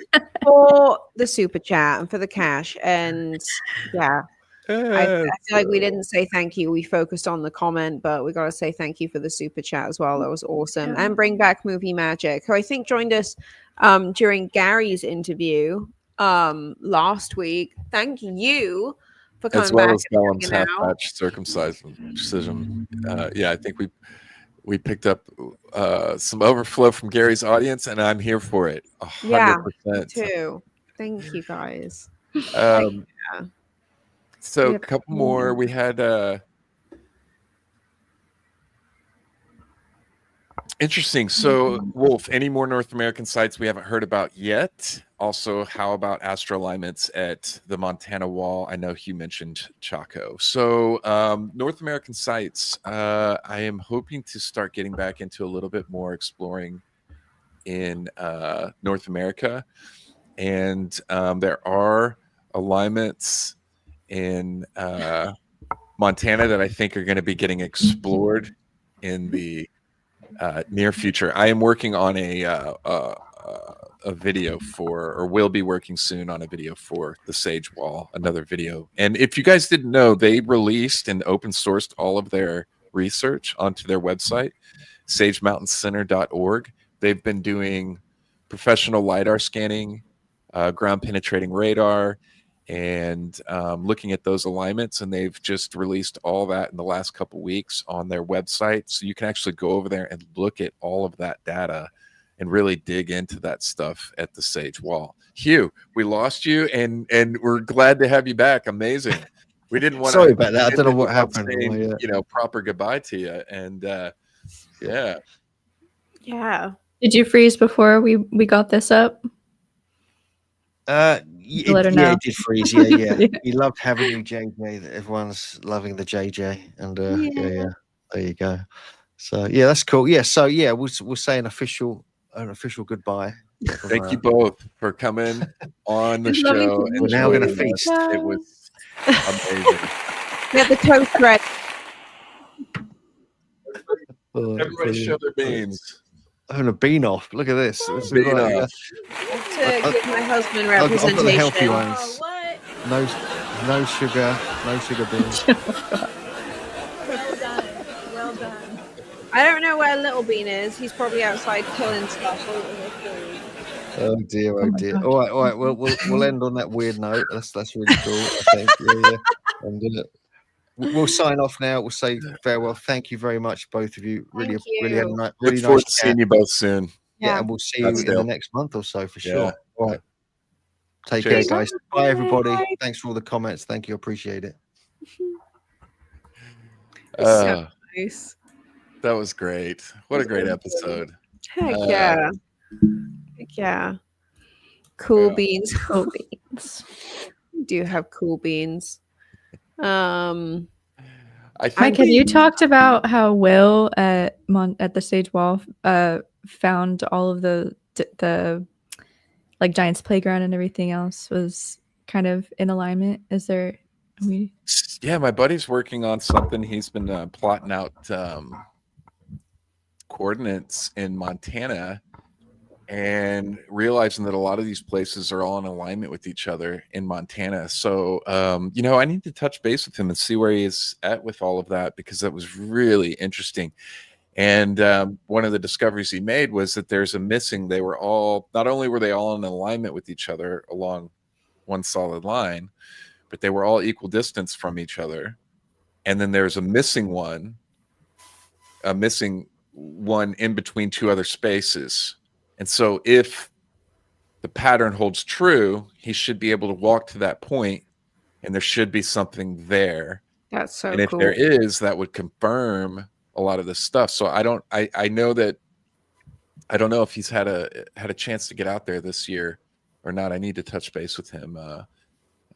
for the super chat and for the cash, and yeah. I feel like we didn't say thank you. We focused on the comment, but we got to say thank you for the super chat as well. That was awesome. Yeah. And bring back Movie Magic, who I think joined us during Gary's interview last week. Thank you for coming as well back as Golem's half-patch circumcision. Yeah, I think we picked up some overflow from Gary's audience, and I'm here for it. 100%. Yeah, too. Thank you guys. So a couple more. We had interesting. So Wolf, any more North American sites we haven't heard about yet? Also, how about astro alignments at the Montana Wall? I know Hugh mentioned Chaco. So North American sites, I am hoping to start getting back into a little bit more exploring in North America. And there are alignments in Montana that I think are going to be getting explored in the near future. I am working on a video for, or will be working soon on a video for the Sage Wall, another video. And if you guys didn't know, they released and open sourced all of their research onto their website, sagemountainCenter.org. They've been doing professional LiDAR scanning, ground penetrating radar, and looking at those alignments, and they've just released all that in the last couple weeks on their website, so you can actually go over there and look at all of that data and really dig into that stuff at the Sage Wall. Hugh, we lost you, and we're glad to have you back. Amazing. We didn't want sorry about that. I don't know what happened. Saying, proper goodbye to you, and yeah. Did you freeze before we got this up? It did freeze. Yeah. We loved having you, JJ. Everyone's loving the JJ, and yeah, there you go. So yeah, that's cool. Yeah, so yeah, we'll say an official goodbye. Thank you both for coming on the show. And we're now going to feast. It was amazing. Get the toast ready. Everybody show their beans. Having a bean off. Look at this. Bean off. To give my husband I've representation. got the healthy ones. Oh, what? No sugar beans. Well done. I don't know where Little Bean is. He's probably outside killing stuff. Oh dear. All right. We'll end on that weird note. That's really cool. I think. Yeah. And we'll sign off now. We'll say farewell. Thank you very much, both of you. Really had a Look really forward nice to seeing you both soon. Yeah, and we'll see you in the next month or so for sure. All right. Take Cheers. care, guys. Bye, everybody. Thanks for all the comments. Thank you. Appreciate it. So nice. That was great. What a great episode. Heck yeah. Heck yeah. Cool beans. Cool beans. We do have cool beans. I think Mike, have you talked about how Will at the Sage Wall found all of the like Giants Playground and everything else was kind of in alignment? Is there? Yeah, my buddy's working on something. He's been plotting out coordinates in Montana and realizing that a lot of these places are all in alignment with each other in Montana. So, I need to touch base with him and see where he is at with all of that, because that was really interesting. And one of the discoveries he made was that there's a missing. They were all, not only were they all in alignment with each other along one solid line, but they were all equal distance from each other. And then there's a missing one in between two other spaces. And so if the pattern holds true, he should be able to walk to that point and there should be something there. That's so and if cool. there is, that would confirm a lot of this stuff. So I don't know if he's had a chance to get out there this year or not. I need to touch base with him.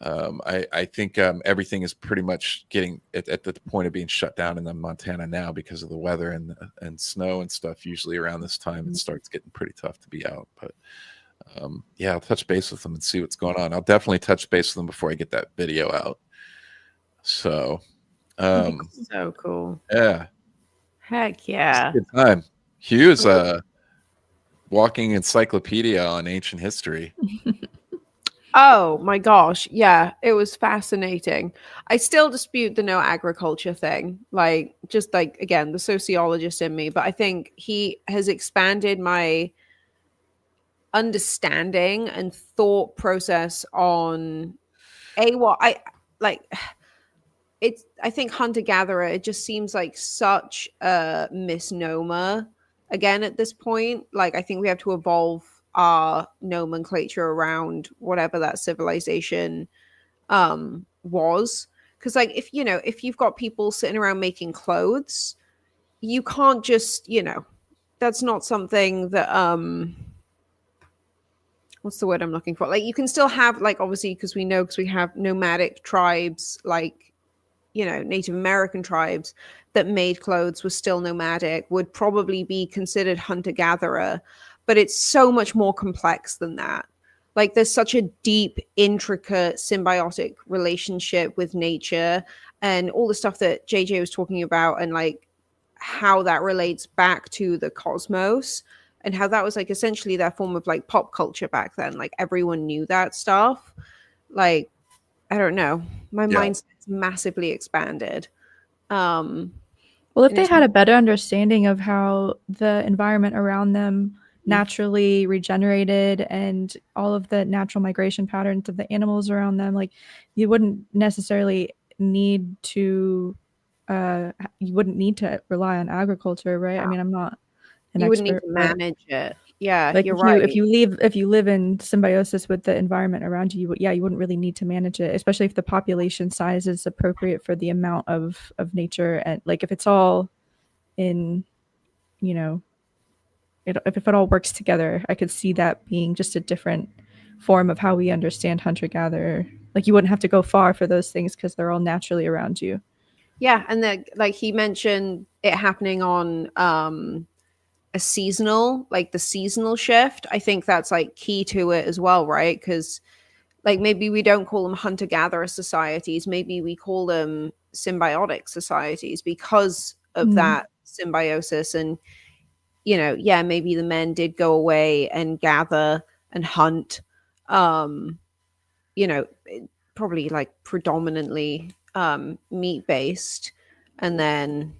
I think everything is pretty much getting at the point of being shut down in Montana now because of the weather and snow and stuff. Usually around this time, it starts getting pretty tough to be out. But I'll touch base with them and see what's going on. I'll definitely touch base with them before I get that video out. So, so cool. Yeah. Heck yeah. Good time. Hugh is a walking encyclopedia on ancient history. Oh my gosh. Yeah, it was fascinating. I still dispute the no agriculture thing. Again, the sociologist in me, but I think he has expanded my understanding and thought process on what I like. I think hunter-gatherer, it just seems like such a misnomer again at this point. I think we have to evolve our nomenclature around whatever that civilization was. Because if you've got people sitting around making clothes, you can't just, that's not something that what's the word I'm looking for? You can still have obviously because we have nomadic tribes Native American tribes that made clothes, were still nomadic, would probably be considered hunter-gatherer, but it's so much more complex than that. There's such a deep, intricate, symbiotic relationship with nature and all the stuff that JJ was talking about, and how that relates back to the cosmos and how that was essentially their form of pop culture back then. Everyone knew that stuff. I don't know. My mind's massively expanded. Well, if they had a better understanding of how the environment around them naturally regenerated and all of the natural migration patterns of the animals around them, you wouldn't necessarily need to rely on agriculture, right? Yeah. I mean, I'm not an you expert. Wouldn't need to manage it. Yeah, you're right. right. If you live in symbiosis with the environment around you, you wouldn't really need to manage it, especially if the population size is appropriate for the amount of nature. And if it's all in, if it all works together, I could see that being just a different form of how we understand hunter-gatherer. You wouldn't have to go far for those things because they're all naturally around you. Yeah, and then he mentioned it happening on a seasonal, the seasonal shift. I think that's key to it as well, right? Because maybe we don't call them hunter-gatherer societies, maybe we call them symbiotic societies because of that symbiosis. And maybe the men did go away and gather and hunt, probably predominantly meat based, and then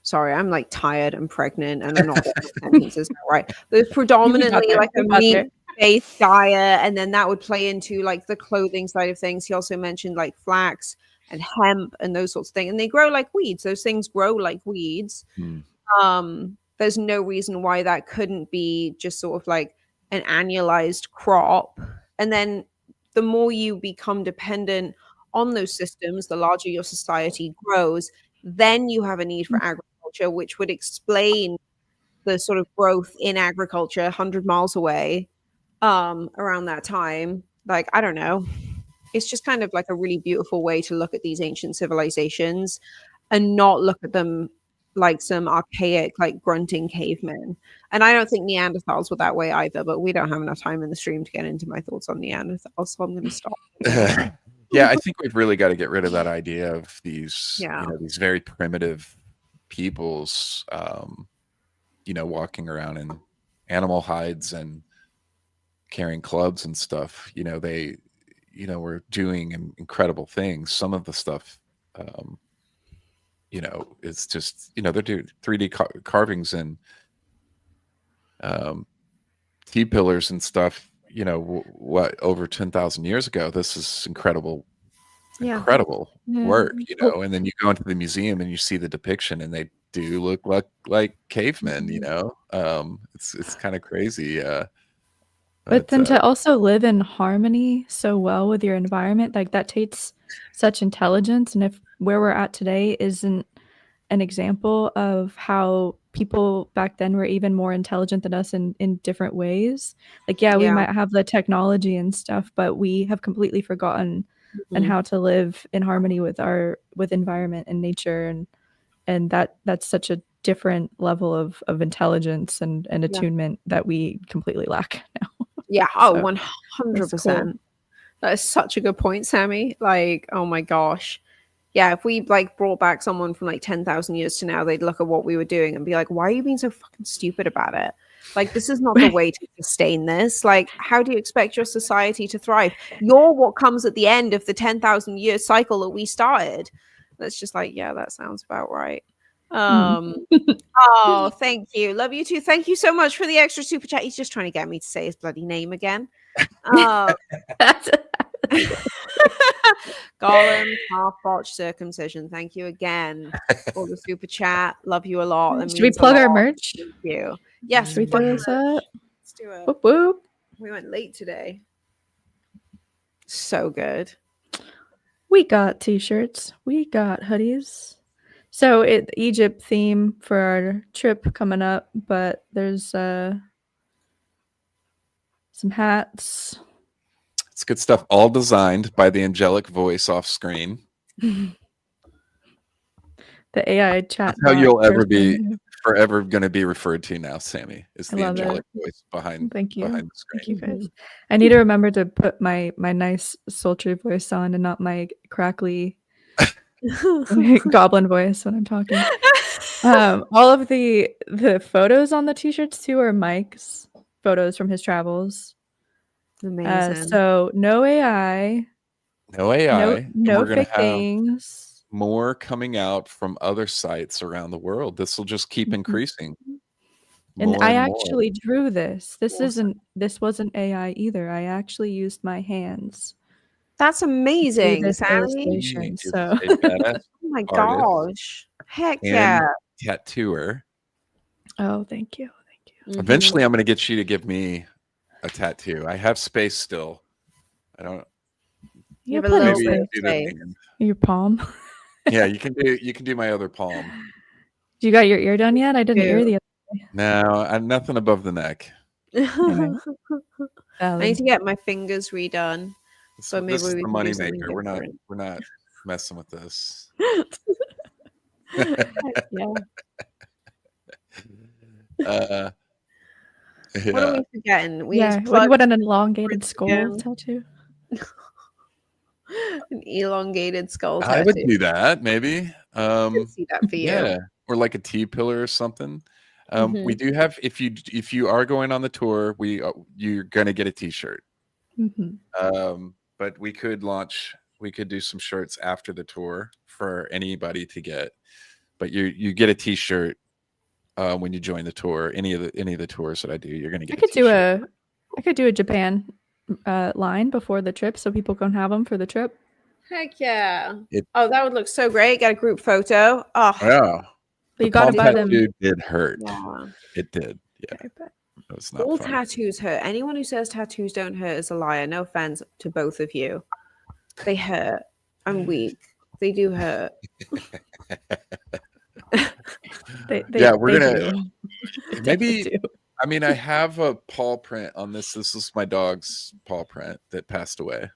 sorry, I'm tired and pregnant and I'm not sentences now, right? There's predominantly a meat-based diet, and then that would play into the clothing side of things. He also mentioned flax and hemp and those sorts of things, and they grow like weeds. Those things grow like weeds. There's no reason why that couldn't be just sort of an annualized crop. And then the more you become dependent on those systems, the larger your society grows. Then you have a need for agriculture agriculture, which would explain the sort of growth in agriculture 100 miles away around that time. Like, I don't know. It's just kind of like a really beautiful way to look at these ancient civilizations and not look at them like some archaic, like grunting cavemen. And I don't think Neanderthals were that way either, but we don't have enough time in the stream to get into my thoughts on Neanderthals, so I'm going to stop. Yeah, I think we've really got to get rid of that idea of these, these very primitive peoples, walking around in animal hides and carrying clubs and stuff. They, were doing incredible things. Some of the stuff, it's just, they're doing 3D carvings and T-pillars and stuff, what, over 10,000 years ago. This is incredible work, and then you go into the museum and you see the depiction and they do look like cavemen, it's kind of crazy. But then to also live in harmony so well with your environment, like that takes such intelligence. And if where we're at today isn't an example of how people back then were even more intelligent than us in different ways, like, we might have the technology and stuff, but we have completely forgotten and how to live in harmony with environment and nature. And that's such a different level of intelligence and attunement that we completely lack now. Yeah. Oh, 100%. Cool. That is such a good point, Sammy. Like, oh my gosh. Yeah, if we like brought back someone from like 10,000 years to now, they'd look at what we were doing and be like, why are you being so fucking stupid about it? Like, this is not the way to sustain this. Like, how do you expect your society to thrive? You're what comes at the end of the 10,000 year cycle that we started. That's just like, yeah, that sounds about right. Oh, thank you. Love you too. Thank you so much for the extra super chat. He's just trying to get me to say his bloody name again. Gollum, half botched circumcision. Thank you again for the super chat. Love you a lot. Should we plug our merch? Thank you. Yes, should we throw this up? Let's do it. Whoop, whoop. We went late today. So good. We got t-shirts. We got hoodies. So Egypt theme for our trip coming up, but there's some hats. It's good stuff, all designed by the angelic voice off screen. The AI chat. That's how you'll ever be forever going to be referred to now, Sammy, is the angelic voice behind the screen. Thank you, guys. I need to remember to put my nice sultry voice on and not my crackly goblin voice when I'm talking. All of the photos on the t-shirts too are Mike's photos from his travels. Amazing. So no AI, no fake things. More coming out from other sites around the world. This will just keep increasing. And I actually drew this. This wasn't AI either. I actually used my hands. That's amazing, Sammy. So. Oh my gosh. Heck yeah. Tattooer. Oh, thank you. Eventually, I'm going to get you to give me a tattoo. I have space still. I don't. You have a little space. Your palm. Yeah, you can do my other palm. You got your ear done yet? I didn't hear the other day. No, I'm nothing above the neck. I need to get my fingers redone. So maybe this is the money maker. We're not messing with this. What are we forgetting? What an elongated skull tattoo. An elongated skull tattoo. I would do that, maybe. I can see that for you. Yeah, or like a T-pillar or something. We do have, if you are going on the tour, you're gonna get a T-shirt. But we could do some shirts after the tour for anybody to get. But you get a T-shirt when you join the tour. Any of the tours that I do, you're gonna get. I could do a Japan line before the trip, so people can have them for the trip. Heck yeah! That would look so great. Got a group photo. Oh yeah. But you got to buy them. It did hurt. Yeah. It did. Yeah. It was not all fun. tattoos hurt. Anyone who says tattoos don't hurt is a liar. No offense to both of you. They hurt. I'm weak. They do hurt. we're gonna do. maybe. do. I mean, I have a paw print on this. This is my dog's paw print that passed away.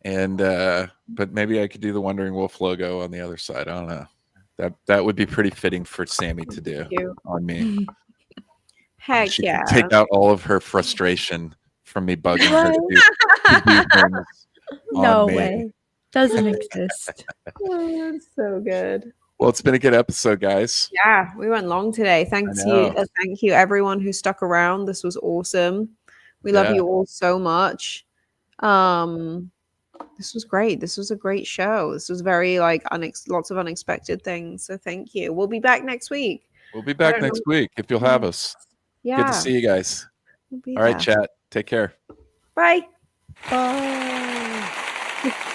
And but maybe I could do the Wandering Wolf logo on the other side. I don't know. That would be pretty fitting for Sammy to do on me. Heck she yeah. could take out all of her frustration from me bugging her to do things No on me. way. Doesn't exist. Oh, that's so good. Well, it's been a good episode, guys. Yeah, we went long today. Thank you everyone who stuck around. This was awesome. We love you all so much. This was great. This was a great show. This was very like lots of unexpected things. So thank you. We'll be back next week. We'll be back next week if you'll have us. Yeah. Good to see you guys. We'll all right, chat. Take care. Bye. Bye.